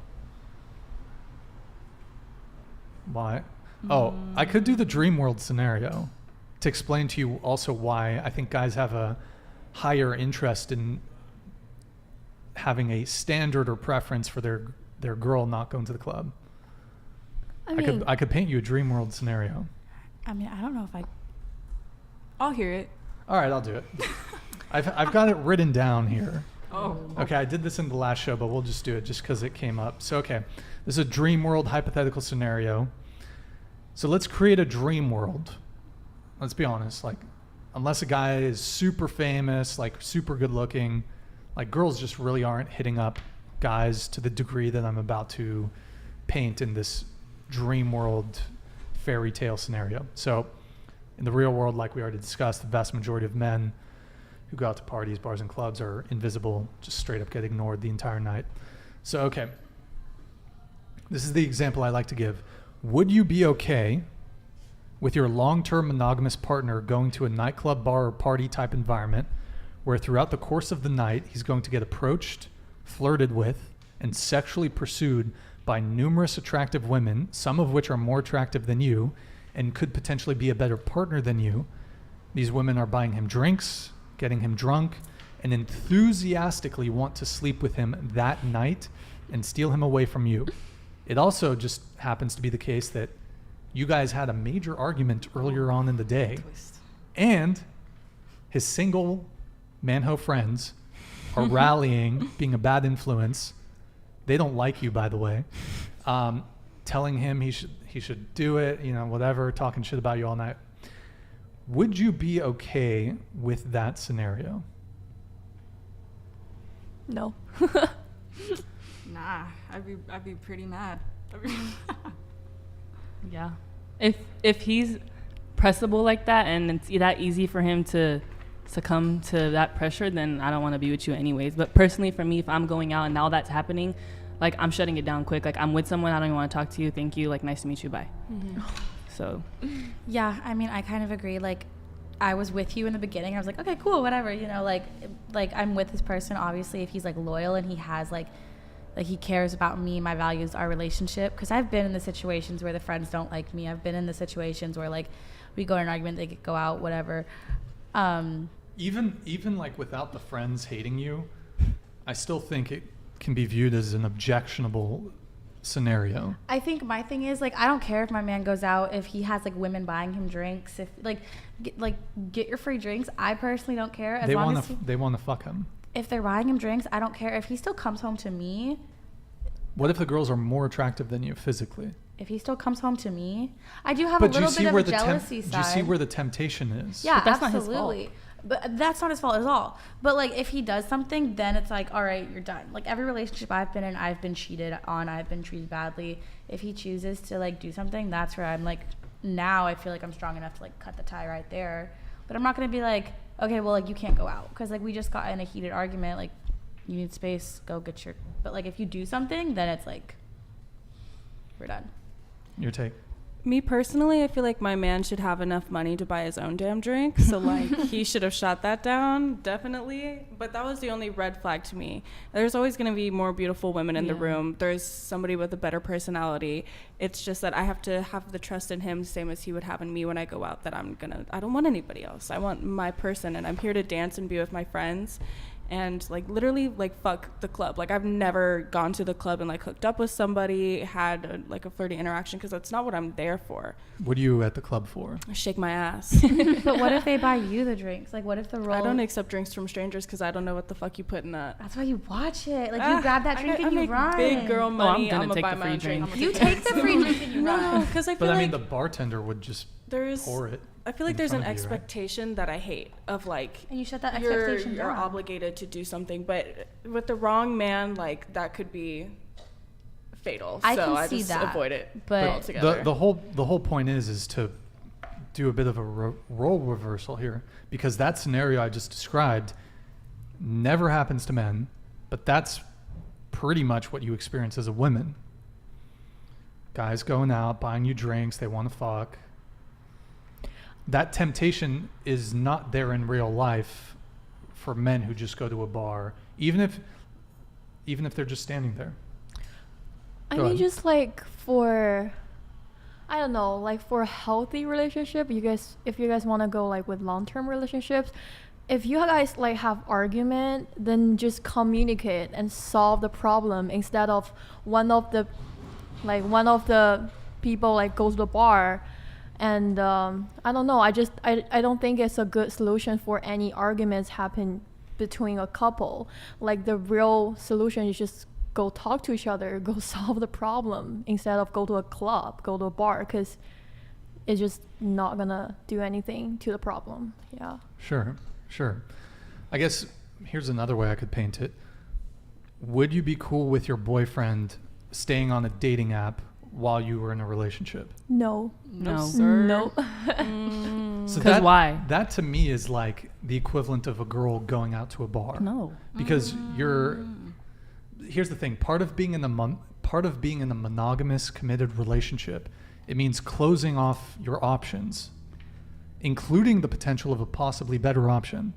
Why? I could do the dream world scenario to explain to you also why I think guys have a higher interest in having a standard or preference for their girl not going to the club. I could paint you a dream world scenario. I mean, I don't know if I'll hear it. All right, I'll do it. I've got it written down here. Oh. Okay, I did this in the last show, but we'll just do it just because it came up. So, okay, this is a dream world hypothetical scenario. So let's create a dream world. Let's be honest, like, unless a guy is super famous, like super good looking, like girls just really aren't hitting up guys to the degree that I'm about to paint in this dream world fairy tale scenario. So in the real world, like we already discussed, the vast majority of men who go out to parties, bars, and clubs are invisible, just straight up get ignored the entire night. So, okay, this is the example I like to give. Would you be okay with your long-term monogamous partner going to a nightclub, bar, or party type environment where throughout the course of the night he's going to get approached, flirted with, and sexually pursued by numerous attractive women, some of which are more attractive than you and could potentially be a better partner than you? These women are buying him drinks, getting him drunk, and enthusiastically want to sleep with him that night and steal him away from you. It also just happens to be the case that you guys had a major argument earlier on in the day, and his single manho friends are rallying, being a bad influence. They don't like you, by the way, telling him he should do it, you know, whatever, talking shit about you all night. Would you be okay with that scenario? No. Nah, I'd be pretty mad. Yeah. If he's pressable like that and it's that easy for him to succumb to that pressure, then I don't want to be with you anyways. But personally, for me, if I'm going out and now that's happening, like, I'm shutting it down quick. Like, I'm with someone, I don't even want to talk to you. Thank you. Like, nice to meet you. Bye. Mm-hmm. So. Yeah, I mean, I kind of agree. Like, I was with you in the beginning. I was like, okay, cool, whatever. You know, like I'm with this person. Obviously, if he's like loyal and he has like he cares about me, my values, our relationship. Because I've been in the situations where the friends don't like me. I've been in the situations where like we go in an argument, they go out, whatever. Even like without the friends hating you, I still think it can be viewed as an objectionable scenario. I think my thing is, like, I don't care if my man goes out, if he has like women buying him drinks, if get your free drinks. I personally don't care as long as they want to fuck him. If they're buying him drinks, I don't care. If he still comes home to me. What if the girls are more attractive than you physically? If he still comes home to me, I do have a little bit of a jealousy side. Do you see where the temptation is? Yeah, but that's absolutely. Not his fault. But that's not his fault at all. But like, if he does something, then it's like, all right, you're done. Like, every relationship I've been in, I've been cheated on, I've been treated badly. If he chooses to like do something, that's where I'm like, now I feel like I'm strong enough to like cut the tie right there. But I'm not gonna be like, okay, well, like, you can't go out because like we just got in a heated argument. Like, you need space, go get your. But like, if you do something, then it's like, we're done. Your take? Me personally, I feel like my man should have enough money to buy his own damn drink. So, like, he should have shot that down, definitely. But that was the only red flag to me. There's always going to be more beautiful women in the room. There's somebody with a better personality. It's just that I have to have the trust in him, same as he would have in me when I go out, that I don't want anybody else. I want my person, and I'm here to dance and be with my friends. And like literally like fuck the club. Like, I've never gone to the club and like hooked up with somebody, had a flirty interaction, because that's not what I'm there for. What are you at the club for? Shake my ass. But what if they buy you the drinks? Like, what if the role? I don't accept drinks from strangers because I don't know what the fuck you put in that. That's why you watch it. Like, you grab that drink and you make run. Big girl money. I'm I'm gonna gonna take buy the my free own drink. drink. You take the free drink and you run. No, because I feel But I mean, like the bartender would just pour it. I feel like in there's an front of you, right? expectation that I hate of like, And you shut that you're expectation down. obligated to do something, but with the wrong man, like, that could be fatal. I so can I see just that, avoid it but altogether. The whole point is to do a bit of a role reversal here, because that scenario I just described never happens to men, but that's pretty much what you experience as a woman. Guys going out, buying you drinks, they want to fuck. That temptation is not there in real life for men who just go to a bar, even if they're just standing there. I Go mean, ahead. just like for, I don't know, like for a healthy relationship, if you guys want to go like with long-term relationships, if you guys like have argument, then just communicate and solve the problem instead of one of the people like goes to the bar. And I don't know, I don't think it's a good solution for any arguments happen between a couple. Like, the real solution is just go talk to each other, go solve the problem instead of go to a club, go to a bar, because it's just not gonna do anything to the problem. Yeah. Sure. I guess here's another way I could paint it. Would you be cool with your boyfriend staying on a dating app while you were in a relationship? No. No. sir. No. So 'Cause why? That to me is like the equivalent of a girl going out to a bar. No. Because here's the thing. Part of being in a monogamous committed relationship, it means closing off your options, including the potential of a possibly better option.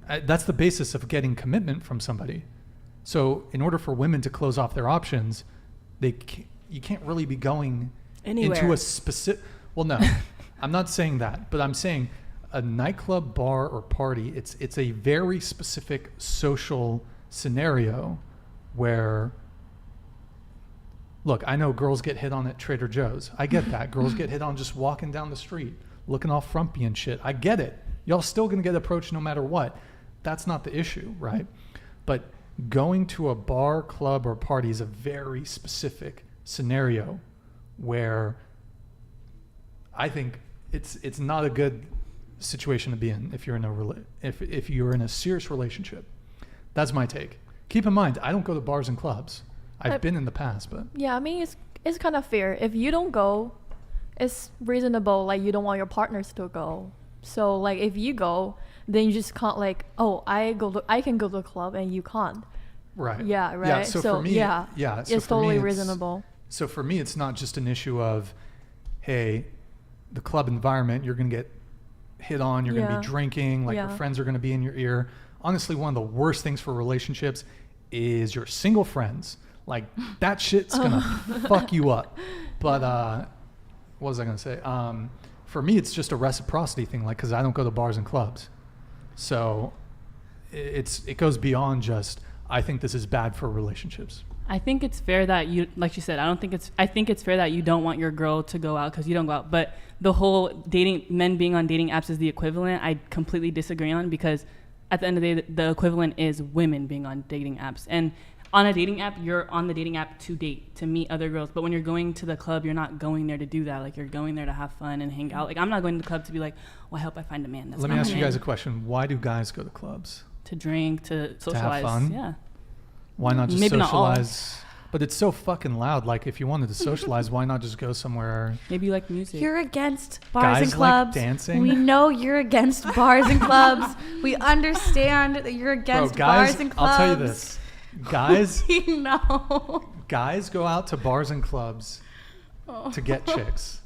That's the basis of getting commitment from somebody. So in order for women to close off their options, you can't really be going Anywhere. into a specific. Well, no, I'm not saying that, but I'm saying a nightclub, bar, or party. It's a very specific social scenario where. Look, I know girls get hit on at Trader Joe's. I get that. Girls get hit on just walking down the street, looking all frumpy and shit. I get it. Y'all still gonna get approached no matter what. That's not the issue, right? But going to a bar, club, or party is a very specific scenario where I think it's not a good situation to be in if you're in if you're in a serious relationship. That's my take. Keep in mind, I don't go to bars and clubs. I've been in the past, but Yeah, I mean, it's kind of fair. If you don't go, it's reasonable. Like, you don't want your partners to go. So, like, if you go, then you just can't, like, oh, I can go to the club and you can't. right. Yeah, right. Yeah, so for me, yeah, so it's for me, totally it's- reasonable. So for me, it's not just an issue of, hey, the club environment, you're going to get hit on, you're going to Yeah. be drinking, like your Yeah. friends are going to be in your ear. Honestly, one of the worst things for relationships is your single friends. Like, that shit's going to fuck you up. But what was I going to say? For me, it's just a reciprocity thing, like, because I don't go to bars and clubs. So it goes beyond just, I think this is bad for relationships. I think it's fair that you, like you said, I think it's fair that you don't want your girl to go out because you don't go out. But the whole men being on dating apps is the equivalent. I completely disagree on, because at the end of the day, the equivalent is women being on dating apps. And on a dating app, you're on the dating app to date, to meet other girls. But when you're going to the club, you're not going there to do that. Like, you're going there to have fun and hang out. Like, I'm not going to the club to be like, well, I hope I find a man. Let me ask you guys a question. Why do guys go to clubs? To drink, to socialize. To have fun? Yeah. Why not just Maybe not all. socialize? But it's so fucking loud. Like, if you wanted to socialize, why not just go somewhere? Maybe you like music. You're against bars Guys and like clubs. dancing? We know you're against bars and clubs. We understand that you're against bars and clubs. I'll tell you this. Guys, We know. guys go out to bars and clubs to get chicks.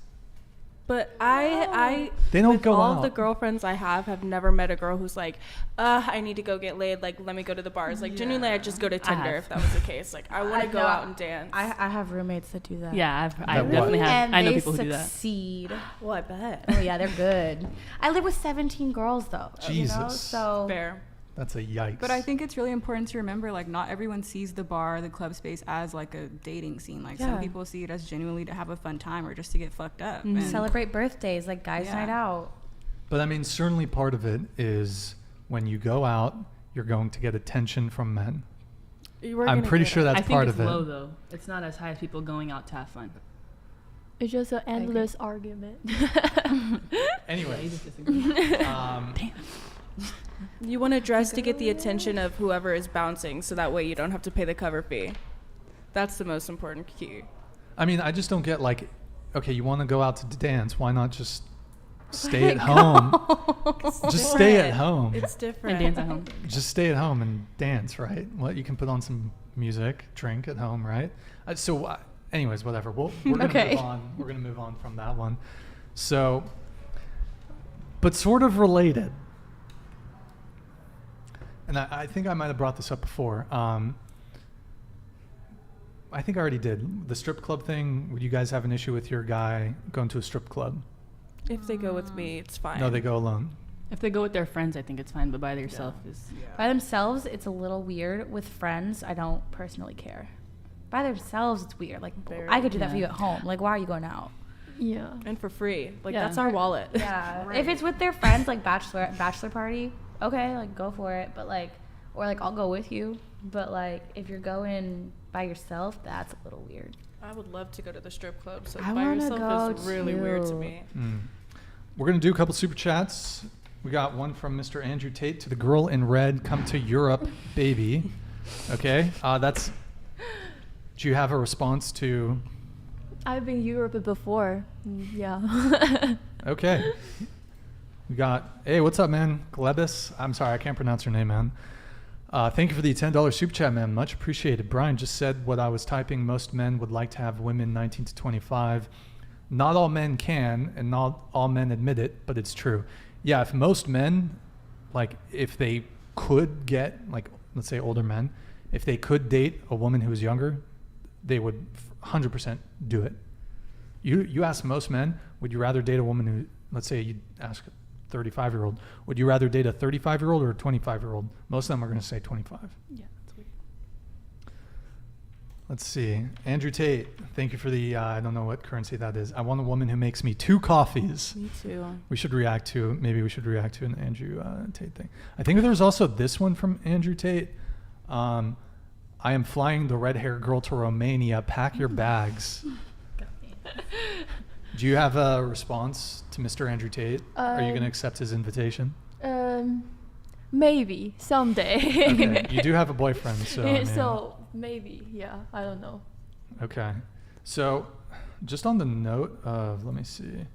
But I They don't with go all out. of the girlfriends I have never met a girl who's like, I need to go get laid. Like, let me go to the bars. Like, genuinely, I'd just go to Tinder if that was the case. Like, I want to go out and dance. I have roommates that do that. Yeah, I what? definitely have. And I know they people who do that. succeed. well, I bet. Oh yeah, they're good. I live with 17 girls though. You know? Jesus. So Fair. That's a yikes. But I think it's really important to remember, like, not everyone sees the bar, the club space as like a dating scene. Like, some Yeah. people see it as genuinely to have a fun time or just to get fucked up. Mhm. And celebrate birthdays, like guys' Yeah. night out. But I mean, certainly part of it is when you go out, you're going to get attention from men. I'm pretty sure that's I think part it's of it. low though. It's not as high as people going out to have fun. It's just an endless argument. Yeah, Anyway, you just disagree. You want to dress to get the attention of whoever is bouncing, so that way you don't have to pay the cover fee. That's the most important key. I mean, I just don't get, like, okay, you want to go out to dance, why not just stay at home? Just stay at home. It's different. And dance at home. Just stay at home and dance, right? Well, you can put on some music, drink at home, right? Anyways, whatever. We're gonna Okay. move on. We're gonna move on from that one. So, but sort of related. And I think I might have brought this up before. I think I already did. The strip club thing, would you guys have an issue with your guy going to a strip club? If they go with me, it's fine. No, they go alone. If they go with their friends, I think it's fine. But by themselves is. By themselves, it's a little weird. With friends, I don't personally care. By themselves, it's weird. Like, Very. I could do that for Yeah. you at home. Like, why are you going out? Yeah. And for free. Like, Yeah. that's our wallet. Yeah. If it's with their friends, like bachelor party, okay, like go for it. But like, or like I'll go with you. But like, if you're going by yourself, that's a little weird. I would love to go to the strip club, so I by wanna yourself go is really weird to too. me. We're going to do a couple super chats. We got one from Mr. Andrew Tate to the girl in red. Come to Europe, baby. Okay. Do you have a response to? I've been Europe before. Yeah. Okay. We got, hey, what's up, man? Glebis. I'm sorry, I can't pronounce your name, man. Thank you for the $10 super chat, man. Much appreciated. Brian just said what I was typing. Most men would like to have women 19 to 25. Not all men can, and not all men admit it, but it's true. Yeah, if most men, like, if they could get, like, let's say older men, if they could date a woman who was younger, they would 100% do it. You ask most men, would you rather date a woman who, let's say you ask a 35-year-old, would you rather date a 35-year-old or a 25-year-old? Most of them are going to say 25. Yeah, that's weird. Let's see. Andrew Tate, thank you for the, I don't know what currency that is. I want a woman who makes me 2 coffees. Me too. Maybe we should react to an Andrew Tate thing. I think there's also this one from Andrew Tate. I am flying the red-haired girl to Romania. Pack your bags. Do you have a response to Mr. Andrew Tate? Are you going to accept his invitation? Maybe someday. Okay. You do have a boyfriend, so. I mean, so maybe, yeah. I don't know. Okay. So, just on the note of, let me see,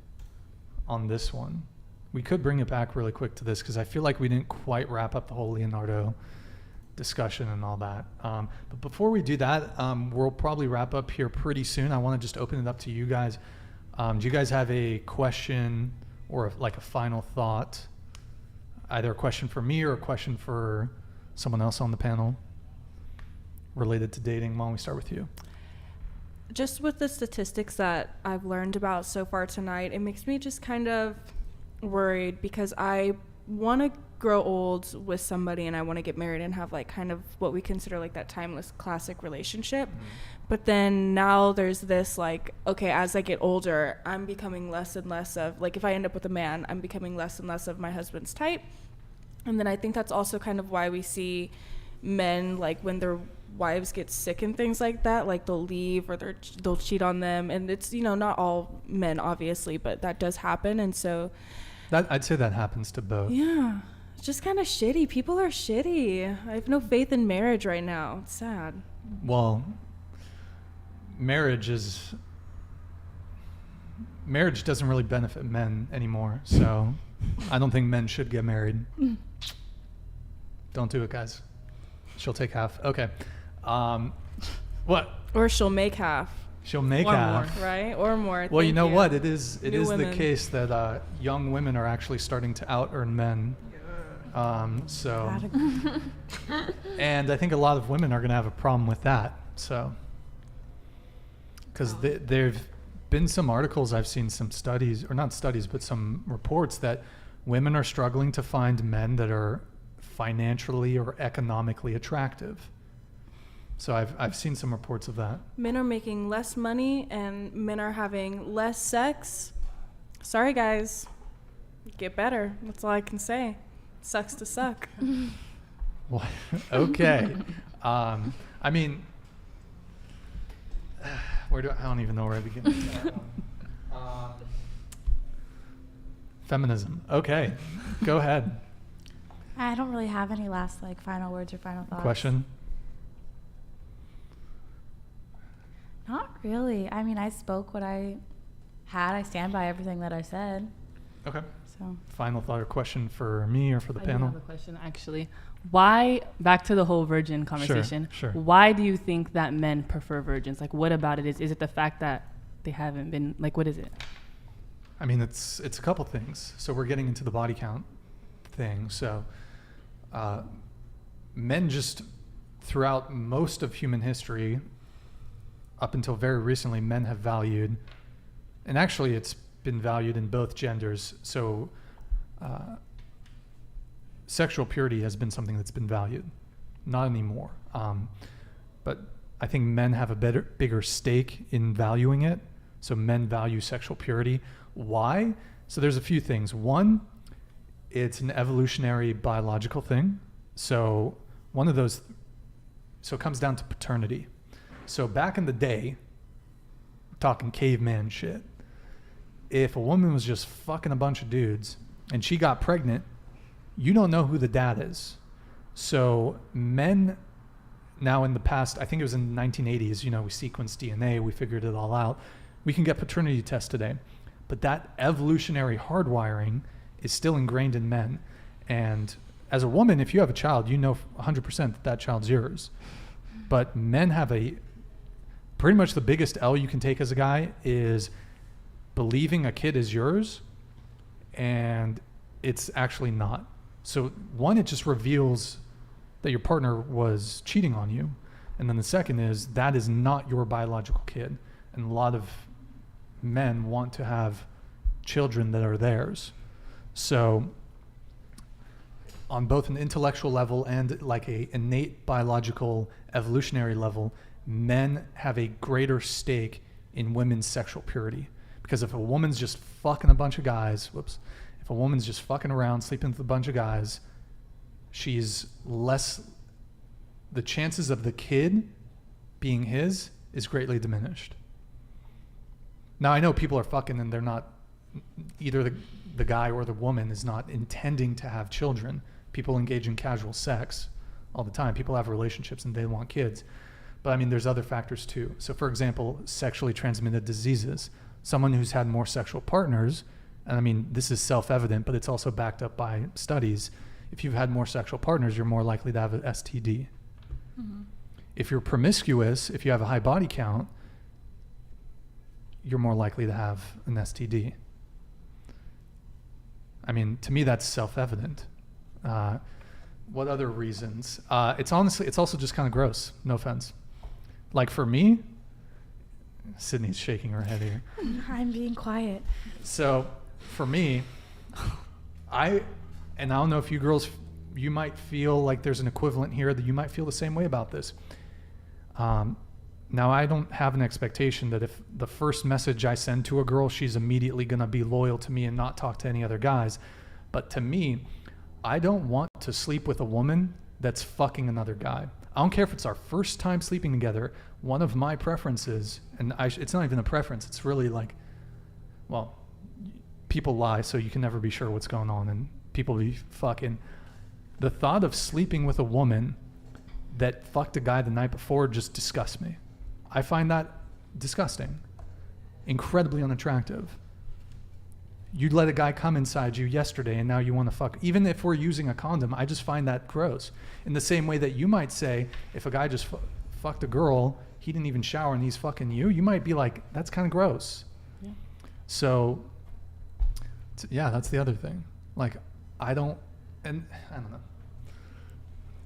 on this one, we could bring it back really quick to this because I feel like we didn't quite wrap up the whole Leonardo discussion and all that. But before we do that, we'll probably wrap up here pretty soon. I want to just open it up to you guys. Do you guys have a question or like a final thought? Either a question for me or a question for someone else on the panel related to dating. Mom, we start with you. Just with the statistics that I've learned about so far tonight, it makes me just kind of worried because I want to grow old with somebody and I want to get married and have like kind of what we consider like that timeless classic relationship. But then now there's this like, okay, as I get older, I'm becoming less and less of, like if I end up with a man, I'm becoming less and less of my husband's type. And then I think that's also kind of why we see men, like when their wives get sick and things like that, like they'll leave or they'll cheat on them. And it's, you know, not all men obviously, but that does happen. And so that I'd say that happens to both. Yeah. It's just kind of shitty. People are shitty. I have no faith in marriage right now. It's sad. Well, marriage doesn't really benefit men anymore, so I don't think men should get married. Don't do it, guys. She'll take half. Okay. What? Or she'll make half. She'll make or half. More, right? Or more. Well, you know what? It is women. the case that young women are actually starting to out-earn men. So, and I think a lot of women are going to have a problem with that. So, because there've been some articles, I've seen some studies, or not studies, but some reports that women are struggling to find men that are financially or economically attractive. So I've seen some reports of that. Men are making less money and men are having less sex. Sorry, guys. Get better. That's all I can say. Sucks to suck. Well, okay. I mean, I don't even know where I begin with that one. Feminism. Okay. Go ahead. I don't really have any last final words or final thoughts. Question? Not really. I mean, I spoke what I had. I stand by everything that I said. Okay. So. Final thought or question for me or for the panel? I have a question, actually. Why, back to the whole virgin conversation, sure. Why do you think that men prefer virgins? Like, what about it is it the fact that they haven't been, like, what is it? I mean, it's a couple things. So we're getting into the body count thing. So men just, throughout most of human history, up until very recently, men have valued, and actually it's been valued in both genders. So sexual purity has been something that's been valued. Not anymore. But I think men have a bigger stake in valuing it. So men value sexual purity. Why? So there's a few things. One, it's an evolutionary biological thing. So one of those, so it comes down to paternity. So back in the day, talking caveman shit, if a woman was just fucking a bunch of dudes and she got pregnant, you don't know who the dad is. So men now in the past, I think it was in the 1980s, we sequenced DNA, we figured it all out. We can get paternity tests today. But that evolutionary hardwiring is still ingrained in men. And as a woman, if you have a child, you know 100% that child's yours. But men have pretty much the biggest L you can take as a guy is believing a kid is yours, and it's actually not. So one, it just reveals that your partner was cheating on you. And then the second is that is not your biological kid. And a lot of men want to have children that are theirs. So on both an intellectual level and like a innate biological evolutionary level, men have a greater stake in women's sexual purity. Because if a woman's just fucking a bunch of guys, if a woman's just fucking around, sleeping with a bunch of guys, she's less, the chances of the kid being his is greatly diminished. Now I know people are fucking and they're not, either the guy or the woman is not intending to have children. People engage in casual sex all the time. People have relationships and they want kids. But I mean, there's other factors too. So for example, sexually transmitted diseases. Someone who's had more sexual partners, and I mean, this is self-evident, but it's also backed up by studies. If you've had more sexual partners, you're more likely to have an STD. Mm-hmm. If you're promiscuous, if you have a high body count, you're more likely to have an STD. I mean, to me, that's self-evident. What other reasons? It's also just kind of gross. No offense. Like for me, Sydney's shaking her head here. I'm being quiet. So for me, I don't know if you girls, you might feel like there's an equivalent here, that you might feel the same way about this. Now I don't have an expectation that if the first message I send to a girl, she's immediately going to be loyal to me and not talk to any other guys. But to me, I don't want to sleep with a woman that's fucking another guy. I don't care if it's our first time sleeping together. One of my preferences, and it's not even a preference, it's really like, well, people lie, so you can never be sure what's going on, and people be fucking. The thought of sleeping with a woman that fucked a guy the night before just disgusts me. I find that disgusting, incredibly unattractive. You let a guy come inside you yesterday and now you want to fuck. Even if we're using a condom, I just find that gross. In the same way that you might say, if a guy just fucked a girl, he didn't even shower and he's fucking you, you might be like, that's kind of gross. Yeah. So, yeah, that's the other thing. Like, I don't know.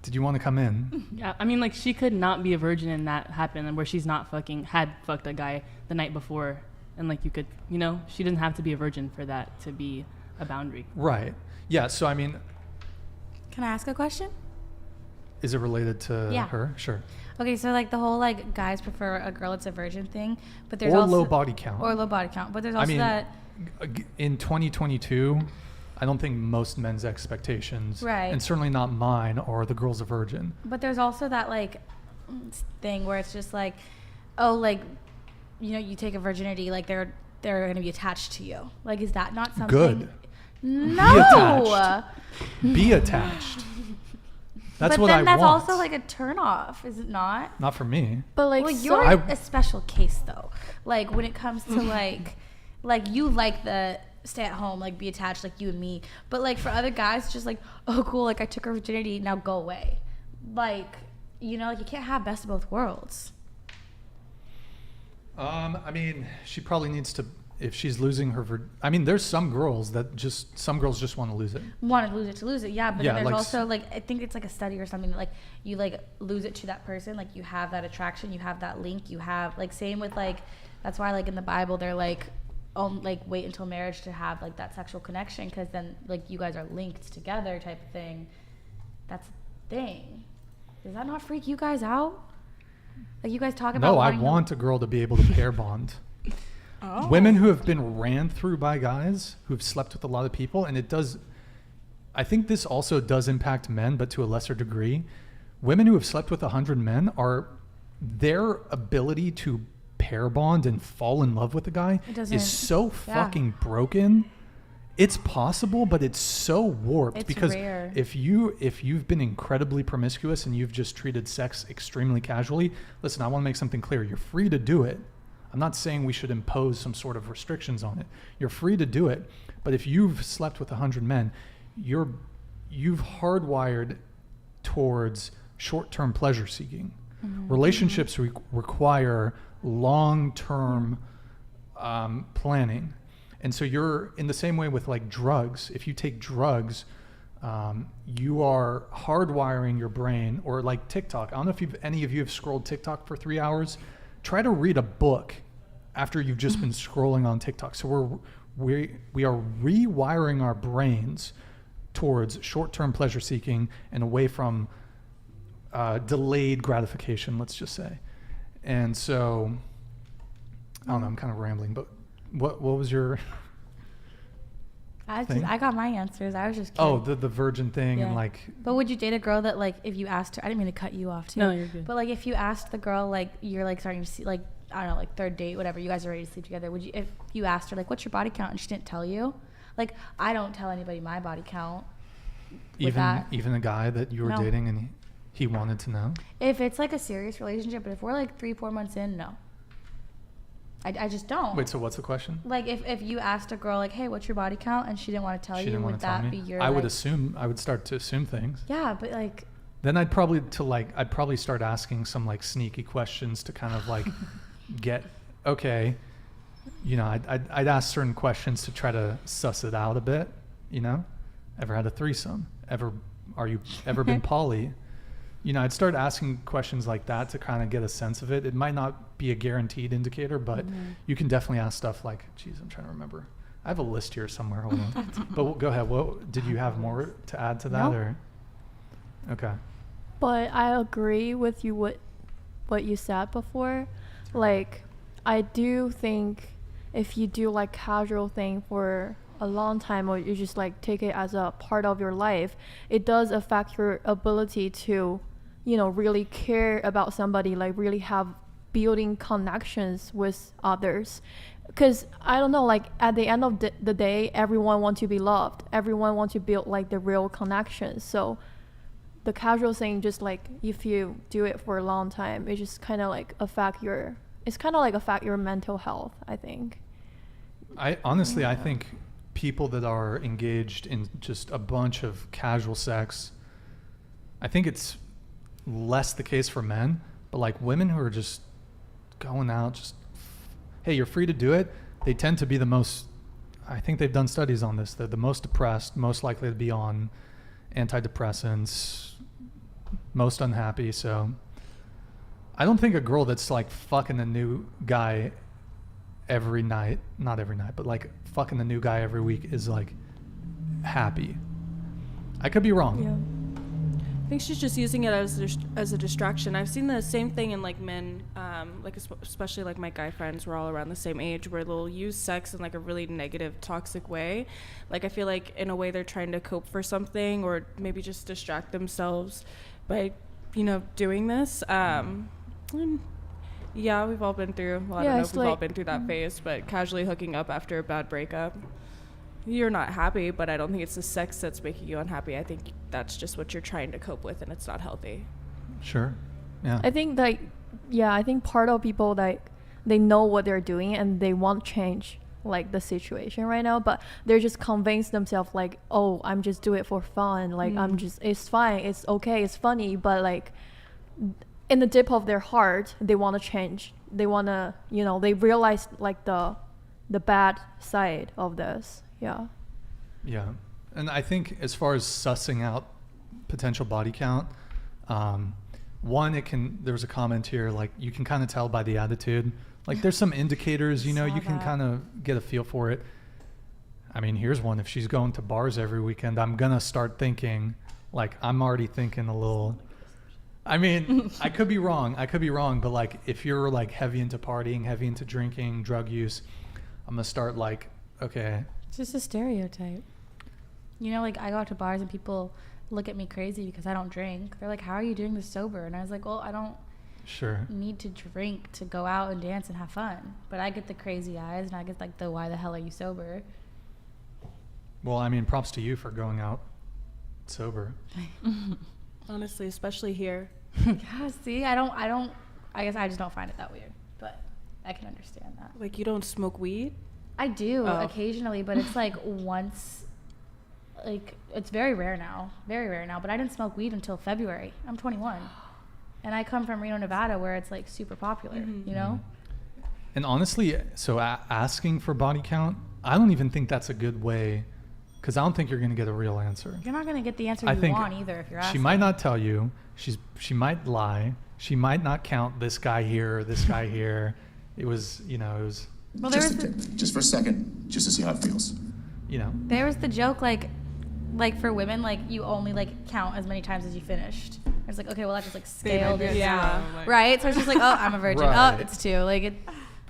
Did you want to come in? Yeah, I mean, like, she could not be a virgin and that happened, and where she's not had fucked a guy the night before. And like, you could, she didn't have to be a virgin for that to be a boundary. Right. Yeah. So, I mean. Can I ask a question? Is it related to her? Sure. Okay. So like the whole like guys prefer a girl that's a virgin thing, but there's or also. low body count. Or low body count. But there's also that. In 2022, I don't think most men's expectations. Right. And certainly not mine or the girl's a virgin. But there's also that like thing where it's just like, oh, like, you take a virginity, like they're going to be attached to you. Like, is that not something? Good. No. Be attached. That's but what I want. But then that's also like a turnoff, is it not? Not for me. But like, well, you're a special case though. Like when it comes to like you like the stay at home, like be attached, like you and me. But like for other guys, it's just like, oh cool, like I took her virginity, now go away. Like, like you can't have best of both worlds. I mean, she probably needs to, if she's losing her, there's some girls just want to lose it. Want to lose it, yeah. But then there's like, also like, I think it's like a study or something that like you like lose it to that person, like you have that attraction, you have that link, you have like same with like, that's why like in the Bible they're like, like wait until marriage to have like that sexual connection, because then like you guys are linked together type of thing. That's the thing. Does that not freak you guys out? Like you guys talk about. No, I want a girl to be able to pair bond. Oh. Women who have been ran through by guys who've slept with a lot of people, and it does. I think this also does impact men, but to a lesser degree. Women who have slept with 100 men their ability to pair bond and fall in love with a guy is so fucking broken. It's possible, but it's so warped. It's because rare. if you've been incredibly promiscuous and you've just treated sex extremely casually, listen, I want to make something clear. You're free to do it. I'm not saying we should impose some sort of restrictions on it. You're free to do it. But if you've slept with 100 men, you've hardwired towards short-term pleasure seeking. Mm-hmm. Relationships require long-term planning. And so you're in the same way with like drugs. If you take drugs, you are hardwiring your brain, or like TikTok. I don't know if any of you have scrolled TikTok for 3 hours. Try to read a book after you've just been scrolling on TikTok. So we are rewiring our brains towards short-term pleasure seeking and away from delayed gratification, let's just say. And so, I don't know, I'm kind of rambling, but what was your thing? I got my answers. I was just kidding. Oh, the virgin thing. Yeah. And like. But would you date a girl that like if you asked her? I didn't mean to cut you off too. No, you're good. But like if you asked the girl like you're like starting to see like I don't know, like third date, whatever, you guys are ready to sleep together, would you, if you asked her like, what's your body count, and she didn't tell you? Like, I don't tell anybody my body count. Even a guy that you were No. dating and he wanted to know? If it's like a serious relationship, but if we're like 3-4 months in, no. I just don't. Wait, so what's the question? Like if you asked a girl like, hey, what's your body count, and she didn't want to tell She you, didn't would want to tell that me. be your I would like, assume, I would start to assume things. yeah, but like Then I'd probably start asking some like sneaky questions to kind of like get, okay, you know, I'd ask certain questions to try to suss it out a bit, you know? Ever had a threesome? Are you ever been poly? You know, I'd start asking questions like that to kind of get a sense of it. It might not be a guaranteed indicator, but you can definitely ask stuff like, geez, I'm trying to remember. I have a list here somewhere. Hold on. But go ahead. What did you have more to add to that? No. Or okay. But I agree with you what you said before. Like, I do think if you do like casual thing for a long time, or you just like take it as a part of your life, it does affect your ability to, you know, really care about somebody, like really have building connections with others. Because I don't know, like at the end of the day, everyone wants to be loved. Everyone wants to build like the real connections. So the casual thing, just like if you do it for a long time, it just kind of like affect your mental health, I think. I think people that are engaged in just a bunch of casual sex, I think it's less the case for men, but like women who are just going out, just, hey, you're free to do it. They tend to be the most, I think they've done studies on this, they're the most depressed, most likely to be on antidepressants, most unhappy. So I don't think a girl that's like fucking a new guy every night, not every night, but like fucking the new guy every week is like happy. I could be wrong. Yeah. I think she's just using it as a distraction. I've seen the same thing in like men, like especially like my guy friends, we're all around the same age, where they'll use sex in like a really negative, toxic way. Like I feel like in a way they're trying to cope for something, or maybe just distract themselves by, you know, doing this. And yeah, we've all been through. Well, I don't know if we've all been through that phase, but casually hooking up after a bad breakup. You're not happy, but I don't think it's the sex that's making you unhappy. I think that's just what you're trying to cope with, and it's not healthy. Sure. Yeah. I think like, yeah, I think part of people like they know what they're doing and they want change like the situation right now, but they're just convinced themselves like, oh, I'm just doing it for fun. Like it's fine, it's okay, it's funny, but like in the dip of their heart, they want to change. They want to, you know, they realize like the bad side of this. Yeah. Yeah. And I think as far as sussing out potential body count, there was a comment here, like you can kind of tell by the attitude, like there's some indicators, you know, you can kind of get a feel for it. I mean, here's one. If she's going to bars every weekend, I'm going to start thinking, like, I'm already thinking a little, I mean, I could be wrong, but like if you're like heavy into partying, heavy into drinking, drug use, I'm going to start like, okay. it's just a stereotype. You know, like I go out to bars and people look at me crazy because I don't drink. They're like, how are you doing this sober? And I was like, well, I don't need to drink to go out and dance and have fun. But I get the crazy eyes and I get like the why the hell are you sober? Well, I mean, props to you for going out sober. Honestly, especially here. Yeah, see, I guess I just don't find it that weird, but I can understand that. Like you don't smoke weed? I do occasionally, but it's like once, like it's very rare now, but I didn't smoke weed until February. I'm 21 and I come from Reno, Nevada, where it's like super popular, you know? And honestly, so asking for body count, I don't even think that's a good way, because I don't think you're going to get a real answer. You're not going to get the answer you want either if you're asking. She might not tell you. She might lie. She might not count this guy here or this guy here. It was. Well, just for a second, just to see how it feels. You know. There was the joke, like for women, like you only like count as many times as you finished. It's like, okay, well that just like scaled it down, right? So it's just like, oh, I'm a virgin. Right. Oh, it's 2. Like it.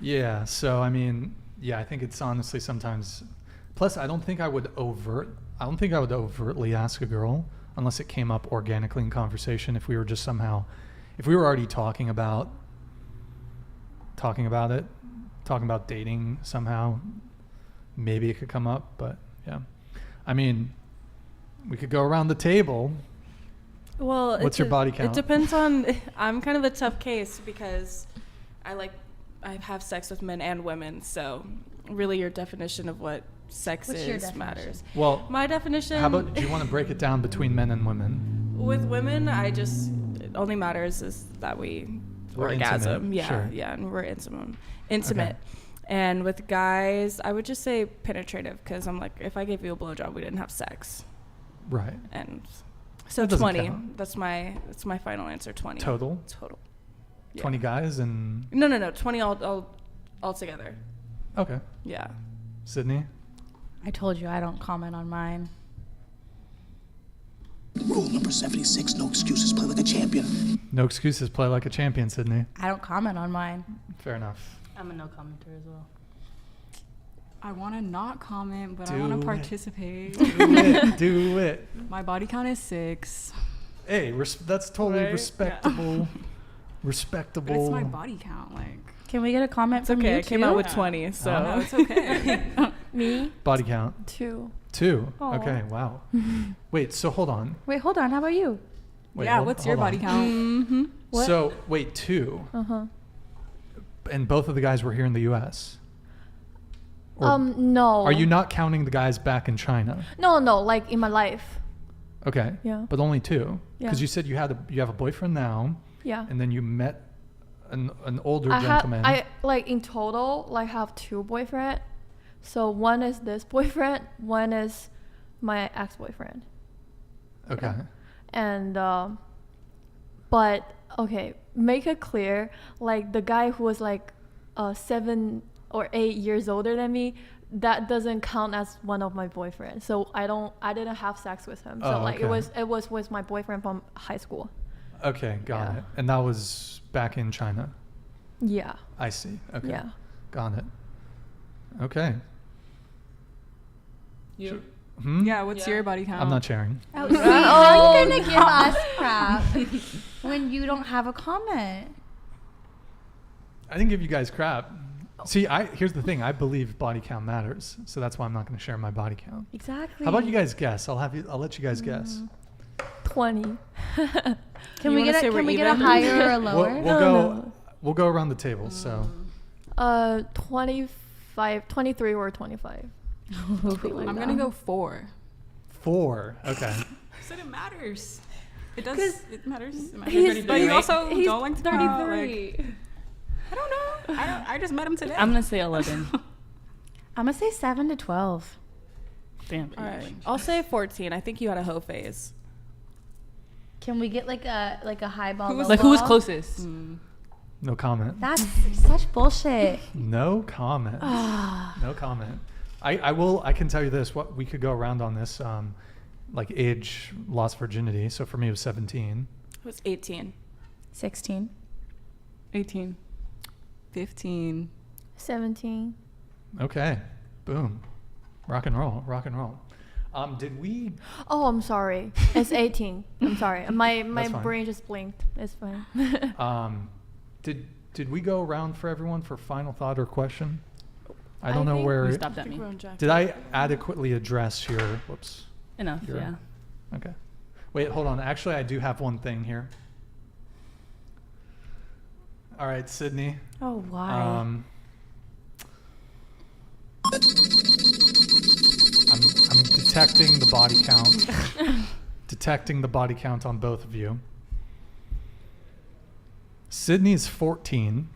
Yeah. So I mean, yeah, I think it's honestly sometimes. Plus, I don't think I would overtly ask a girl unless it came up organically in conversation. If we were already talking about talking about dating somehow, maybe it could come up. But yeah, I mean, we could go around the table. Well, what's your body count? It depends on. I'm kind of a tough case because I have sex with men and women. So really, your definition of what sex is matters. Well, my definition. How about, do you want to break it down between men and women? With women, it only matters is that we're orgasm. Intimate. Yeah, Sure. yeah, and we're intimate. Okay. And with guys, I would just say penetrative because I'm like, if I gave you a blowjob, we didn't have sex. Right. And so That doesn't 20. count. That's my final answer. 20 Total. Yeah. 20 guys and. No. 20 all together. Okay. Yeah. Sydney. I told you I don't comment on mine. Rule number 76, no excuses, play like a champion. No excuses. Play like a champion, Sydney. I don't comment on mine. Fair enough. I'm a no commenter as well. I want to not comment, but I Do want it. to participate. Do it. My body count is 6. Hey, that's totally Right? respectable. But Respectable. it's my body count. Like, Can we get a comment It's from okay. you I came too? out with 20, so. no, it's okay. Me? Body count. 2. 2. Aw. Okay. Wow. Wait. So hold on. Wait, hold on. How about you? Wait, yeah, hold- what's your hold body on. count? Mm-hmm. What? So wait, 2. Uh-huh. And both of the guys were here in the U.S. Or No. Are you not counting the guys back in China? No, like in my life. Okay. Yeah. But only 2. Yeah. Because you said you have a boyfriend now, Yeah. and then you met an older I gentleman. like in total like have 2 boyfriend. So one is this boyfriend, one is my ex-boyfriend. Okay. And but okay, make it clear, like the guy who was like 7 or 8 years older than me, that doesn't count as one of my boyfriends. So I didn't have sex with him. So Oh, like okay. it was with my boyfriend from high school. Okay, got Yeah. it. And that was back in China. Yeah. I see. Okay. Yeah. Got it. Okay. You? Hmm? Yeah, what's your body count? I'm not sharing. Oh, see, how are you gonna give us crap when you don't have a comment? I didn't give you guys crap. See, here's the thing. I believe body count matters, so that's why I'm not going to share my body count. Exactly. How about you guys guess? I'll let you guys guess. 20. Can You we wanna get say a we're can we get a even? higher or a lower? We'll go around the table. So 25, 23 or 25. Something like I'm that. gonna go 4. 4. Okay. I said it matters. It does. 'Cause It matters. It matters. He's But you also he's don't like to come out, 33. like, I don't know. I just met him today. I'm gonna say 11. I'm gonna say 7 to 12. Damn. All right. I'll say 14. I think you had a hoe phase. Can we get like a high ball? low Like who was ball? closest? No comment. That's such bullshit. No comment. No comment. I can tell you this. What we could go around on this, like age, lost virginity. So for me, it was 17. It was 18. 16. 18. 15. 17. Okay. Boom. Rock and roll. Rock and roll. Did we? Oh, I'm sorry. It's 18. I'm sorry. My That's fine. brain just blinked. It's fine. Did we go around for everyone for final thought or question? I don't know think where. You stopped at me. Did I adequately address your? Whoops. Enough. You're- Yeah. Okay. Wait, hold on. Actually, I do have one thing here. All right, Sydney. Oh, why? I'm detecting the body count. Detecting the body count on both of you. Sydney's 14.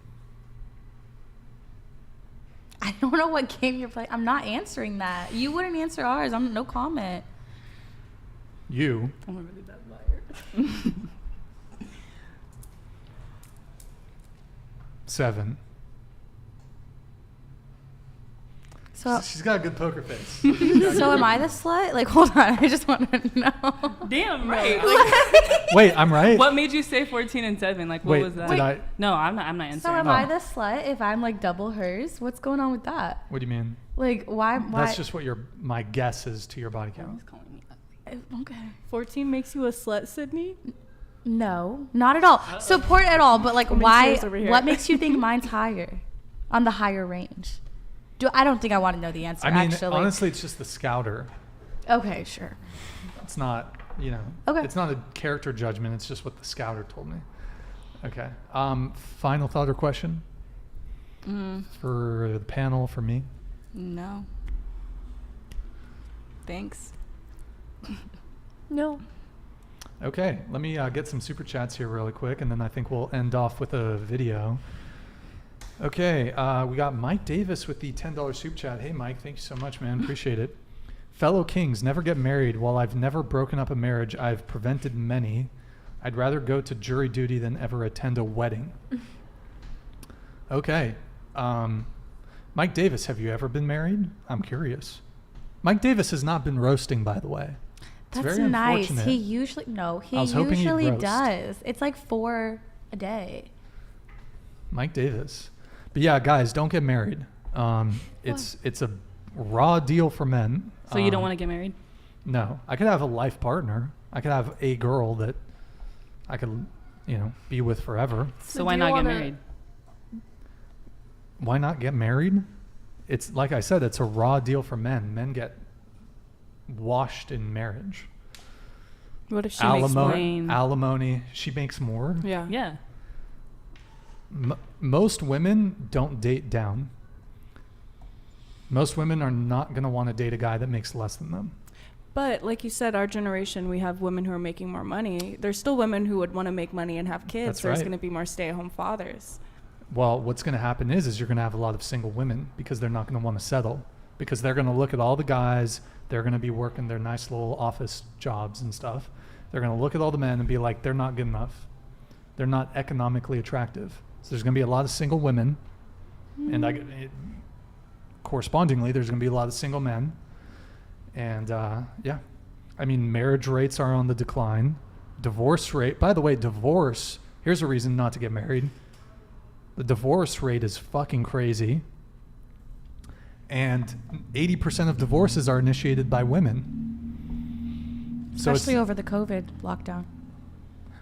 I don't know what game you're playing. I'm not answering that. You wouldn't answer ours. I'm no comment. You. I'm a really bad liar. 7. So, She's got a good poker face. so am I the slut? Like, hold on. I just want to know. Damn right. Wait, I'm right. What made you say 14 and 7? Like, what Wait, was that? did I? No, I'm not answering. So am Oh. I the slut if I'm like double hers? What's going on with that? What do you mean? Like, why? That's just what my guess is to your body count. He's calling me ugly. Okay. 14 makes you a slut, Sydney? No, not at all. Support at all, but like, why? cheers over here. What makes you think mine's higher, on the higher range? I don't think I want to know the answer. I mean, actually. honestly, it's just the scouter. Okay, sure. It's not, Okay. It's not a character judgment. It's just what the scouter told me. Okay. Final thought or question for the panel, for me? No. Thanks. No. Okay. Let me get some super chats here really quick, and then I think we'll end off with a video. Okay. We got Mike Davis with the $10 super chat. Hey, Mike. Thank you so much, man. Appreciate it. Fellow kings, never get married. While I've never broken up a marriage, I've prevented many. I'd rather go to jury duty than ever attend a wedding. Okay. Mike Davis, have you ever been married? I'm curious. Mike Davis has not been roasting, by the way. It's That's very nice. unfortunate. He usually roast. does. It's like 4 a day. Mike Davis. But yeah, guys, don't get married. It's a raw deal for men. So you don't want to get married? No. I could have a life partner. I could have a girl that I could, be with forever. So why not get married? Why not get married? It's like I said, it's a raw deal for men. Men get washed in marriage. What if she makes more? Alimony. She makes more. Yeah. Yeah. Most women don't date down. Most women are not going to want to date a guy that makes less than them. But like you said, our generation, we have women who are making more money. There's still women who would want to make money and have kids. That's There's right. going to be more stay-at-home fathers. Well, what's going to happen is you're going to have a lot of single women because they're not going to want to settle, because they're going to look at all the guys. They're going to be working their nice little office jobs and stuff. They're going to look at all the men and be like, they're not good enough. They're not economically attractive. So there's going to be a lot of single women, and correspondingly, there's going to be a lot of single men. And yeah, I mean, marriage rates are on the decline. Divorce rate, by the way, here's a reason not to get married. The divorce rate is fucking crazy. And 80% of divorces are initiated by women. Especially over the COVID lockdown.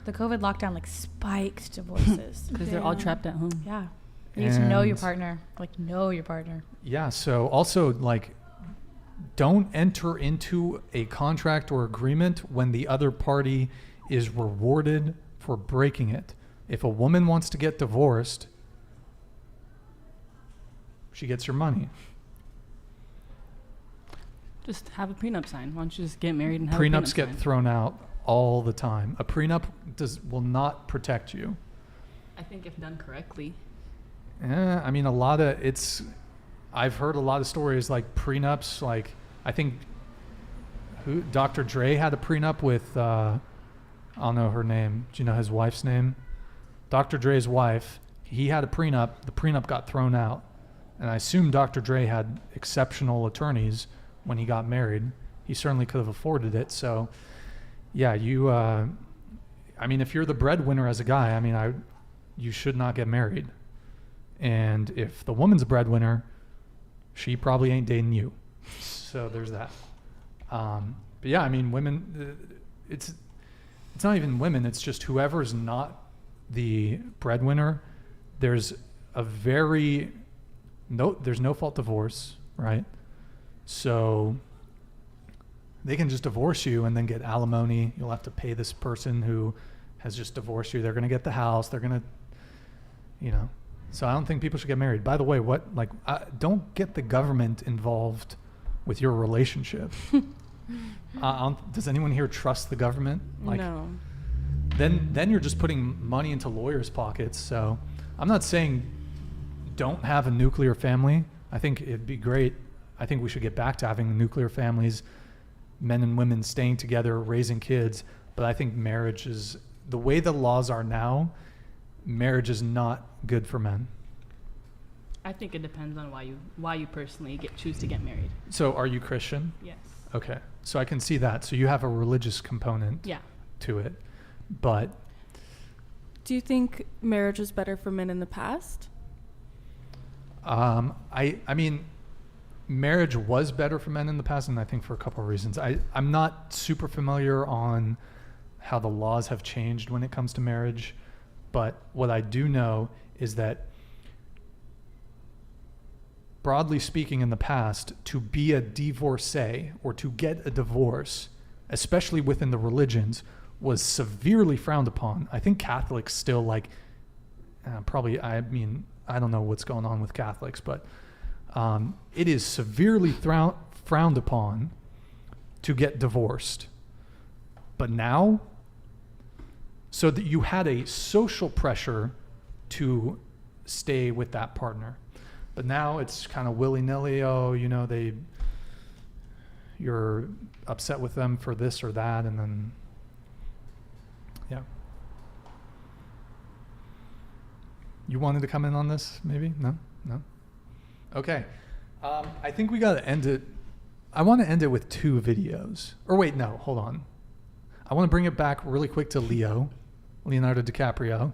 The COVID lockdown spiked divorces. Because they're all trapped at home. Yeah. You need to know your partner. Know your partner. Yeah, so also, don't enter into a contract or agreement when the other party is rewarded for breaking it. If a woman wants to get divorced, she gets your money. Just have a prenup signed. Why don't you just get married and have Prenups a prenup get signed? thrown out all the time. A prenup will not protect you. I think if done correctly. I mean, I've heard a lot of stories like prenups. I think Dr. Dre had a prenup with, I don't know her name. Do you know his wife's name? Dr. Dre's wife. He had a prenup. The prenup got thrown out. And I assume Dr. Dre had exceptional attorneys when he got married. He certainly could have afforded it. So, yeah, if you're the breadwinner as a guy, you should not get married. And if the woman's a breadwinner, she probably ain't dating you. So there's that. But yeah, women, it's not even women. It's just whoever's not the breadwinner. There's no fault divorce, right? So they can just divorce you and then get alimony. You'll have to pay this person who has just divorced you. They're going to get the house. They're going to, So I don't think people should get married. By the way, don't get the government involved with your relationship. Does anyone here trust the government? No. Then you're just putting money into lawyers' pockets. So I'm not saying don't have a nuclear family. I think it'd be great. I think we should get back to having nuclear families, men and women staying together, raising kids. But I think marriage is, the way the laws are now, marriage is not good for men. I think it depends on why you personally choose to get married. So are you Christian? Yes. Okay. So I can see that. So you have a religious component to it. But do you think marriage was better for men in the past? Marriage was better for men in the past, and I think for a couple of reasons. I'm not super familiar on how the laws have changed when it comes to marriage. But what I do know is that, broadly speaking, in the past, to be a divorcee or to get a divorce, especially within the religions, was severely frowned upon. I think Catholics still like, I don't know what's going on with Catholics, but it is severely frowned upon to get divorced. But now, so that you had a social pressure to stay with that partner. But now it's kind of willy-nilly, you're upset with them for this or that, and then, yeah. You wanted to come in on this, maybe? No? Okay. I think we got to end it. I want to end it with 2 videos. Or wait, no, hold on. I want to bring it back really quick to Leonardo DiCaprio.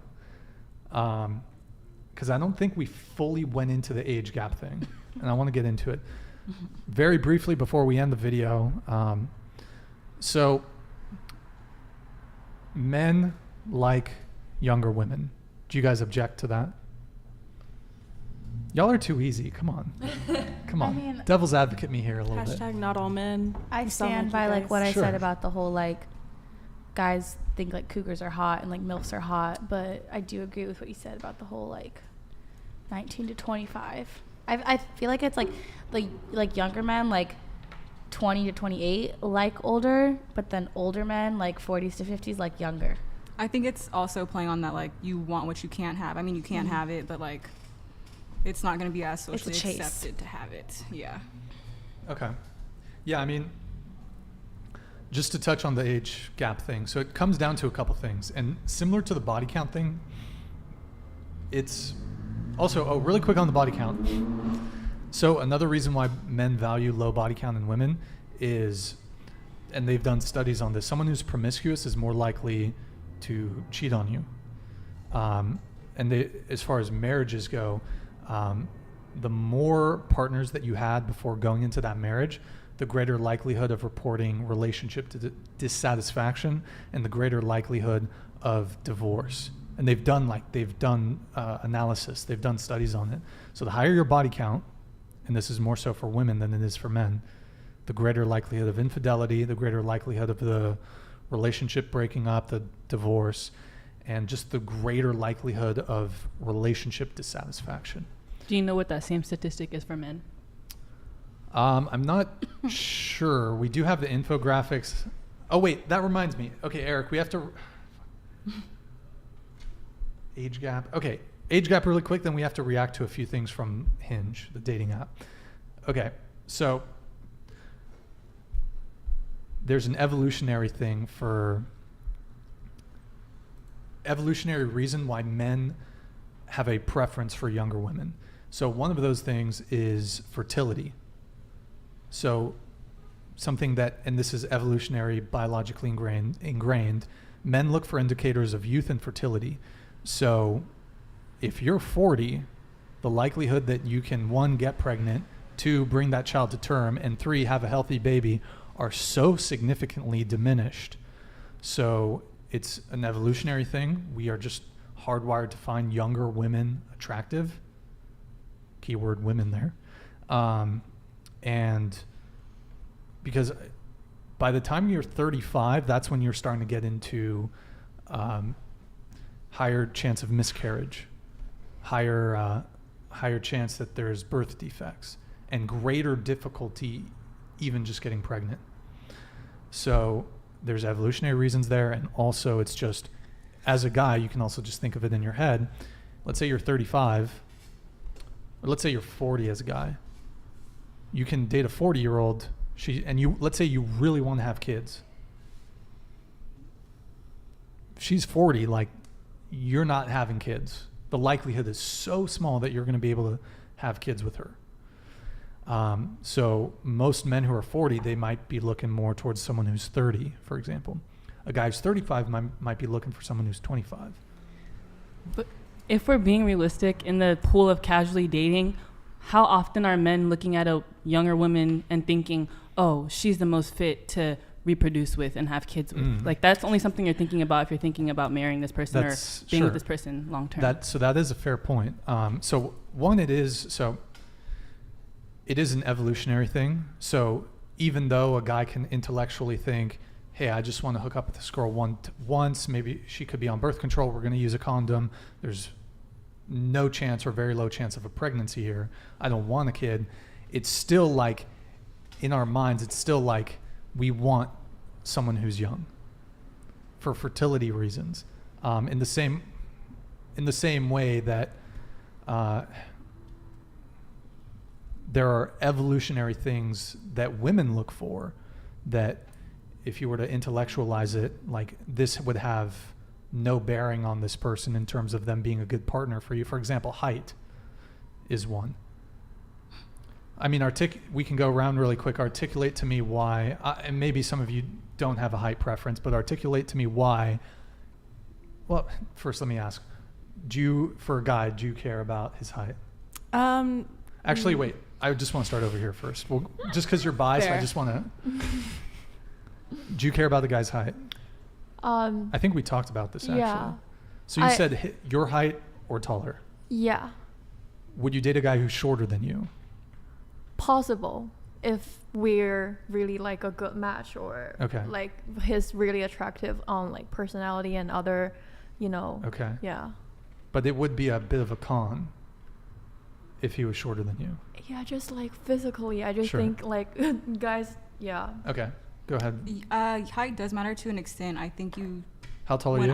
Because I don't think we fully went into the age gap thing, and I want to get into it very briefly before we end the video. So, men like younger women. Do you guys object to that? Y'all are too easy. Come on. Come on. I mean, Devil's advocate me here a little bit. Hashtag not all men. I You sound stand like by you like guys. what I Sure. said about the whole like guys think like cougars are hot and like MILFs are hot, but I do agree with what you said about the whole like 19 to 25. I feel like it's like younger men like 20 to 28 like older, but then older men like 40s to 50s like younger. I think it's also playing on that, like, you want what you can't have. I mean, you can't have it, but like it's not going to be as socially chase. accepted to have it. Yeah. Okay. Yeah, I mean, just to touch on the age gap thing. So it comes down to a couple things. And similar to the body count thing, it's also, really quick on the body count. So another reason why men value low body count in women is, and they've done studies on this, someone who's promiscuous is more likely to cheat on you. And they, as far as marriages go, the more partners that you had before going into that marriage, the greater likelihood of reporting relationship dissatisfaction and the greater likelihood of divorce. And they've done analysis, they've done studies on it. So the higher your body count, and this is more so for women than it is for men, the greater likelihood of infidelity, the greater likelihood of the relationship breaking up, the divorce, and just the greater likelihood of relationship dissatisfaction. Do you know what that same statistic is for men? I'm not sure. We do have the infographics. Oh, wait, that reminds me. Okay, Eric, we have to... Age gap. Okay, age gap really quick, then we have to react to a few things from Hinge, the dating app. Okay, so there's an evolutionary reason why men have a preference for younger women. So one of those things is fertility. So something that, and this is evolutionary, biologically ingrained, men look for indicators of youth and fertility. So if you're 40, the likelihood that you can, 1, get pregnant, 2, bring that child to term, and 3, have a healthy baby are so significantly diminished. So it's an evolutionary thing. We are just hardwired to find younger women attractive. Keyword women there. And because by the time you're 35, that's when you're starting to get into higher chance of miscarriage, higher chance that there's birth defects, and greater difficulty even just getting pregnant. So there's evolutionary reasons there, and also it's just, as a guy, you can also just think of it in your head. Let's say you're 35, or let's say you're 40 as a guy. You can date a 40-year-old, let's say you really want to have kids. If she's 40, like, you're not having kids. The likelihood is so small that you're going to be able to have kids with her. So most men who are 40, they might be looking more towards someone who's 30, for example. A guy who's 35 might be looking for someone who's 25. But if we're being realistic in the pool of casually dating, how often are men looking at a younger woman and thinking, oh, she's the most fit to reproduce with and have kids with. Like that's only something you're thinking about if you're thinking about marrying this person or being with this person long term. So that is a fair point. So one, it is an evolutionary thing. So even though a guy can intellectually think, hey, I just want to hook up with this girl once, maybe she could be on birth control, we're going to use a condom, there's no chance or very low chance of a pregnancy here, I don't want a kid, it's still like, in our minds, it's still like we want someone who's young for fertility reasons. In the same way that there are evolutionary things that women look for that if you were to intellectualize it, like this would have no bearing on this person in terms of them being a good partner for you. For example, height is one. I mean, we can go around really quick. Articulate to me why, and maybe some of you don't have a height preference, but articulate to me why. Well, first let me ask, for a guy, do you care about his height? Actually, wait, I just want to start over here first. Well, just because you're biased, Fair. I just want to. Do you care about the guy's height? I think we talked about this actually. Yeah. So you said your height or taller. Yeah. Would you date a guy who's shorter than you? Possible if we're really like a good match or like he's really attractive on like personality and other, Okay. Yeah. But it would be a bit of a con if he was shorter than you. Yeah, just like physically. I just think like guys, yeah. Okay. Go ahead. Height does matter to an extent. I think you. How tall are you?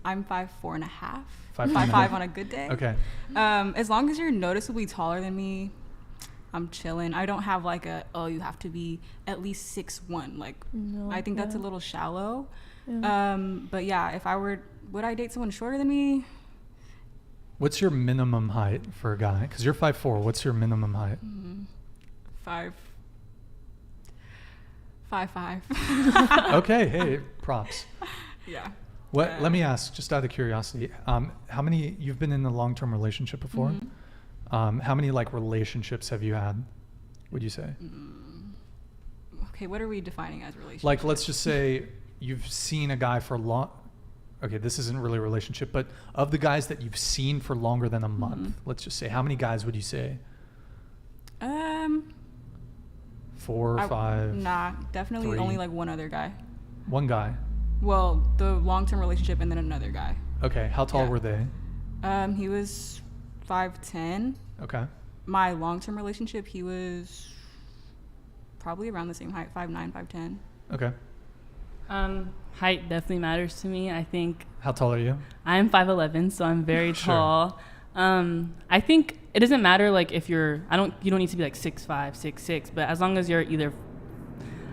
I'm 5'4.5". 5'5" on a good day. Okay. As long as you're noticeably taller than me, I'm chilling. I don't have like you have to be at least 6'1". Like, no, I think that's a little shallow. Yeah. But yeah, would I date someone shorter than me? What's your minimum height for a guy? Because you're 5'4". What's your minimum height? 5'5". Okay. Hey, props. Yeah. What? Let me ask, just out of curiosity, how many you've been in a long-term relationship before? Mm-hmm. How many like relationships have you had? Would you say? Okay, what are we defining as relationship? Like, let's just say you've seen a guy for long. Okay, this isn't really a relationship, but of the guys that you've seen for longer than a month, let's just say, how many guys would you say? 4 or 5? Nah, definitely 3. only like one other guy. One guy. Well, the long-term relationship and then another guy. Okay, how tall were they? He was 5'10". Okay. My long-term relationship, he was probably around the same height, 5'9", 5'10". Okay. Height definitely matters to me. I think. How tall are you? I'm 5'11", so I'm very tall. I think it doesn't matter like if you don't need to be like 6'5", 6'6", but as long as you're either,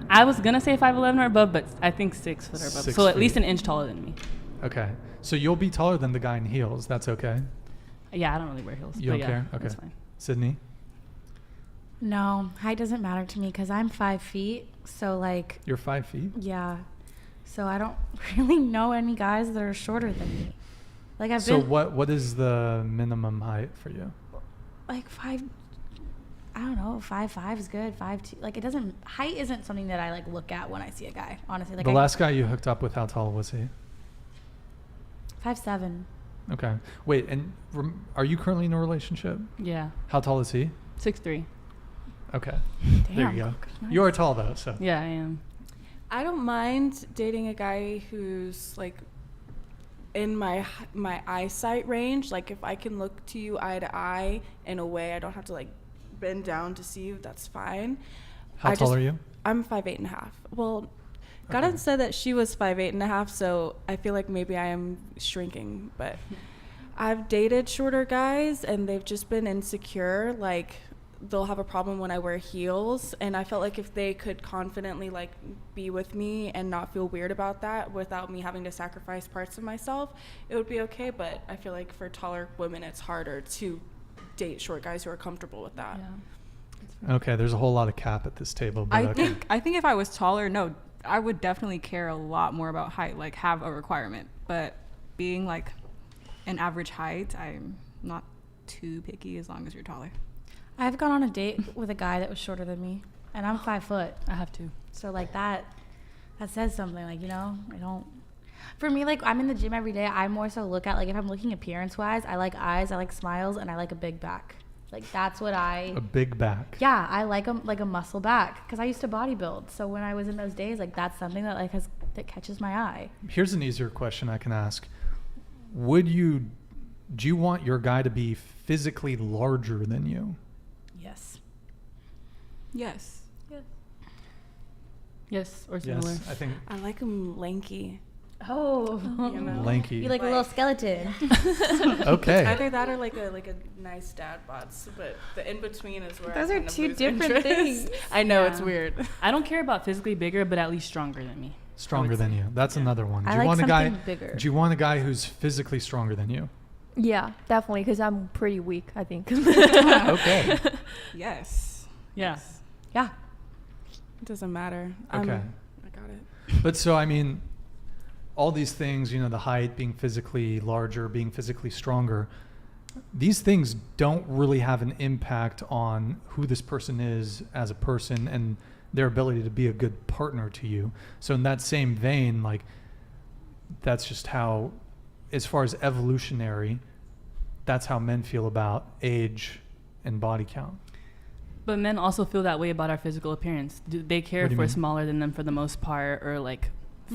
I was gonna say 5'11" or above, but I think 6 foot or above. 6 so at feet. least an inch taller than me. Okay. So you'll be taller than the guy in heels. That's okay? Yeah, I don't really wear heels. You don't but care? Okay. That's fine. Sydney? No, height doesn't matter to me because I'm 5 feet. So like. You're 5 feet? Yeah. So I don't really know any guys that are shorter than me. Like I've So been. what is the minimum height for you? Like 5. I don't know. 5'5" is good. 5'2". Like it doesn't. Height isn't something that I like look at when I see a guy. Honestly, like The last guy you hooked up with, how tall was he? 5'7". Okay. Wait, and are you currently in a relationship? Yeah. How tall is he? 6'3". Okay. Damn. There you go. Nice. You are tall though, so. Yeah, I am. I don't mind dating a guy who's like in my eyesight range. Like if I can look to you eye to eye in a way I don't have to like bend down to see you, that's fine. How tall are you? I'm 5'8.5". Well, Okay. Gada said that she was 5'8.5", so I feel like maybe I am shrinking. But I've dated shorter guys and they've just been insecure. Like they'll have a problem when I wear heels, and I felt like if they could confidently like be with me and not feel weird about that without me having to sacrifice parts of myself, it would be okay. But I feel like for taller women it's harder to date short guys who are comfortable with that. Yeah. Okay, there's a whole lot of cap at this table. But I think if I was taller, no, I would definitely care a lot more about height, like have a requirement. But being like an average height, I'm not too picky as long as you're taller. I've gone on a date with a guy that was shorter than me, and I'm 5 foot. I have to. So like that, that says something. Like, you know, I don't. For me, like, I'm in the gym every day. I more so look at, like, if I'm looking appearance-wise, I like eyes, I like smiles, and I like a big back. Like, that's what I... A big back. Yeah, I like a muscle back because I used to bodybuild. So when I was in those days, like, that's something that, like, that catches my eye. Here's an easier question I can ask. Do you want your guy to be physically larger than you? Yes. Yes. Yes, or similar. Yes, I think I like him lanky. Oh. You know? lanky. You like a little skeleton. Okay. Either that or like a nice dad bods, but the in between is where Those I are kind of two lose different interest. things. I know, Yeah. it's weird. I don't care about physically bigger, but at least stronger than me. Stronger than you. That's another one. I like something bigger. Do you want a guy who's physically stronger than you? Yeah, definitely, because I'm pretty weak, I think. Okay. Yes. Yeah. Yeah. It doesn't matter. Okay. I got it. But so, I mean, all these things, you know, the height, being physically larger, being physically stronger, these things don't really have an impact on who this person is as a person and their ability to be a good partner to you. So in that same vein, like, that's just how, as far as evolutionary, that's how men feel about age and body count. But men also feel that way about our physical appearance. Do they care What if do you we're mean? smaller than them for the most part, or like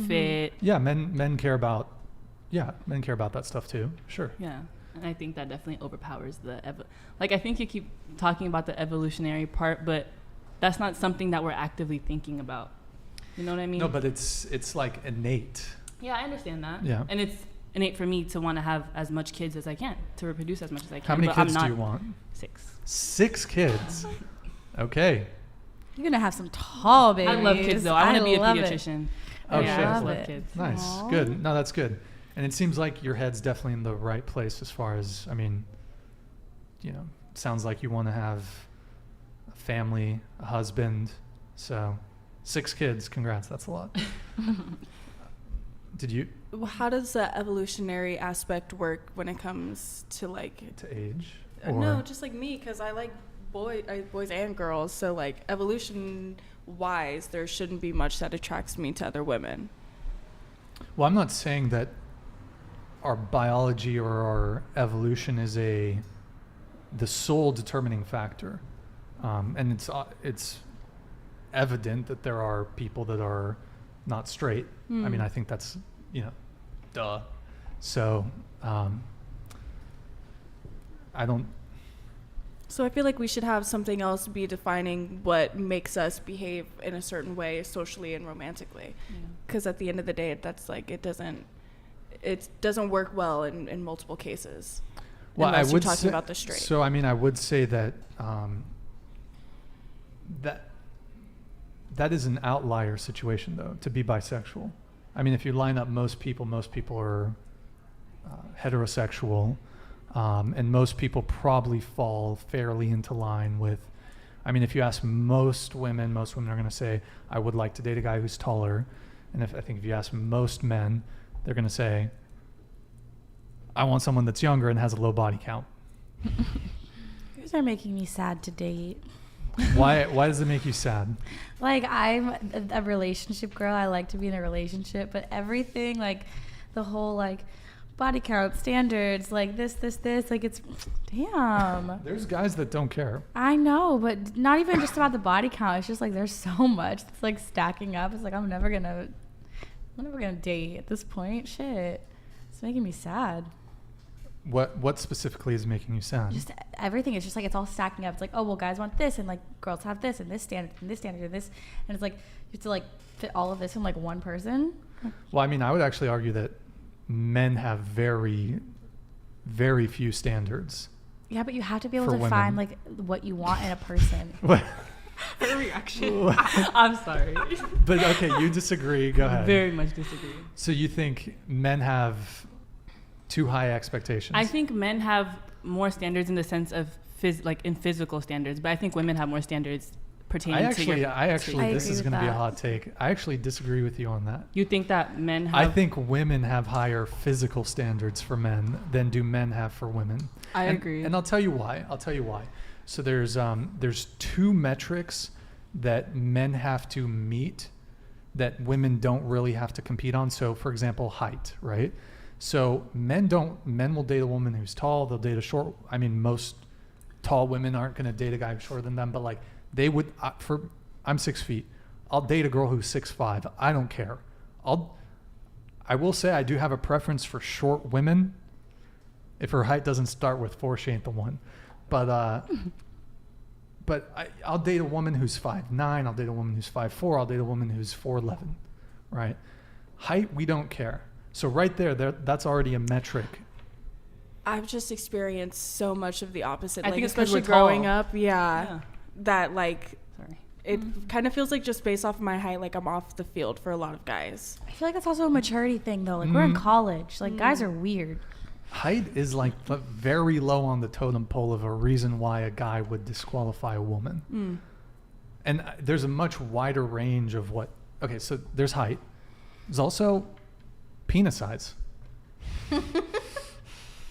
fit? Yeah, men care about that stuff too. Sure. Yeah. And I think that definitely overpowers like, I think you keep talking about the evolutionary part, but that's not something that we're actively thinking about. You know what I mean? No, but it's like innate. Yeah, I understand that. Yeah. And it's innate for me to want to have as much kids as I can, to reproduce as much as I can. How many but kids I'm do not you want? 6. 6 kids. Okay. You're going to have some tall babies. I love kids, though. I want to be a love it. pediatrician. Oh, yeah, shit. I just Love love it. kids. Nice. Aww. Good. No, that's good. And it seems like your head's definitely in the right place as far as, I mean, you know, sounds like you want to have a family, a husband. So 6 kids. Congrats. That's a lot. Did you? How does the evolutionary aspect work when it comes to like To age? no, just like me, because I like boys and girls. So like evolution wise, there shouldn't be much that attracts me to other women. Well, I'm not saying that our biology or our evolution is the sole determining factor, and it's evident that there are people that are not straight. I mean, I think that's, you know, duh. So I don't. So I feel like we should have something else be defining what makes us behave in a certain way socially and romantically. Because at the end of the day, that's like it doesn't work well in multiple cases. Well, unless I you're would talking say, about the straight. So I mean, I would say that that is an outlier situation, though, to be bisexual. I mean, if you line up most people are heterosexual, and most people probably fall fairly into line with. I mean, if you ask most women are going to say, "I would like to date a guy who's taller," and I think if you ask most men, they're going to say, I want someone that's younger and has a low body count. You guys are making me sad to date. Why does it make you sad? Like, I'm a relationship girl. I like to be in a relationship, but everything, like, the whole, like, body count standards, like this, like, it's, damn. There's guys that don't care. I know, but not even just about the body count. It's just, like, there's so much that's, like, stacking up. It's like, I'm never gonna date at this point. Shit. It's making me sad. What specifically is making you sad? Just everything. It's just like it's all stacking up. It's like, oh well, guys want this, and like girls have this, and this standard, and this standard, and this, and it's like you have to like fit all of this in like one person. Well, I mean, I would actually argue that men have very, very few standards. Yeah, but you have to be able For to women. find like what you want in a person. Her reaction. I'm sorry. But okay, you disagree. Go ahead. Very much disagree. So you think men have too high expectations? I think men have more standards in the sense of physical standards, but I think women have more standards pertaining I to your... actually, this agree is with going to be a that. hot take. I actually disagree with you on that. You think that men have... I think women have higher physical standards for men than do men have for women. I And- agree. And I'll tell you why. So there's 2 metrics that men have to meet that women don't really have to compete on. So for example, height, right? So men will date a woman who's tall, they'll date a short, I mean, most tall women aren't going to date a guy who's shorter than them, but like they would, I'm 6 feet. I'll date a girl who's 6'5". I don't care. I will say I do have a preference for short women. If her height doesn't start with 4, she ain't the one. But I'll date a woman who's 5'9". I'll date a woman who's 5'4". I'll date a woman who's 4'11", right? Height, we don't care. So right there, that's already a metric. I've just experienced so much of the opposite. I like, think it's 'cause especially we're tall. growing up, that like, Sorry. it kind of feels like just based off of my height, like I'm off the field for a lot of guys. I feel like that's also a maturity thing, though. Like, we're in college. Like, guys are weird. Height is like very low on the totem pole of a reason why a guy would disqualify a woman. And there's a much wider range of what. Okay, so there's height. There's also penis size.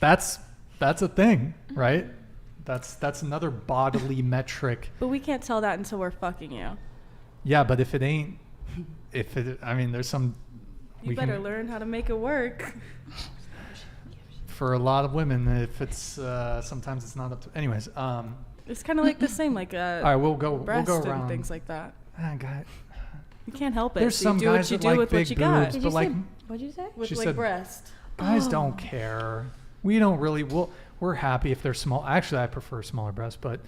That's a thing, right? That's another bodily metric. But we can't tell that until we're fucking you. Yeah, but if it ain't, I mean, there's some. You better learn how to make it work. For a lot of women, if it's sometimes it's not up to. Anyways, it's kind of like the same, like all right, we'll go breast around and things like that. God. You can't help it. There's so some you do guys what you that do like with big what you got. boobs, but like What'd you say? With she like said, breast. guys don't care. We don't really. We're happy if they're small. Actually, I prefer smaller breasts, but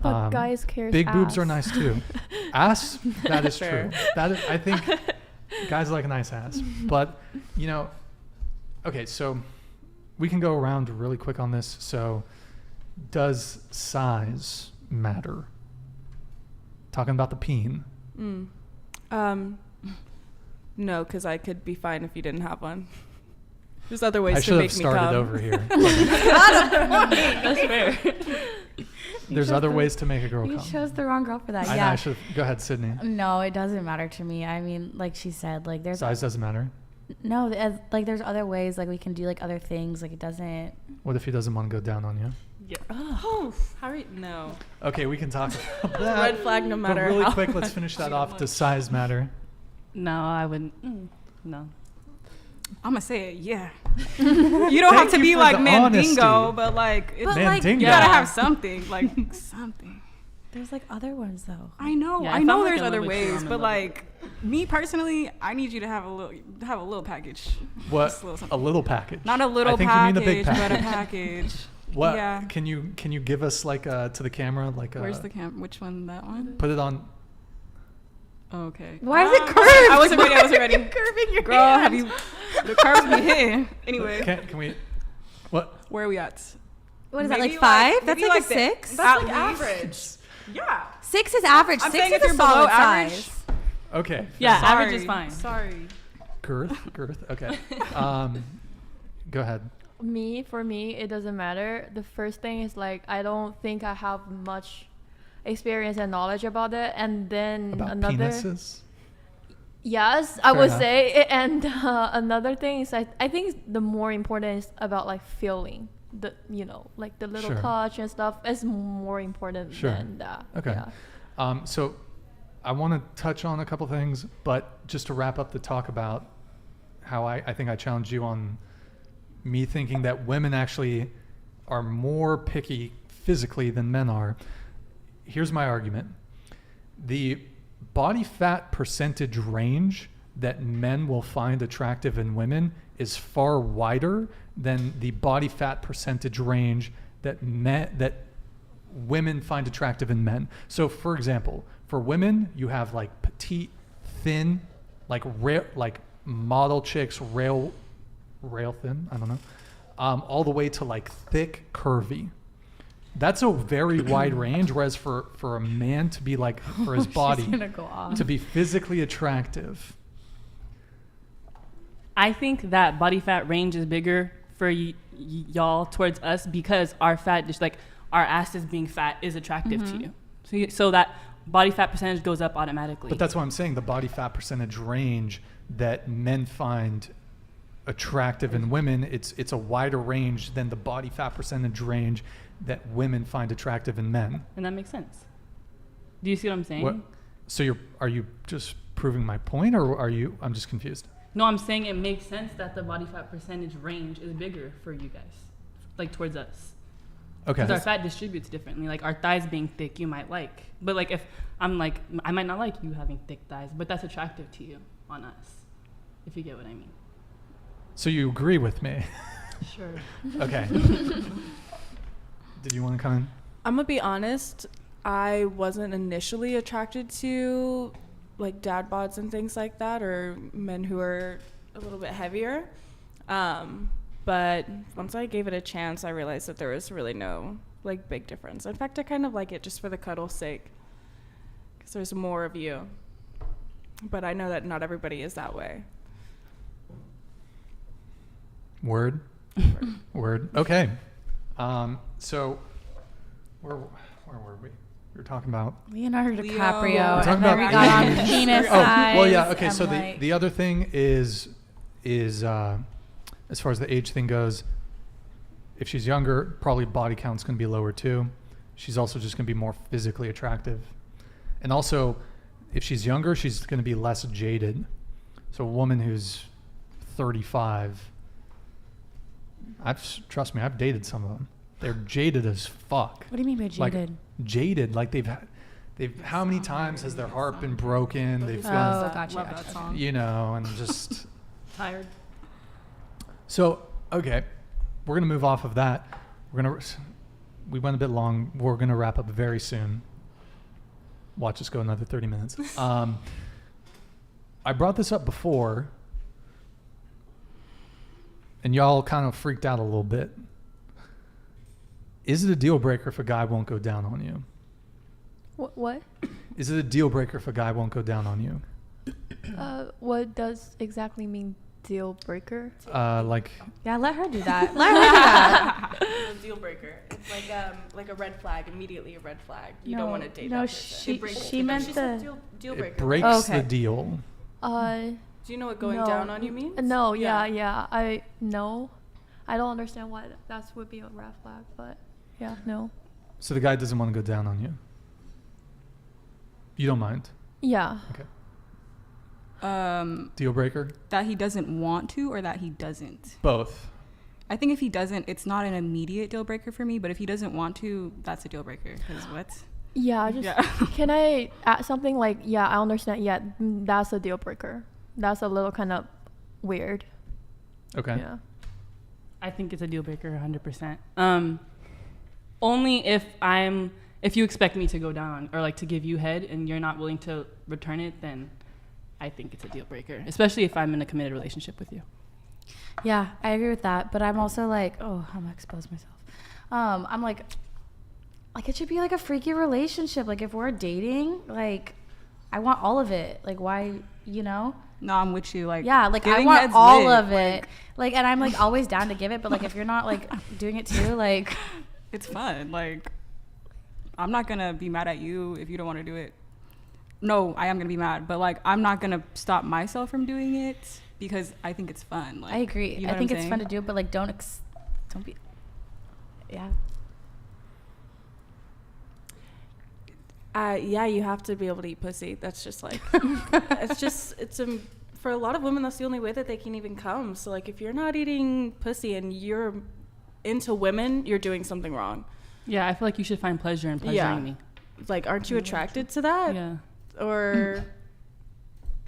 guys care. big boobs are nice too. Ass, that is Fair. true. That is, I think guys like a nice ass. But okay, so we can go around really quick on this. So, does size matter? Talking about the peen. No, because I could be fine if you didn't have one. There's other ways I to should have make me come. started over here. That's fair. There's other ways to make a girl You come. chose the wrong girl for that. I know, Yeah. I should. Go ahead, Sydney. No, it doesn't matter to me. I mean, like she said, like there's Size doesn't matter. no, like there's other ways. Like we can do like other things. Like it doesn't. What if he doesn't want to go down on you? Yeah. Oh, how are you? No. Okay, we can talk about that. Red flag no matter But really how quick, let's finish that off. Does size matter? No, I wouldn't. No. I'm gonna say it, yeah. You don't have to be like Mandingo, but like, it's Mandingo. you gotta have something, like something. There's like other ones though. I know, Yeah, I I know. felt like There's a other little bit too ways, on but the like me personally, I need you to have a little package. What? Just a little A something. little package. Not a little I think package, you mean the big but a package. package. What? Yeah. Can you give us like to the camera like Where's the camera? Which one? That one? Put it on. Okay. Why is it curved? I wasn't ready. Curving your Girl, hand. have you? The curves be hitting. Anyway, Can we? What? where are we at? What is that? Maybe Like 5? That's maybe like a the- 6. That's like average. Yeah. 6 is average. I'm 6 saying is if a you're below solid average- size. Okay. Yeah, fair. average is fine. Sorry. Girth. Okay. Go ahead. For me, it doesn't matter. The first thing is like I don't think I have much experience and knowledge about it, and then About another. penises. Yes, I Fair would enough. say, and another thing is I think the more important is about like feeling the like the little Sure. touch and stuff is more important Sure. than that. Okay. Yeah. So I want to touch on a couple things, but just to wrap up the talk about how I think I challenged you on me thinking that women actually are more picky physically than men are. Here's my argument. The body fat percentage range that men will find attractive in women is far wider than the body fat percentage range that women find attractive in men. So for example, for women, you have like petite, thin, like model chicks, rail thin, I don't know, all the way to like thick, curvy. That's a very wide range. Whereas for a man to be like, for his body to be physically attractive. I think that body fat range is bigger for y'all towards us because our fat, just like our asses being fat, is attractive to you. So that body fat percentage goes up automatically. But that's what I'm saying. The body fat percentage range that men find attractive in women, it's a wider range than the body fat percentage range that women find attractive in men. And that makes sense. Do you see what I'm saying? So are you just proving my point, or are you? I'm just confused. No, I'm saying it makes sense that the body fat percentage range is bigger for you guys, like towards us. Okay. Because our fat distributes differently. Like our thighs being thick, you might like. But like if I'm like, I might not like you having thick thighs, but that's attractive to you on us, if you get what I mean. So you agree with me? Sure. Okay. Did you want to come in? I'm gonna be honest. I wasn't initially attracted to like dad bods and things like that, or men who are a little bit heavier. But once I gave it a chance, I realized that there was really no like big difference. In fact, I kind of like it just for the cuddle's sake, because there's more of you. But I know that not everybody is that way. Word. Word. Okay. So where were we? We were talking about Leonardo Leo. DiCaprio. We're And talking then we about got on age. penis Oh, size. well, yeah. Okay. and So like, the other thing is as far as the age thing goes, if she's younger, probably body count's going to be lower too. She's also just going to be more physically attractive. And also, if she's younger, she's going to be less jaded. So a woman who's 35, trust me, I've dated some of them. They're jaded as fuck. what do you mean by jaded? Like jaded, like they've how many times has their heart been broken? They've Oh, been, gotcha. Love that song. you know, and just Tired. so okay. We're gonna move off of that. We went a bit long. We're gonna wrap up very soon. Watch us go another 30 minutes. I brought this up before, and y'all kind of freaked out a little bit. Is it a deal breaker if a guy won't go down on you? What? Is it a deal breaker if a guy won't go down on you? What does exactly mean deal breaker? Like Yeah, let her do that. Let her do that. A deal breaker. It's like a red flag. Immediately a red flag. You don't want to date no, that person. she- It breaks she the- meant she said the- deal it breaker. breaks Oh, okay. the deal. Do you know what going no. down on you means? No, yeah. I don't understand why that would be a red flag, but yeah, no. So the guy doesn't want to go down on you. You don't mind. Yeah. Okay. Um, Deal breaker? that he doesn't want to, or that he doesn't. Both. I think if he doesn't, it's not an immediate deal breaker for me. But if he doesn't want to, that's a deal breaker. Because what? Yeah, can I add something like, yeah, I understand. Yeah, that's a deal breaker. That's a little kind of weird. Okay. Yeah. I think it's a deal breaker 100%. Only if you expect me to go down or like to give you head and you're not willing to return it, then I think it's a deal breaker, especially if I'm in a committed relationship with you. Yeah, I agree with that. But I'm also like, oh, I'm gonna expose myself. I'm like it should be like a freaky relationship. Like if we're dating, like I want all of it. Like why, you know? No, I'm with you. Like Yeah, like I giving want head's all lit. of it. Like, and I'm like always down to give it. But like if you're not like doing it too, like It's fun. Like I'm not gonna be mad at you if you don't want to do it. No, I am gonna be mad, but like I'm not gonna stop myself from doing it because I think it's fun. Like I agree. you know I what think I'm it's saying? fun to do, but like don't be. Yeah. Yeah, you have to be able to eat pussy. That's just like, for a lot of women, that's the only way that they can even come. So like, if you're not eating pussy and you're into women, you're doing something wrong. Yeah, I feel like you should find pleasure in pleasuring me. Like, aren't you attracted to that? Yeah. Or,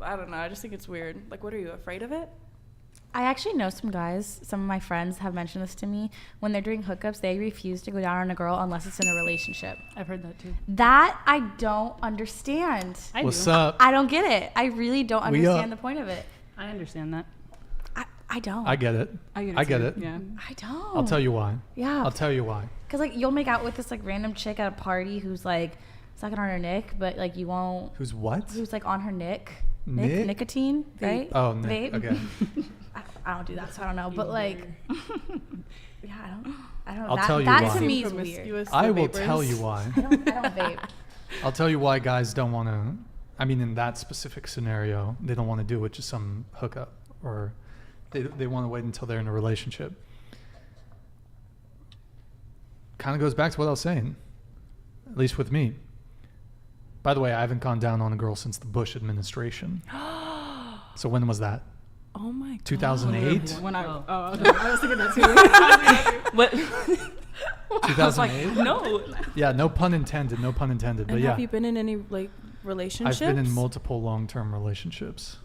I don't know. I just think it's weird. Like, what are you, afraid of it? I actually know some guys, some of my friends have mentioned this to me. When they're doing hookups, they refuse to go down on a girl unless it's in a relationship. I've heard that too. That I don't understand. What's up? I don't get it. I really don't We understand up. the point of it. I understand that. I don't. I get it. I get it. it. Yeah. I don't. I'll tell you why. Yeah. I'll tell you why. Because like you'll make out with this like random chick at a party who's like sucking on her nick, but like you won't. Who's what? Who's like on her nick? Nick? Nicotine, right? Oh, Nick. Vape. Okay. I don't do that, so I don't know. But like, yeah, I don't know. I'll tell you that why. to me is weird. I will tell you why. I don't vape. I'll tell you why guys don't want to. I mean, in that specific scenario, they don't want to do it just some hookup, or they want to wait until they're in a relationship. Kind of goes back to what I was saying, at least with me. By the way, I haven't gone down on a girl since the Bush administration. So when was that? Oh my god. 2008? When I was thinking that too. What? 2008? No. Yeah, no pun intended. No pun intended. But And yeah, have you been in any like relationships? I've been in multiple long-term relationships.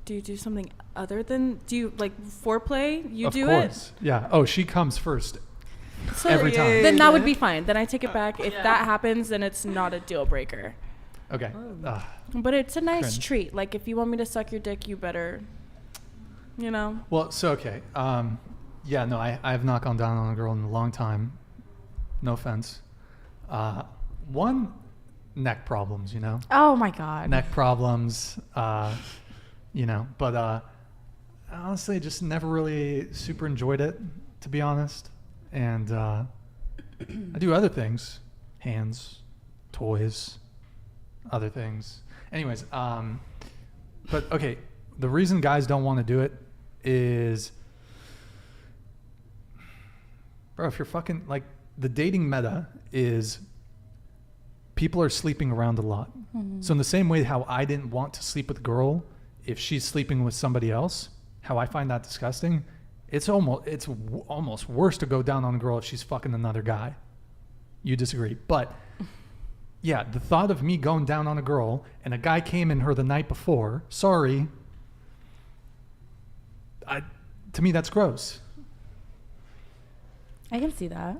Do you do something other than like foreplay? You Of do course. Yeah. Oh, she comes first. it? So Every time. Then that would be fine. Then I take it back. If that happens, then it's not a deal breaker. Okay. But it's a nice Cringe. treat. Like if you want me to suck your dick, you better, Well, so okay. Yeah, no, I have not gone down on a girl in a long time. No offense. One, neck problems, Oh my God. neck problems, but honestly, just never really super enjoyed it, to be honest. And I do other things, hands, toys, other things. Anyways, but okay, the reason guys don't want to do it is, bro, if you're fucking, like, the dating meta is people are sleeping around a lot. Mm-hmm. So in the same way how I didn't want to sleep with a girl if she's sleeping with somebody else, how I find that disgusting, it's almost worse to go down on a girl if she's fucking another guy. You disagree. But yeah, the thought of me going down on a girl and a guy came in her the night before, sorry, to me that's gross. I can see that.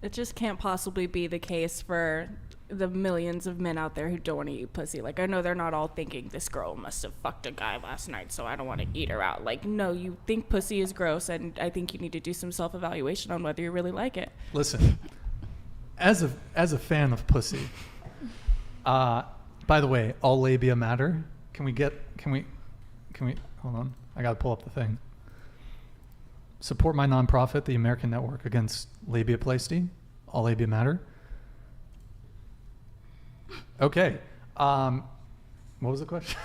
it just can't possibly be the case for the millions of men out there who don't want to eat pussy. Like, I know they're not all thinking this girl must have fucked a guy last night, so I don't want to eat her out. Like, no, you think pussy is gross, and I think you need to do some self-evaluation on whether you really like it. Listen, as a fan of pussy, by the way, all labia matter. Can we hold on, I gotta pull up the thing. Support my nonprofit, the American Network Against Labiaplasty. All labia matter. Okay. What was the question?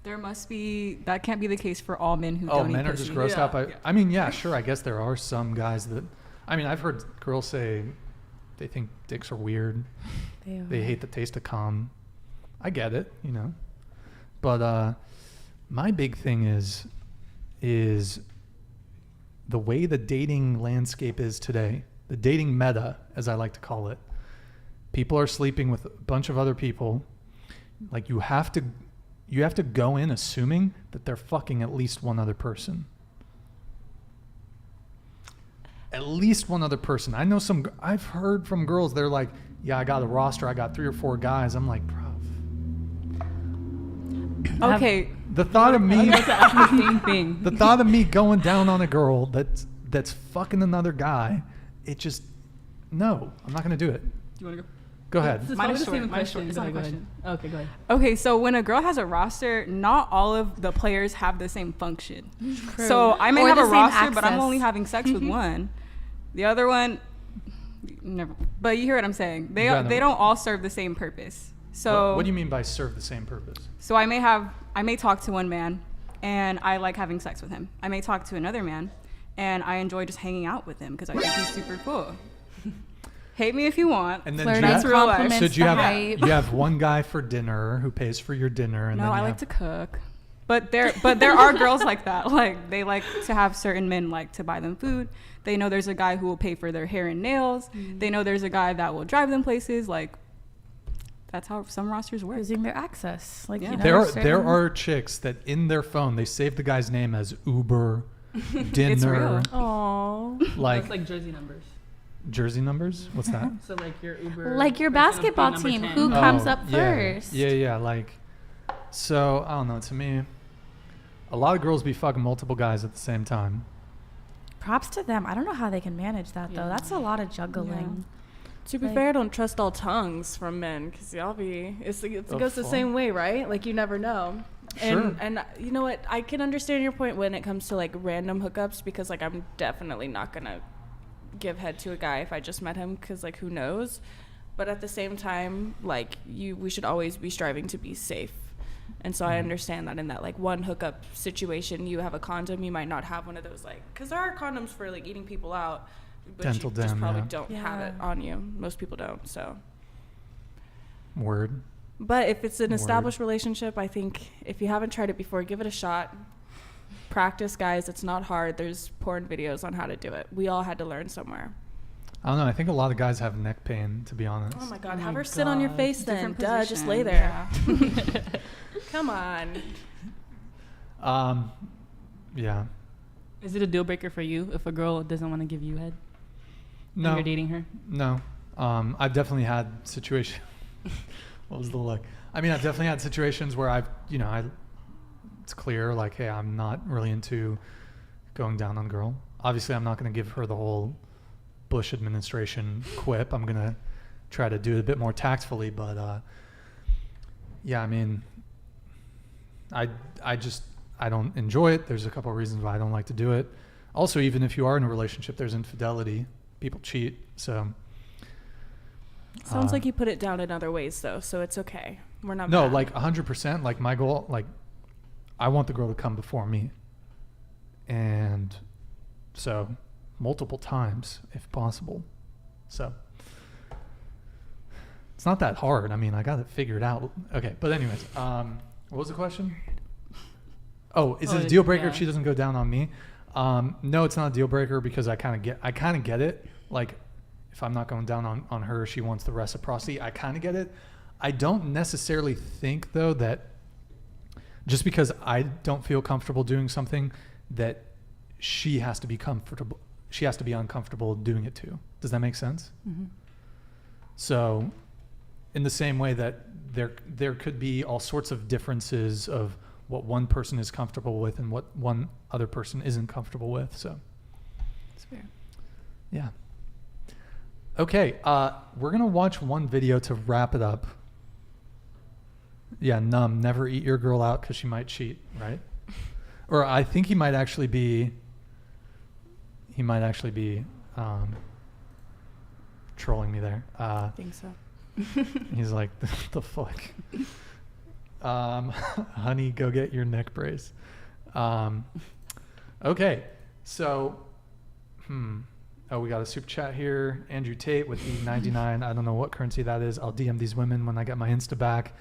There must be, that can't be the case for all men who don't eat men are pussy. just grossed out by, I mean, yeah, sure, I guess there are some guys that, I mean, I've heard girls say they think dicks are weird. They hate the taste of cum. I get it, you know. But my big thing is the way the dating landscape is today, the dating meta, as I like to call it. People are sleeping with a bunch of other people. Like, you have to go in assuming that they're fucking at least one other person. At least one other person. I know I've heard from girls, they're like, yeah, I got a roster, I got 3 or 4 guys. I'm like, bro. Okay. The thought of me, Same thing. the thought of me going down on a girl that's fucking another guy, it just, no, I'm not gonna do it. Do you want to go? Go ahead. It's not a question. It's not a Go ahead. question. Okay, go ahead. Okay, so when a girl has a roster, not all of the players have the same function. So I may Or have the a same roster, but I'm access. only having sex with one. The other one, never. But you hear what I'm saying? They don't all serve the same purpose. So what do you mean by serve the same purpose? So I may talk to one man, and I like having sex with him. I may talk to another man, and I enjoy just hanging out with him because I think he's super cool. Hate me if you want. And then Flirting, that's real life. compliments, So do you the have hype. you have one guy for dinner who pays for your dinner, and No, then I you like have, to cook. But there are girls like that. Like, they like to have certain men like to buy them food. They know there's a guy who will pay for their hair and nails. They know there's a guy that will drive them places. Like, that's how some rosters work. Using their access, like Yeah. you know, there certain- are chicks that in their phone they save the guy's name as Uber, dinner, It's real. Aww. like That's like jersey numbers. jersey numbers. What's that? So like your Uber. like your person basketball would be team. number Who 10. comes up yeah, first? Yeah. Like, so I don't know. To me, a lot of girls be fucking multiple guys at the same time. Props to them. I don't know how they can manage that though. Yeah. That's a lot of juggling. To be Like- fair, I don't trust all tongues from men because it Oh, goes the fuck. same way, right? Like, you never know. Sure. And you know what? I can understand your point when it comes to like random hookups because like I'm definitely not gonna give head to a guy if I just met him because like who knows. But at the same time, like we should always be striving to be safe. And so I understand that in that like one hookup situation, you have a condom, you might not have one of those like because there are condoms for like eating people out. but Dental you just dam, probably yeah. don't have it on you. Most people don't. So. Word. But if it's an Word. established relationship, I think if you haven't tried it before, give it a shot. Practice, guys. It's not hard. There's porn videos on how to do it. We all had to learn somewhere. I don't know. I think a lot of guys have neck pain, to be honest. Oh my God. Oh Have my her sit on your God. face then. Different Duh, just position. lay there. Yeah. Come on. Yeah. Is it a deal breaker for you if a girl doesn't want to give you head? No. And you're dating her? No. I've definitely had situations. What was the look? I mean, I've definitely had situations where it's clear, like, hey, I'm not really into going down on a girl. Obviously, I'm not going to give her the whole Bush administration quip. I'm going to try to do it a bit more tactfully. But, yeah, I mean, I don't enjoy it. There's a couple of reasons why I don't like to do it. Also, even if you are in a relationship, there's infidelity. People cheat, so... Sounds like you put it down in other ways, though, so it's okay. We're not No, bad. like 100%. Like my goal, like I want the girl to come before me, and so multiple times if possible. So it's not that hard. I mean, I got it figured out. Okay, but anyways, what was the question? Oh, is it a deal breaker if she doesn't go down on me? No, it's not a deal breaker because I kind of get it. Like, if I'm not going down on her, she wants the reciprocity. I kind of get it. I don't necessarily think, though, that just because I don't feel comfortable doing something, that she has to be comfortable. She has to be uncomfortable doing it too. Does that make sense? Mm-hmm. So, in the same way that there could be all sorts of differences of what one person is comfortable with and what one other person isn't comfortable with. So, That's fair. yeah. Okay, we're going to watch one video to wrap it up. Yeah, Numb, never eat your girl out because she might cheat, right? Or I think he might actually be trolling me there. I think so. He's like, the fuck? Honey, go get your neck brace. Okay, so, oh, we got a super chat here. Andrew Tate with E99. I don't know what currency that is. I'll DM these women when I get my Insta back.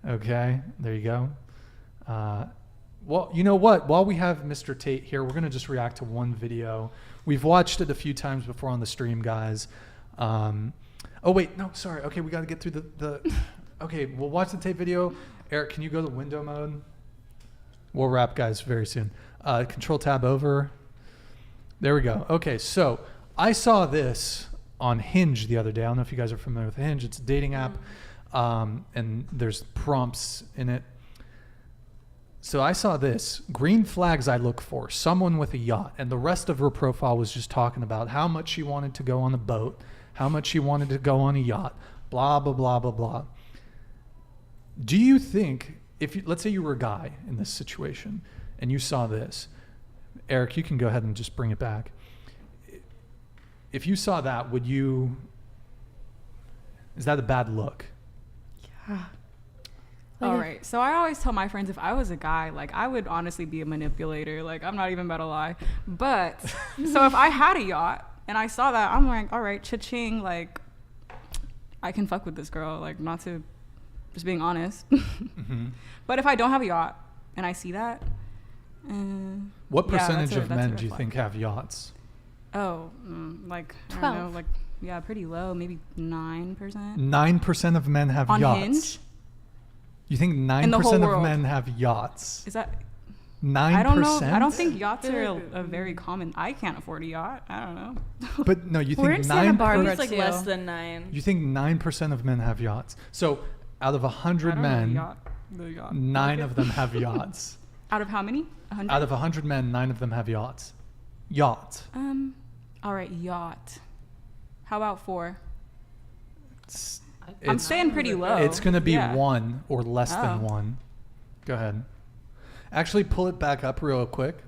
Okay, there you go. Well, you know what? While we have Mr. Tate here, we're going to just react to one video. We've watched it a few times before on the stream, guys. Oh, wait. No, sorry. Okay, we got to get through the... Okay, we'll watch the Tate video. Eric, can you go to window mode? We'll wrap, guys, very soon. Control tab over. There we go. Okay, so I saw this on Hinge the other day. I don't know if you guys are familiar with Hinge. It's a dating app, and there's prompts in it. So I saw this. Green flags I look for. Someone with a yacht. And the rest of her profile was just talking about how much she wanted to go on a boat, how much she wanted to go on a yacht, blah, blah, blah, blah, blah. Do you think, let's say you were a guy in this situation, and you saw this, Eric, you can go ahead and just bring it back. If you saw that, is that a bad look? Yeah. All right. So I always tell my friends if I was a guy, like I would honestly be a manipulator. Like I'm not even about to lie. But so if I had a yacht and I saw that, I'm like, all right, cha-ching, like I can fuck with this girl. Like not to, just being honest. Mm-hmm. But if I don't have a yacht and I see that, what percentage that's of a men red do you flag. think have yachts? Oh, like 12. I don't know, like yeah, pretty low, maybe 9%. 9% of men have On yachts. Hinge? You think In the whole 9% of world. men have yachts? Is that 9%? I don't know. I don't think yachts are a very common. I can't afford a yacht. I don't know. But no, you We're think in Santa Barbara. It's like too. less than 9. You think 9% of men have yachts? So out of 100 men, The yacht. 9 of them have yachts. Out of how many? 100? Out of 100 men, 9 of them have yachts. Yacht. All right, yacht. How about 4? I'm It's- staying pretty low. It's going to be Yeah. 1 or less Oh. than 1. Go ahead. Actually, pull it back up real quick.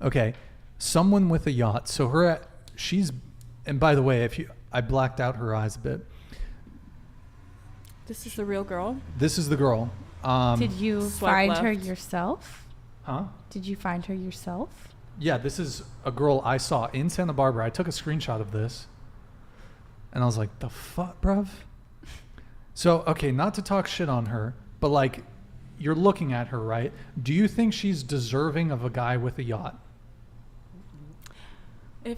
Okay. Someone with a yacht. So she's, and by the way, I blacked out her eyes a bit. This is the real girl? This is the girl. Did you Swipe find her left. yourself? Huh? Did you find her yourself? Yeah, this is a girl I saw in Santa Barbara. I took a screenshot of this, and I was like, the fuck, bruv? So, okay, not to talk shit on her, but like, you're looking at her, right? Do you think she's deserving of a guy with a yacht? If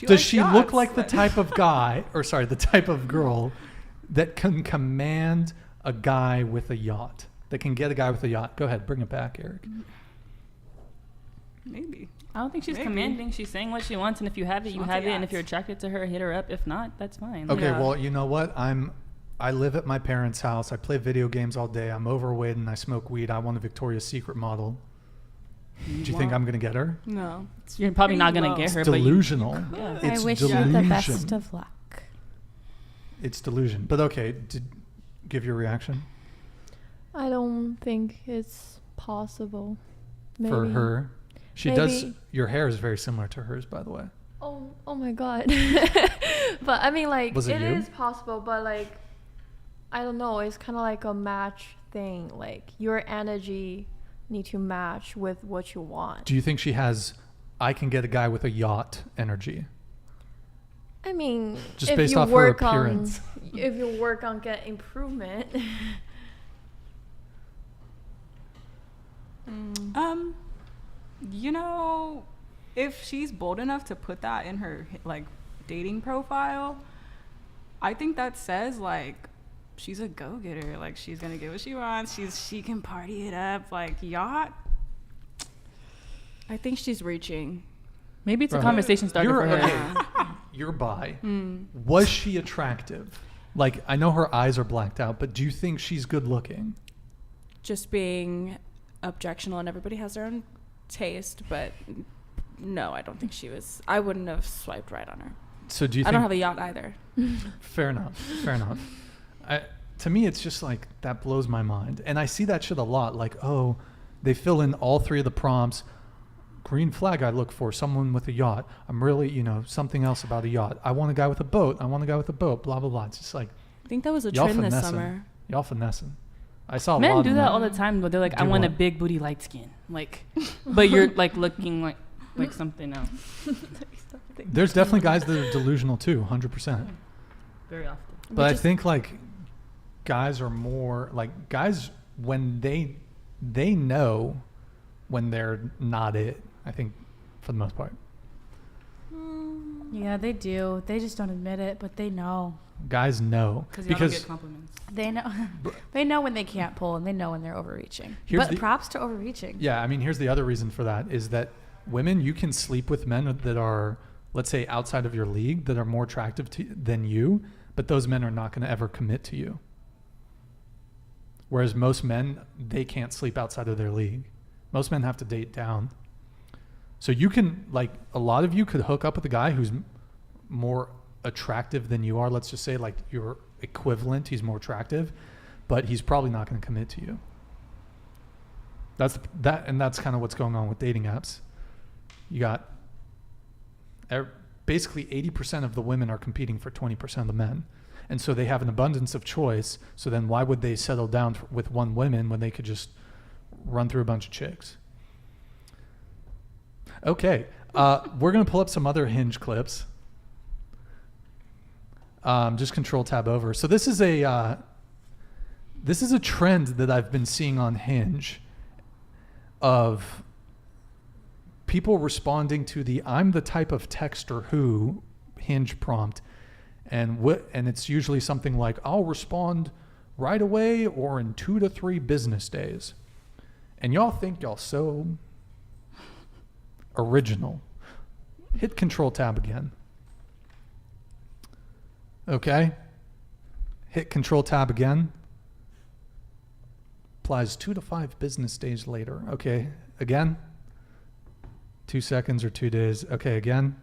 Does she look like the type of guy, or sorry, the type of girl that can command a guy with a yacht? That can get a guy with a yacht? Go ahead, bring it back, Eric. Maybe. I don't think she's commanding. She's saying what she wants, and if you have it, you have it. And if you're attracted to her, hit her up. If not, that's fine. Okay, well, you know what? I live at my parents' house. I play video games all day. I'm overweight and I smoke weed. I want a Victoria's Secret model. Do you think I'm going to get her? No. You're probably not going to get her. It's delusional. But It's I wish delusion. you the best of luck. It's delusion. But okay, give your reaction. I don't think it's possible. Maybe. For her. She does. Your hair is very similar to hers, by the way. Oh my God. But I mean, like, Was it you? is possible, but like, I don't know. It's kind of like a match thing. Like, your energy need to match with what you want. Do you think she has, I can get a guy with a yacht energy? I mean, Just if based you off her work appearance. if you work on get improvement. You know, if she's bold enough to put that in her like dating profile, I think that says like she's a go-getter. Like, she's gonna get what she wants. She can party it up. Like, yacht. I think she's reaching. maybe it's a conversation starter for her. Okay. You're bi. Was she attractive? Like, I know her eyes are blacked out, but do you think she's good looking? Just being objectionable, and everybody has their own taste, but no, I don't think she was. I wouldn't have swiped right on her. So do you I think... don't have a yacht either. Fair enough. Fair enough. To me, it's just like, that blows my mind. And I see that shit a lot. Like, oh, they fill in all three of the prompts. Green flag I look for, someone with a yacht. I'm really, something else about a yacht. I want a guy with a boat. I want a guy with a boat, blah, blah, blah. It's just like... I think that was a y'all trend this finessing. summer. Y'all finessing. I saw a lot Men of do them. that all the time, but they're like, I Do want a what? big booty light skin. Like, but you're like looking like something else. There's definitely guys that are delusional too, 100%. Very often. But I think like guys are more like guys when they know when they're not it. I think for the most part. Yeah, they do. They just don't admit it, but they know. Guys know Because y'all don't get compliments. They know. They know when they can't pull, and they know when they're overreaching. Here's But props to overreaching. Yeah, I mean, here's the other reason for that is that women, you can sleep with men that are, let's say, outside of your league, that are more attractive than you, but those men are not going to ever commit to you. Whereas most men, they can't sleep outside of their league. Most men have to date down. So you can, like, a lot of you could hook up with a guy who's more attractive than you are. Let's just say, like, your equivalent, he's more attractive, but he's probably not going to commit to you. That's kind of what's going on with dating apps. You got basically 80% of the women are competing for 20% of the men. And so they have an abundance of choice. So then why would they settle down with one woman when they could just run through a bunch of chicks? Okay. We're going to pull up some other Hinge clips. Just control tab over. So this is a trend that I've been seeing on Hinge of people responding to the "I'm the type of texter who" Hinge prompt, and it's usually something like, "I'll respond right away or in 2 to 3 business days." And y'all think y'all so original. Hit control tab again. Okay. Hit control tab again. Applies 2 to 5 business days later. Okay. Again. 2 seconds or 2 days. Okay. Again.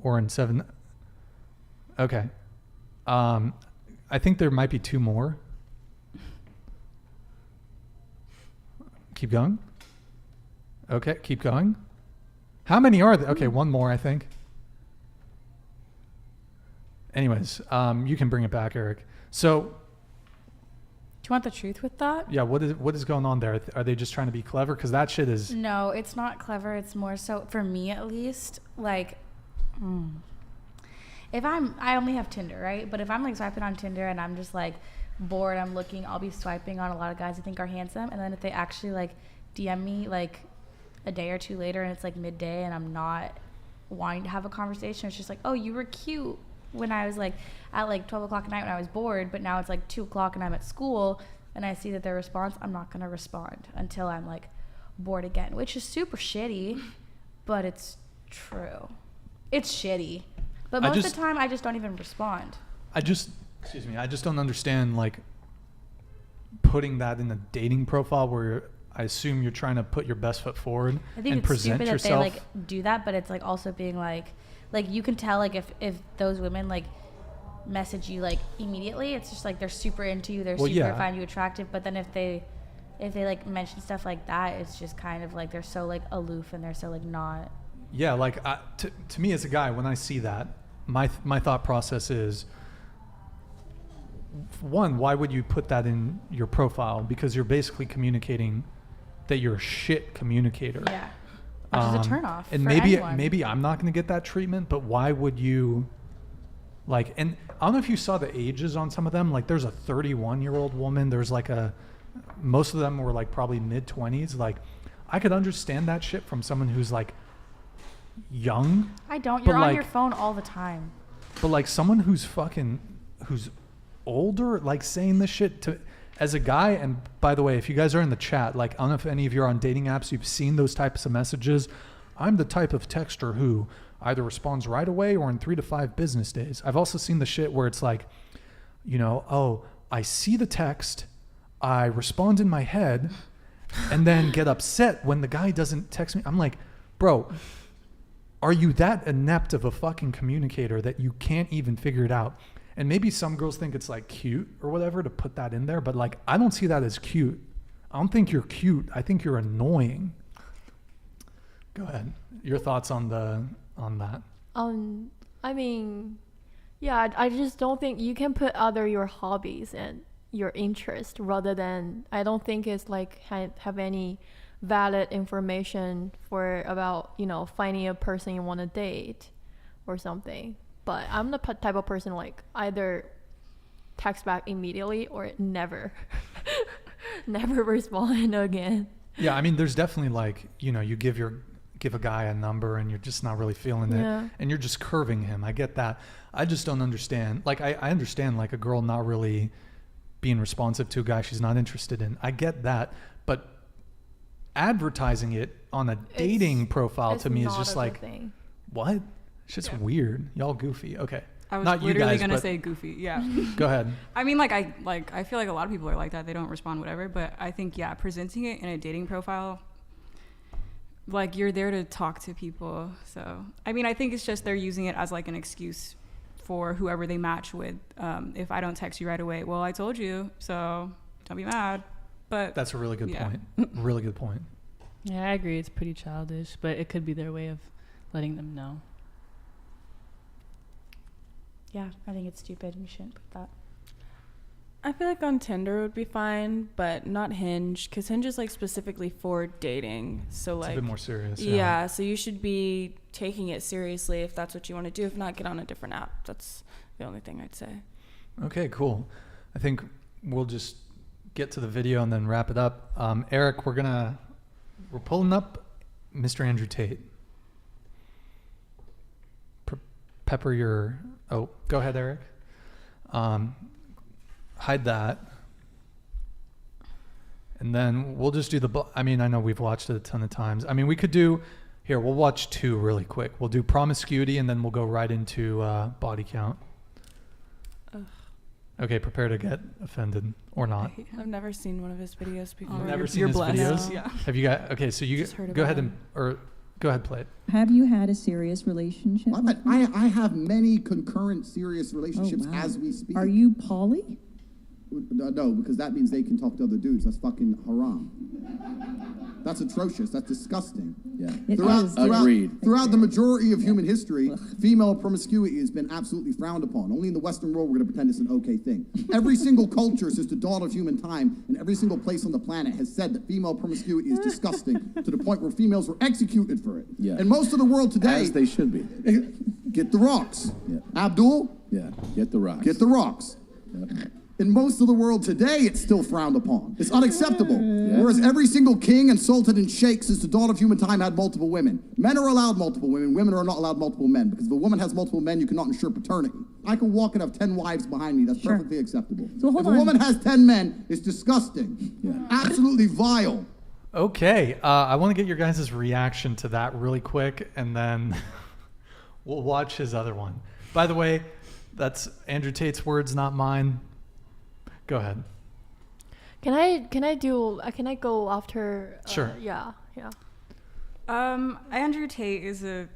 Or in 7. Okay. I think there might be 2 more. Keep going. Okay. Keep going. How many are there? Okay. 1 more, I think. Anyways, you can bring it back, Eric. So Do you want the truth with that? Yeah, what is going on there? Are they just trying to be clever? Because that shit is... No, it's not clever. It's more so, for me at least, like, if I only have Tinder, right? But if I'm like swiping on Tinder and I'm just like bored, I'm looking, I'll be swiping on a lot of guys I think are handsome. And then if they actually like DM me like a day or two later and it's like midday and I'm not wanting to have a conversation, it's just like, oh, you were cute when I was like at like 12 o'clock at night when I was bored, but now it's like 2 o'clock and I'm at school and I see that their response, I'm not going to respond until I'm like bored again, which is super shitty, but it's true. It's shitty. But most of the time I just don't even respond. I just don't understand like putting that in a dating profile where I assume you're trying to put your best foot forward and present yourself. I think it's stupid that they like do that, but it's like also being like you can tell like if those women like message you like immediately, it's just like they're super into you, find you attractive, but then if they like mention stuff like that, it's just kind of like they're so like aloof and they're so like not. Yeah, like to me as a guy, when I see that, my thought process is, one, why would you put that in your profile? Because you're basically communicating that you're a shit communicator. Yeah. Which is a turnoff. And maybe I'm not going to get that treatment, but why would you like, and I don't know if you saw the ages on some of them, like there's a 31-year-old woman, there's like most of them were like probably mid-20s. Like I could understand that shit from someone who's like young. I don't. You're on your phone all the time. But like someone who's older, like saying this shit to as a guy, and by the way, if you guys are in the chat, like I don't know if any of you are on dating apps, you've seen those types of messages. I'm the type of texter who either responds right away or in 3 to 5 business days. I've also seen the shit where it's like, you know, oh, I see the text, I respond in my head, and then get upset when the guy doesn't text me. I'm like, bro, are you that inept of a fucking communicator that you can't even figure it out? And maybe some girls think it's like cute or whatever to put that in there, but like I don't see that as cute. I don't think you're cute. I think you're annoying. Go ahead. Your thoughts on that? I mean, yeah, I just don't think you can put other your hobbies and your interest rather than, I don't think it's like have any valid information about, you know, finding a person you want to date or something. But I'm the type of person like either text back immediately or never respond again. Yeah, I mean, there's definitely like, you know, you give a guy a number and you're just not really feeling it and you're just curving him. I get that. I just don't understand. Like I understand like a girl not really being responsive to a guy she's not interested in. I get that. But advertising it on a dating profile to me is just like, what? Shit's weird. Y'all goofy. Okay. I was literally going to say goofy. Yeah. Go ahead. I mean, I feel like a lot of people are like that. They don't respond, whatever. But I think, presenting it in a dating profile, like you're there to talk to people. So, I mean, I think it's just they're using it as like an excuse for whoever they match with. If I don't text you right away, well, I told you, so don't be mad. But that's a really good point. Really good point. Yeah, I agree. It's pretty childish, but it could be their way of letting them know. Yeah, I think it's stupid. You shouldn't put that. I feel like on Tinder would be fine, but not Hinge, because Hinge is like specifically for dating. So like it's a bit more serious. Yeah, so you should be taking it seriously if that's what you want to do. If not, get on a different app. That's the only thing I'd say. Okay, cool. I think we'll just get to the video and then wrap it up. Eric, we're pulling up Mr. Andrew Tate. Pepper your... Oh, go ahead, Eric. Hide that. And then we'll just do I know we've watched it a ton of times. I mean, we could do... Here, we'll watch 2 really quick. We'll do promiscuity and then we'll go right into body count. Ugh. Okay, prepare to get offended or not. I've never seen one of his videos before. You've never seen his videos? No. Yeah. Have you got... Okay, so you go ahead go ahead, play it. Have you had a serious relationship? I have many concurrent serious relationships as we speak. Are you poly? No, because that means they can talk to other dudes. That's fucking haram. That's atrocious. That's disgusting. Yeah. It is. Throughout the majority of human history, female promiscuity has been absolutely frowned upon. Only in the Western world we're going to pretend it's an okay thing. Every single culture since the dawn of human time and every single place on the planet has said that female promiscuity is disgusting to the point where females were executed for it. Yeah. And most of the world today... As they should be. Get the rocks. Yeah. Abdul? Yeah, get the rocks. Get the rocks. Yeah. In most of the world today, it's still frowned upon. It's unacceptable. Yeah. Whereas every single king and sultan and sheikh since the dawn of human time had multiple women. Men are allowed multiple women. Women are not allowed multiple men. Because if a woman has multiple men, you cannot ensure paternity. I can walk and have 10 wives behind me. That's perfectly acceptable. So hold if on. a woman has 10 men, it's disgusting. Yeah. Absolutely vile. Okay, I want to get your guys' reaction to that really quick, and then we'll watch his other one. By the way, that's Andrew Tate's words, not mine. Go ahead. Can I go after? Sure. Yeah. Andrew Tate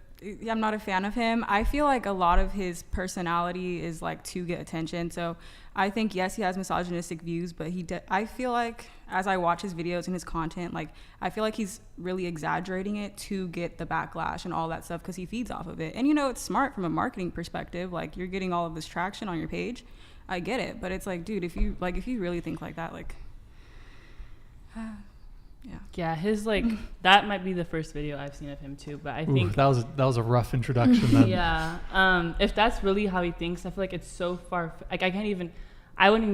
I'm not a fan of him. I feel like a lot of his personality is like to get attention. So I think, yes, he has misogynistic views, but I feel like as I watch his videos and his content, like I feel like he's really exaggerating it to get the backlash and all that stuff because he feeds off of it. And it's smart from a marketing perspective. Like you're getting all of this traction on your page. I get it, but it's like, dude, if you really think like that, like, Yeah, his that might be the first video I've seen of him too. But I think that was a rough introduction. Then. Yeah, if that's really how he thinks, I feel like it's so far. Like I wouldn't even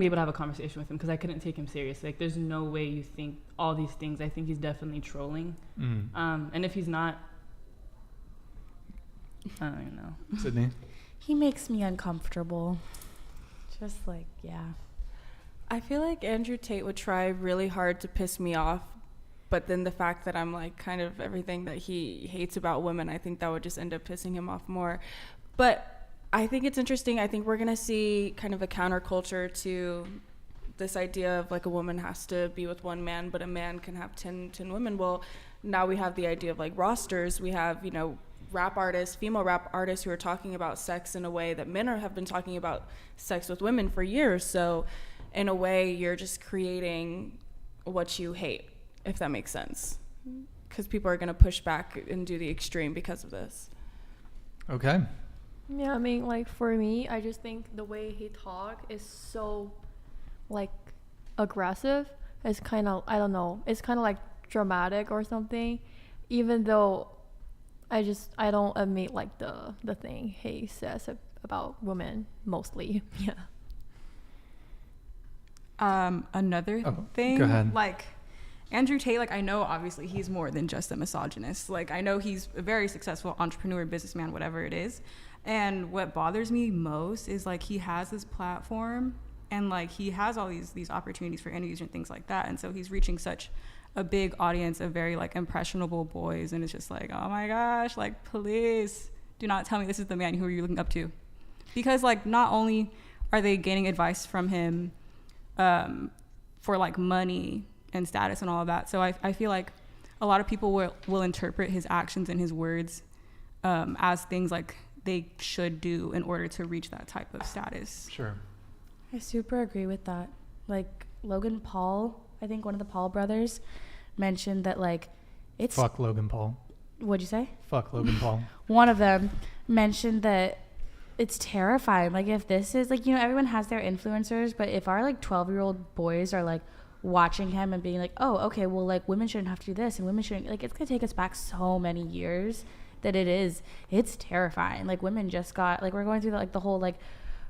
be able to have a conversation with him because I couldn't take him seriously. Like there's no way you think all these things. I think he's definitely trolling. And if he's not, I don't even know. Sydney? He makes me uncomfortable. Just I feel like Andrew Tate would try really hard to piss me off, but then the fact that I'm like kind of everything that he hates about women, I think that would just end up pissing him off more. But I think it's interesting. I think we're going to see kind of a counterculture to this idea of like a woman has to be with one man, but a man can have 10 women. Well, now we have the idea of like rosters. We have, rap artists, female rap artists who are talking about sex in a way that men have been talking about sex with women for years. So in a way, you're just creating what you hate, if that makes sense. Because people are going to push back and do the extreme because of this. Okay. Yeah, I mean, like for me, I just think the way he talk is so like aggressive. It's kind of, I don't know, it's kind of like dramatic or something, even though I don't admit like the thing he says about women mostly. Yeah. Another thing, go ahead. like Andrew Tate, like I know obviously he's more than just a misogynist. Like I know he's a very successful entrepreneur, businessman, whatever it is. And what bothers me most is like he has this platform and like he has all these opportunities for interviews and things like that. And so he's reaching such a big audience of very like impressionable boys, and it's just like, oh my gosh, like please do not tell me this is the man who you're looking up to, because like not only are they gaining advice from him for like money and status and all of that, so I feel like a lot of people will interpret his actions and his words as things like they should do in order to reach that type of status. Sure. I super agree with that. Like Logan Paul, I think one of the Paul brothers mentioned that like it's Fuck Logan Paul. What'd you say? Fuck Logan Paul. One of them mentioned that it's terrifying. Like if this is like, everyone has their influencers, but if our like 12-year-old boys are like watching him and being like, oh, okay, well like women shouldn't have to do this and women shouldn't, like it's gonna take us back so many years that it's terrifying. Like women just got, like we're going through the whole like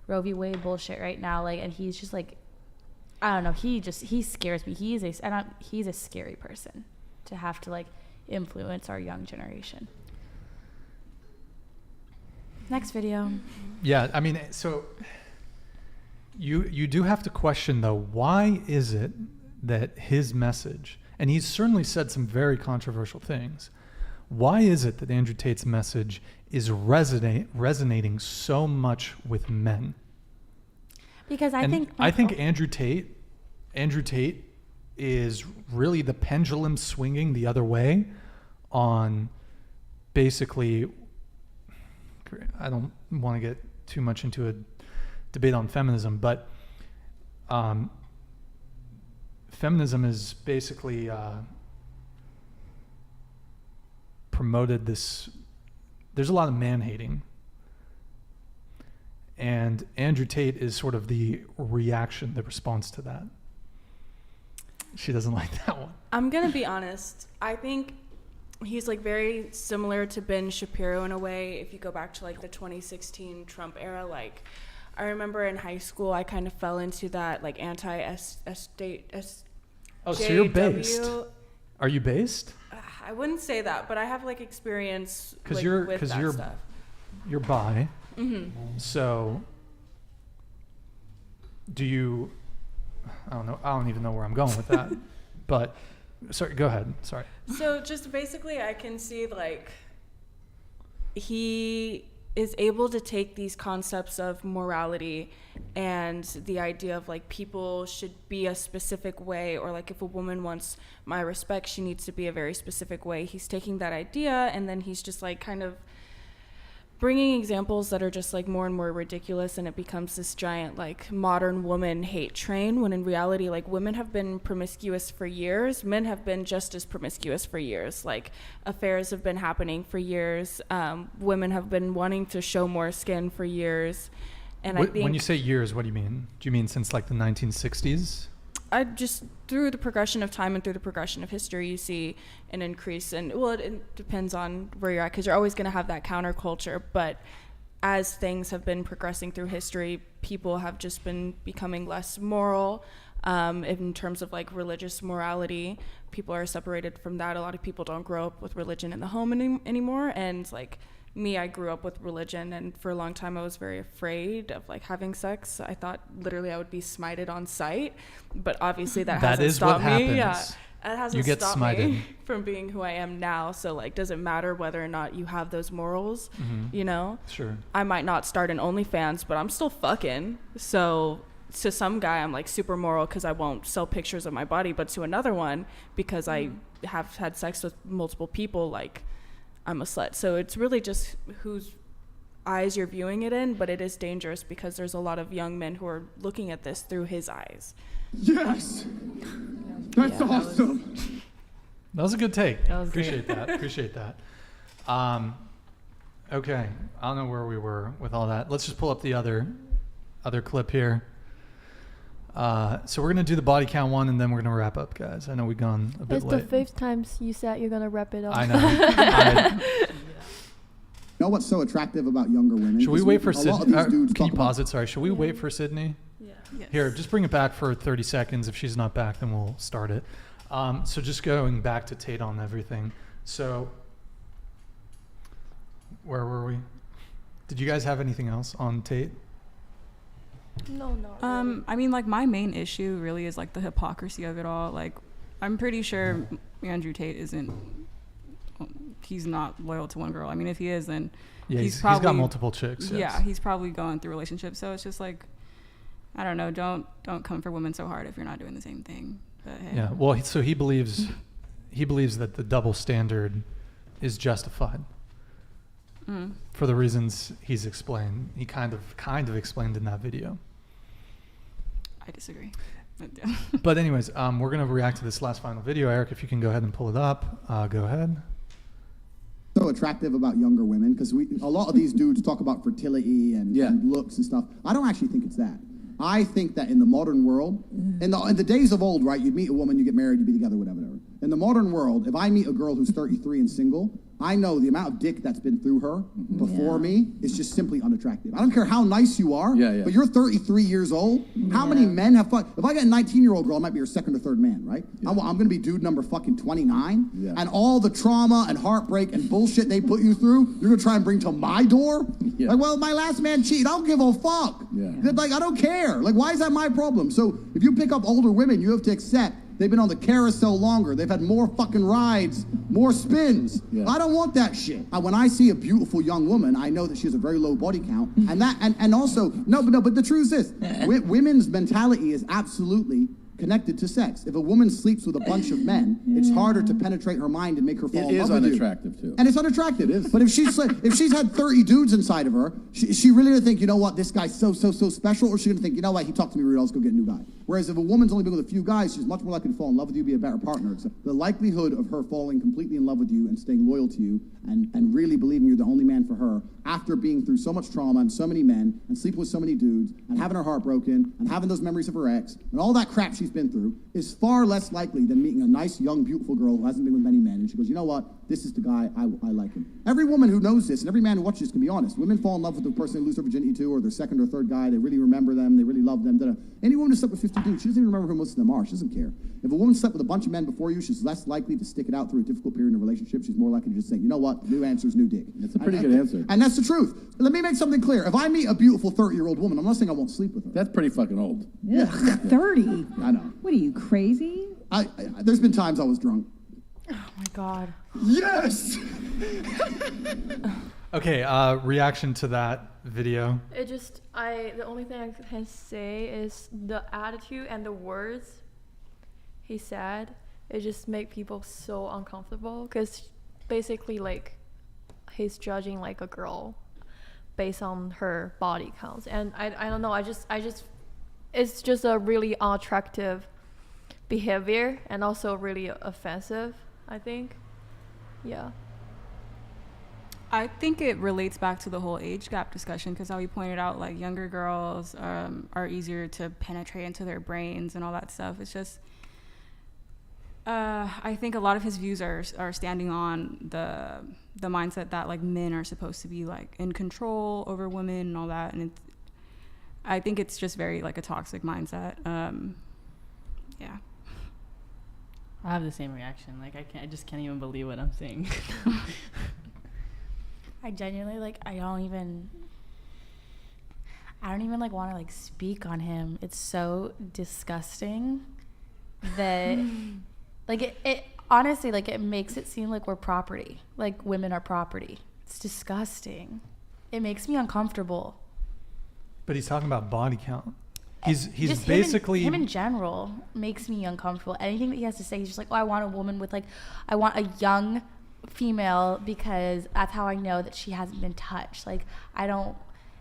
Roe v. Wade bullshit right now, like, and he's just like, I don't know, he scares me. He's a scary person to have to like influence our young generation. Next video. Yeah, I mean, so you do have to question though, why is it that his message, and he's certainly said some very controversial things, why is it that Andrew Tate's message is resonating so much with men? Because I think Andrew Tate is really the pendulum swinging the other way on basically, I don't want to get too much into a debate on feminism, but feminism is basically promoted this. There's a lot of man hating. And Andrew Tate is sort of the reaction, the response to that. She doesn't like that one. I'm going to be honest. I think he's like very similar to Ben Shapiro in a way. If you go back to like the 2016 Trump era, like I remember in high school, I kind of fell into that like anti-state. Oh, so you're based. Are you based? I wouldn't say that, but I have like experience Because like, you're, with cause that you're, stuff. you're bi. Mm-hmm. So do you, I don't know. I don't even know where I'm going with that, but sorry, go ahead. Sorry. So just basically I can see like he is able to take these concepts of morality and the idea of like people should be a specific way, or like if a woman wants my respect, she needs to be a very specific way. He's taking that idea and then he's just like kind of bringing examples that are just like more and more ridiculous, and it becomes this giant like modern woman hate train, when in reality like women have been promiscuous for years, men have been just as promiscuous for years, like affairs have been happening for years, women have been wanting to show more skin for years. And I think when you say years, what do you mean? Do you mean since like the 1960s? I just, through the progression of time and through the progression of history, you see an increase in, well, it depends on where you're at, because you're always going to have that counterculture. But as things have been progressing through history, people have just been becoming less moral in terms of like religious morality. People are separated from that. A lot of people don't grow up with religion in the home anymore. And like me, I grew up with religion, and for a long time I was very afraid of like having sex. I thought literally I would be smited on sight, but obviously that hasn't stopped me. Yeah, it hasn't stopped me from being who I am now. So like, does it matter whether or not you have those morals? Mm-hmm. You know, sure. I might not start an OnlyFans, but I'm still fucking. So to some guy, I'm like super moral because I won't sell pictures of my body, but to another one, because I have had sex with multiple people, like, I'm a slut. So it's really just whose eyes you're viewing it in, but it is dangerous because there's a lot of young men who are looking at this through his eyes. Yes! That's awesome! That was a good take. That was Appreciate great. that. Appreciate that. Okay. I don't know where we were with all that. Let's just pull up the other clip here. So we're going to do the body count one, and then we're going to wrap up, guys. I know we've gone a bit It's late. the fifth time you said you're going to wrap it up. I know. You know what's so attractive about younger women? Should we wait for A lot of Sydney? these dudes Can you talk pause about- it? Sorry. Should we wait for Sydney? Yeah. Yes. Here, just bring it back for 30 seconds. If she's not back, then we'll start it. So just going back to Tate on everything. So where were we? Did you guys have anything else on Tate? No. Really. I mean, like, my main issue really is like the hypocrisy of it all. Like, I'm pretty sure Andrew Tate he's not loyal to one girl. I mean, if he is, then Yeah, he's got probably multiple chicks. Yes. Yeah, he's probably going through relationships. So it's just like, I don't know. Don't come for women so hard if you're not doing the same thing. But hey. Yeah. Well, so he believes that the double standard is justified for the reasons he's explained. He kind of explained in that video. I disagree. But anyways, we're gonna react to this last final video. Eric, if you can go ahead and pull it up, go ahead. So attractive about younger women, because a lot of these dudes talk about fertility and looks and stuff. I don't actually think it's that. I think that in the modern world, in the days of old, right, you'd meet a woman, you get married, you be together, whatever. In the modern world, if I meet a girl who's 33 and single, I know the amount of dick that's been through her before me is just simply unattractive. I don't care how nice you are, but you're 33 years old. How many men have fun? If I get a 19-year-old girl, I might be her second or third man, right? I'm going to be dude number fucking 29, and all the trauma and heartbreak and bullshit they put you through, you're going to try and bring to my door? Like, well, my last man cheated. I don't give a fuck. Like, I don't care. Like, why is that my problem? So if you pick up older women, you have to accept they've been on the carousel longer. They've had more fucking rides, more spins. I don't want that shit. When I see a beautiful young woman, I know that she has a very low body count. And also, but the truth is this, women's mentality is absolutely connected to sex. If a woman sleeps with a bunch of men, it's harder to penetrate her mind and make her fall in love with you. It is unattractive, too. And it's unattractive. It is. But if she's had 30 dudes inside of her, she really gonna think, you know what, this guy's so special, or she's gonna think, you know what, he talked to me rude, I'll just go get a new guy. Whereas if a woman's only been with a few guys, she's much more likely to fall in love with you, be a better partner. So the likelihood of her falling completely in love with you and staying loyal to you and really believing you're the only man for her after being through so much trauma and so many men and sleeping with so many dudes and having her heart broken and having those memories of her ex and all that crap she's been through is far less likely than meeting a nice, young, beautiful girl who hasn't been with many men and she goes, you know what, this is the guy, I like him. Every woman who knows this and every man who watches this can be honest. Women fall in love with the person they lose their virginity to or their second or third guy. They really remember them. They really love them. Da-da. Any woman who slept with 50 dudes, she doesn't even remember who most of them are. She doesn't care. If a woman slept with a bunch of men before you, she's less likely to stick it out through a difficult period in a relationship. She's more likely to just say, you know what, new answer's new dick. That's a pretty good answer. And that's the truth. Let me make something clear. If I meet a beautiful 30-year-old woman, I'm not saying I won't sleep with her. That's pretty fucking old. Yeah, 30. I know. What are you, crazy? There's been times I was drunk. Oh my God. Yes! Okay, reaction to that video. The only thing I can say is the attitude and the words he said, it just make people so uncomfortable because basically like he's judging like a girl based on her body counts. And I don't know, I just it's just a really unattractive behavior and also really offensive, I think. Yeah. I think it relates back to the whole age gap discussion because how we pointed out like younger girls are easier to penetrate into their brains and all that stuff. It's just I think a lot of his views are standing on the mindset that like men are supposed to be like in control over women and all that, and I think it's just very like a toxic mindset. Yeah. I have the same reaction. Like I just can't even believe what I'm seeing. I genuinely like I don't even like want to like speak on him. It's so disgusting that like it honestly like it makes it seem like we're property. Like women are property. It's disgusting. It makes me uncomfortable. But he's talking about body count. He's just basically him in general makes me uncomfortable. Anything that he has to say, he's just like, oh, I want a woman with like, I want a young female because that's how I know that she hasn't been touched. Like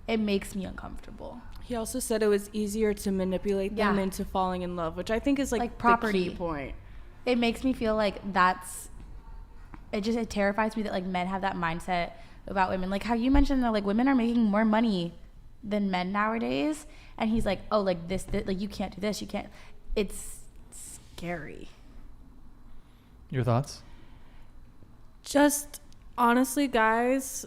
it makes me uncomfortable. He also said it was easier to manipulate them into falling in love, which I think is like property. The key point. It makes me feel like it terrifies me that like men have that mindset about women. Like how you mentioned that like women are making more money than men nowadays. And he's like, oh, like this, like you can't do this, you can't. It's scary. Your thoughts? Just honestly, guys,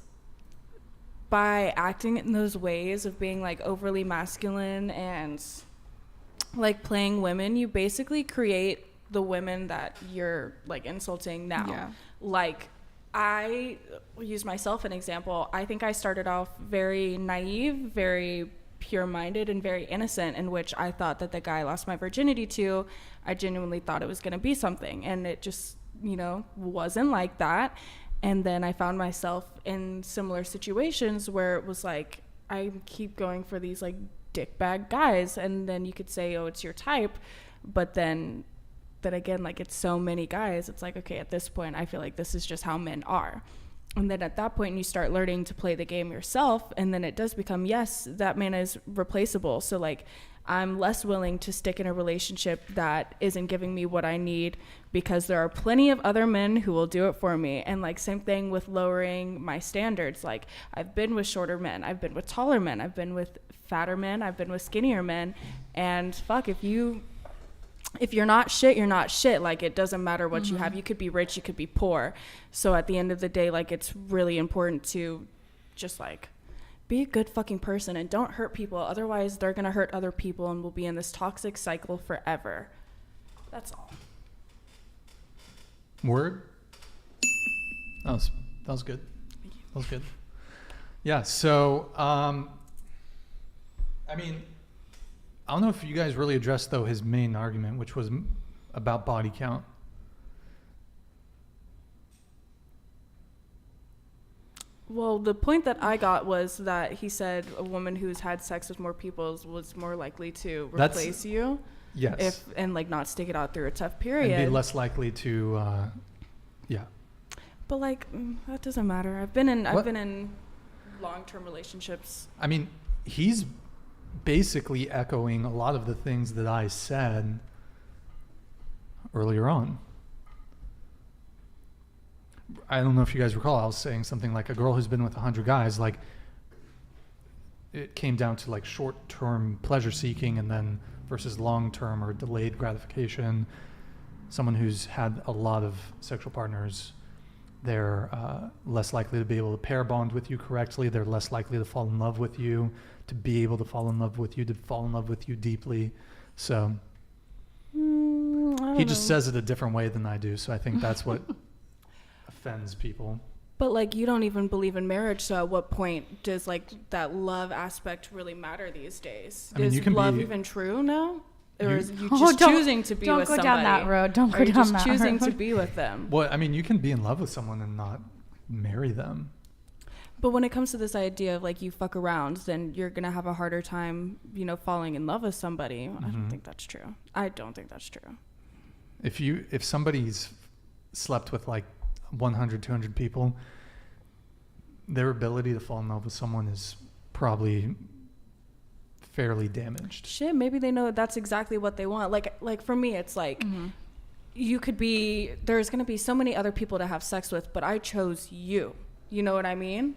by acting in those ways of being like overly masculine and like playing women, you basically create the women that you're like insulting now. Yeah. Like I will use myself an example. I think I started off very naive, very pure-minded and very innocent, in which I thought that the guy I lost my virginity to, I genuinely thought it was going to be something, and it just, wasn't like that. And then I found myself in similar situations where it was like I keep going for these like dickbag guys, and then you could say, oh, it's your type, but then again, like it's so many guys, it's like, okay, at this point I feel like this is just how men are. And then at that point, you start learning to play the game yourself. And then it does become, yes, that man is replaceable. So, like, I'm less willing to stick in a relationship that isn't giving me what I need because there are plenty of other men who will do it for me. And, like, same thing with lowering my standards. Like, I've been with shorter men. I've been with taller men. I've been with fatter men. I've been with skinnier men. And, fuck, if you're not shit, you're not shit. Like, it doesn't matter what you have. You could be rich, you could be poor. So at the end of the day, like, it's really important to just, like, be a good fucking person and don't hurt people. Otherwise, they're going to hurt other people and we'll be in this toxic cycle forever. That's all. Word? That was good. That was good. Yeah, so, I mean, I don't know if you guys really addressed, though, his main argument, which was about body count. Well, the point that I got was that he said a woman who's had sex with more people was more likely to replace you. Yes. and like not stick it out through a tough period. And be less likely to, But like that doesn't matter. I've been in long-term relationships. I mean, he's basically echoing a lot of the things that I said earlier on. I don't know if you guys recall, I was saying something like a girl who's been with 100 guys, like it came down to like short-term pleasure seeking and then versus long-term or delayed gratification. Someone who's had a lot of sexual partners, they're less likely to be able to pair bond with you correctly. They're less likely to fall in love with you, to be able to fall in love with you, to fall in love with you deeply. So he just says it a different way than I do. So I think that's what offends people. But like you don't even believe in marriage, so at what point does like that love aspect really matter these days? I mean, is love even true now? Or is you just choosing to be with somebody? Don't go down that road. Don't go down that road. Are you just choosing to be with them? Well, I mean, you can be in love with someone and not marry them. But when it comes to this idea of like you fuck around, then you're going to have a harder time, falling in love with somebody. I don't think that's true. I don't think that's true. If somebody's slept with like 100, 200 people, their ability to fall in love with someone is probably fairly damaged. Shit, maybe they know that's exactly what they want. Like for me, it's like there's going to be so many other people to have sex with, but I chose you. You know what I mean?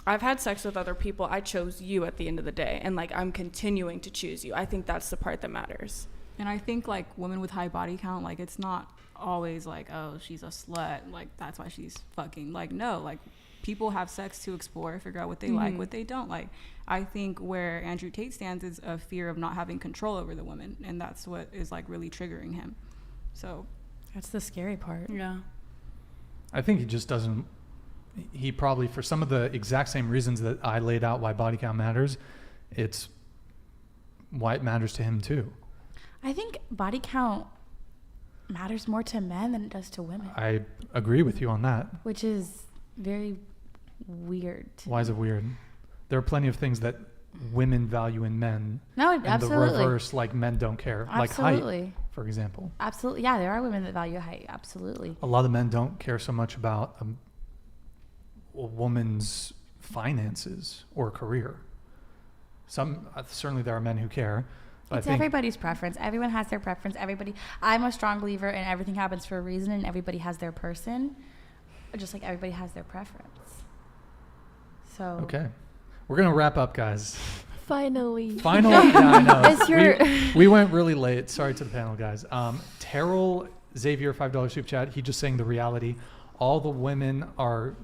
I've had sex with other people. I chose you at the end of the day. And like, I'm continuing to choose you. I think that's the part that matters. And I think like women with high body count, like it's not always like, oh, she's a slut. Like that's why she's fucking. Like, no, like people have sex to explore, figure out what they like, what they don't like. I think where Andrew Tate stands is a fear of not having control over the woman. And that's what is like really triggering him. So that's the scary part. Yeah. I think he just doesn't. He probably, for some of the exact same reasons that I laid out why body count matters, it's why it matters to him too. I think body count matters more to men than it does to women. I agree with you on that. Which is very weird. Why is it weird? There are plenty of things that women value in men. No, and absolutely. the reverse, like men don't care. Absolutely. Like height, for example. Absolutely. Yeah, there are women that value height. Absolutely. A lot of men don't care so much about a woman's finances or career. Certainly there are men who care. It's everybody's preference. Everyone has their preference. I'm a strong believer in everything happens for a reason and everybody has their person, just like everybody has their preference. So. Okay. We're going to wrap up, guys. Finally. Yeah, I know. We went really late. Sorry to the panel, guys. Terrell Xavier, $5 super chat. He just saying the reality. All the women are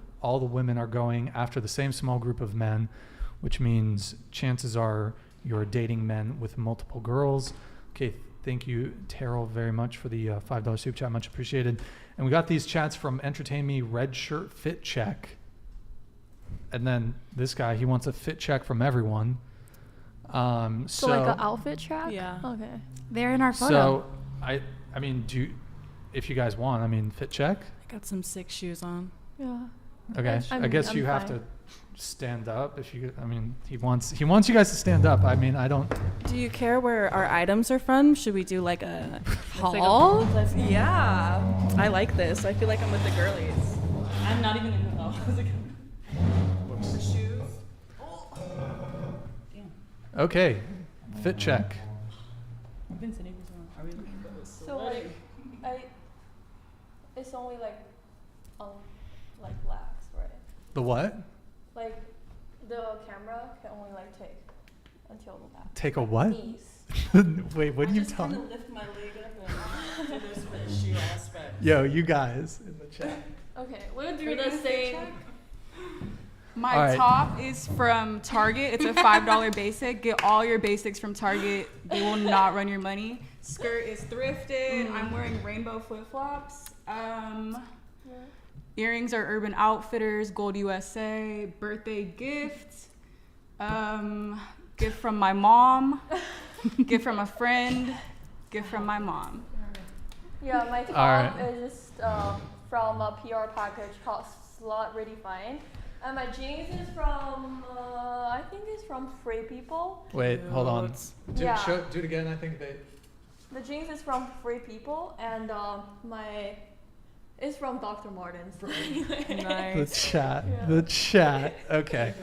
going after the same small group of men, which means chances are you're dating men with multiple girls. Okay, thank you, Terrell, very much for the $5 super chat. Much appreciated. And we got these chats from Entertain Me, Red Shirt Fit Check. And then this guy, he wants a fit check from everyone. So like an outfit check? Yeah. Okay. They're in our photo. So I mean, if you guys want, fit check. I got some sick shoes on. Yeah. Okay. I guess you have to stand up he wants you guys to stand up. I don't. Do you care where our items are from? Should we do like a haul? Yeah. I like this. I feel like I'm with the girlies. I'm not even in the haul. Shoes. Okay. Fit check. I've been sitting for so long. Are we looking for this? So it's only like lax, right? The what? Like the camera can only like take until the back. Take a what? Knees. Wait, what are you talking? I'm just gonna lift my leg up and do this for the shoe aspect. Yo, you guys in the chat. Okay, we'll do the same. My top is from Target. It's a $5 basic. Get all your basics from Target. They will not run your money. Skirt is thrifted. I'm wearing rainbow flip-flops. Earrings are Urban Outfitters, Gold USA. Birthday gift. Gift from my mom. Gift from a friend. Gift from my mom. Yeah, my top is just from a PR package called Slut Redefined. And my jeans is from, I think it's from Free People. Wait, hold on. Do Yeah. it again. I think they. The jeans is from Free People, and my is from Dr. Martens. The chat. Yeah. The chat. Okay.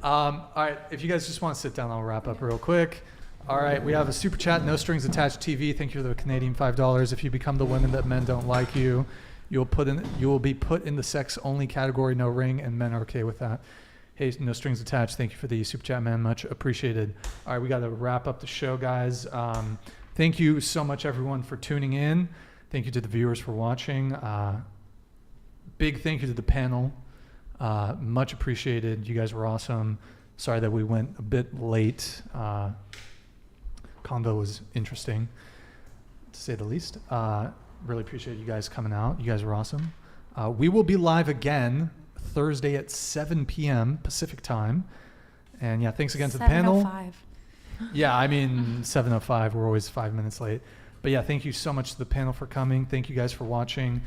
All right. If you guys just want to sit down, I'll wrap up real quick. All right. We have a super chat. No strings attached. TV. Thank you for the Canadian $5. If you become the women that men don't like you, you will be put in the sex only category. No ring, and men are okay with that. Hey, no strings attached. Thank you for the super chat, man. Much appreciated. All right. We got to wrap up the show, guys. Thank you so much, everyone, for tuning in. Thank you to the viewers for watching. Big thank you to the panel. Much appreciated. You guys were awesome. Sorry that we went a bit late. Convo was interesting, to say the least. Really appreciate you guys coming out. You guys were awesome. We will be live again Thursday at 7 p.m. Pacific time. And yeah, thanks again to the panel. 7:05. Yeah, I mean 7:05. We're always 5 minutes late. But yeah, thank you so much to the panel for coming. Thank you guys for watching.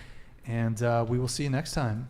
And we will see you next time.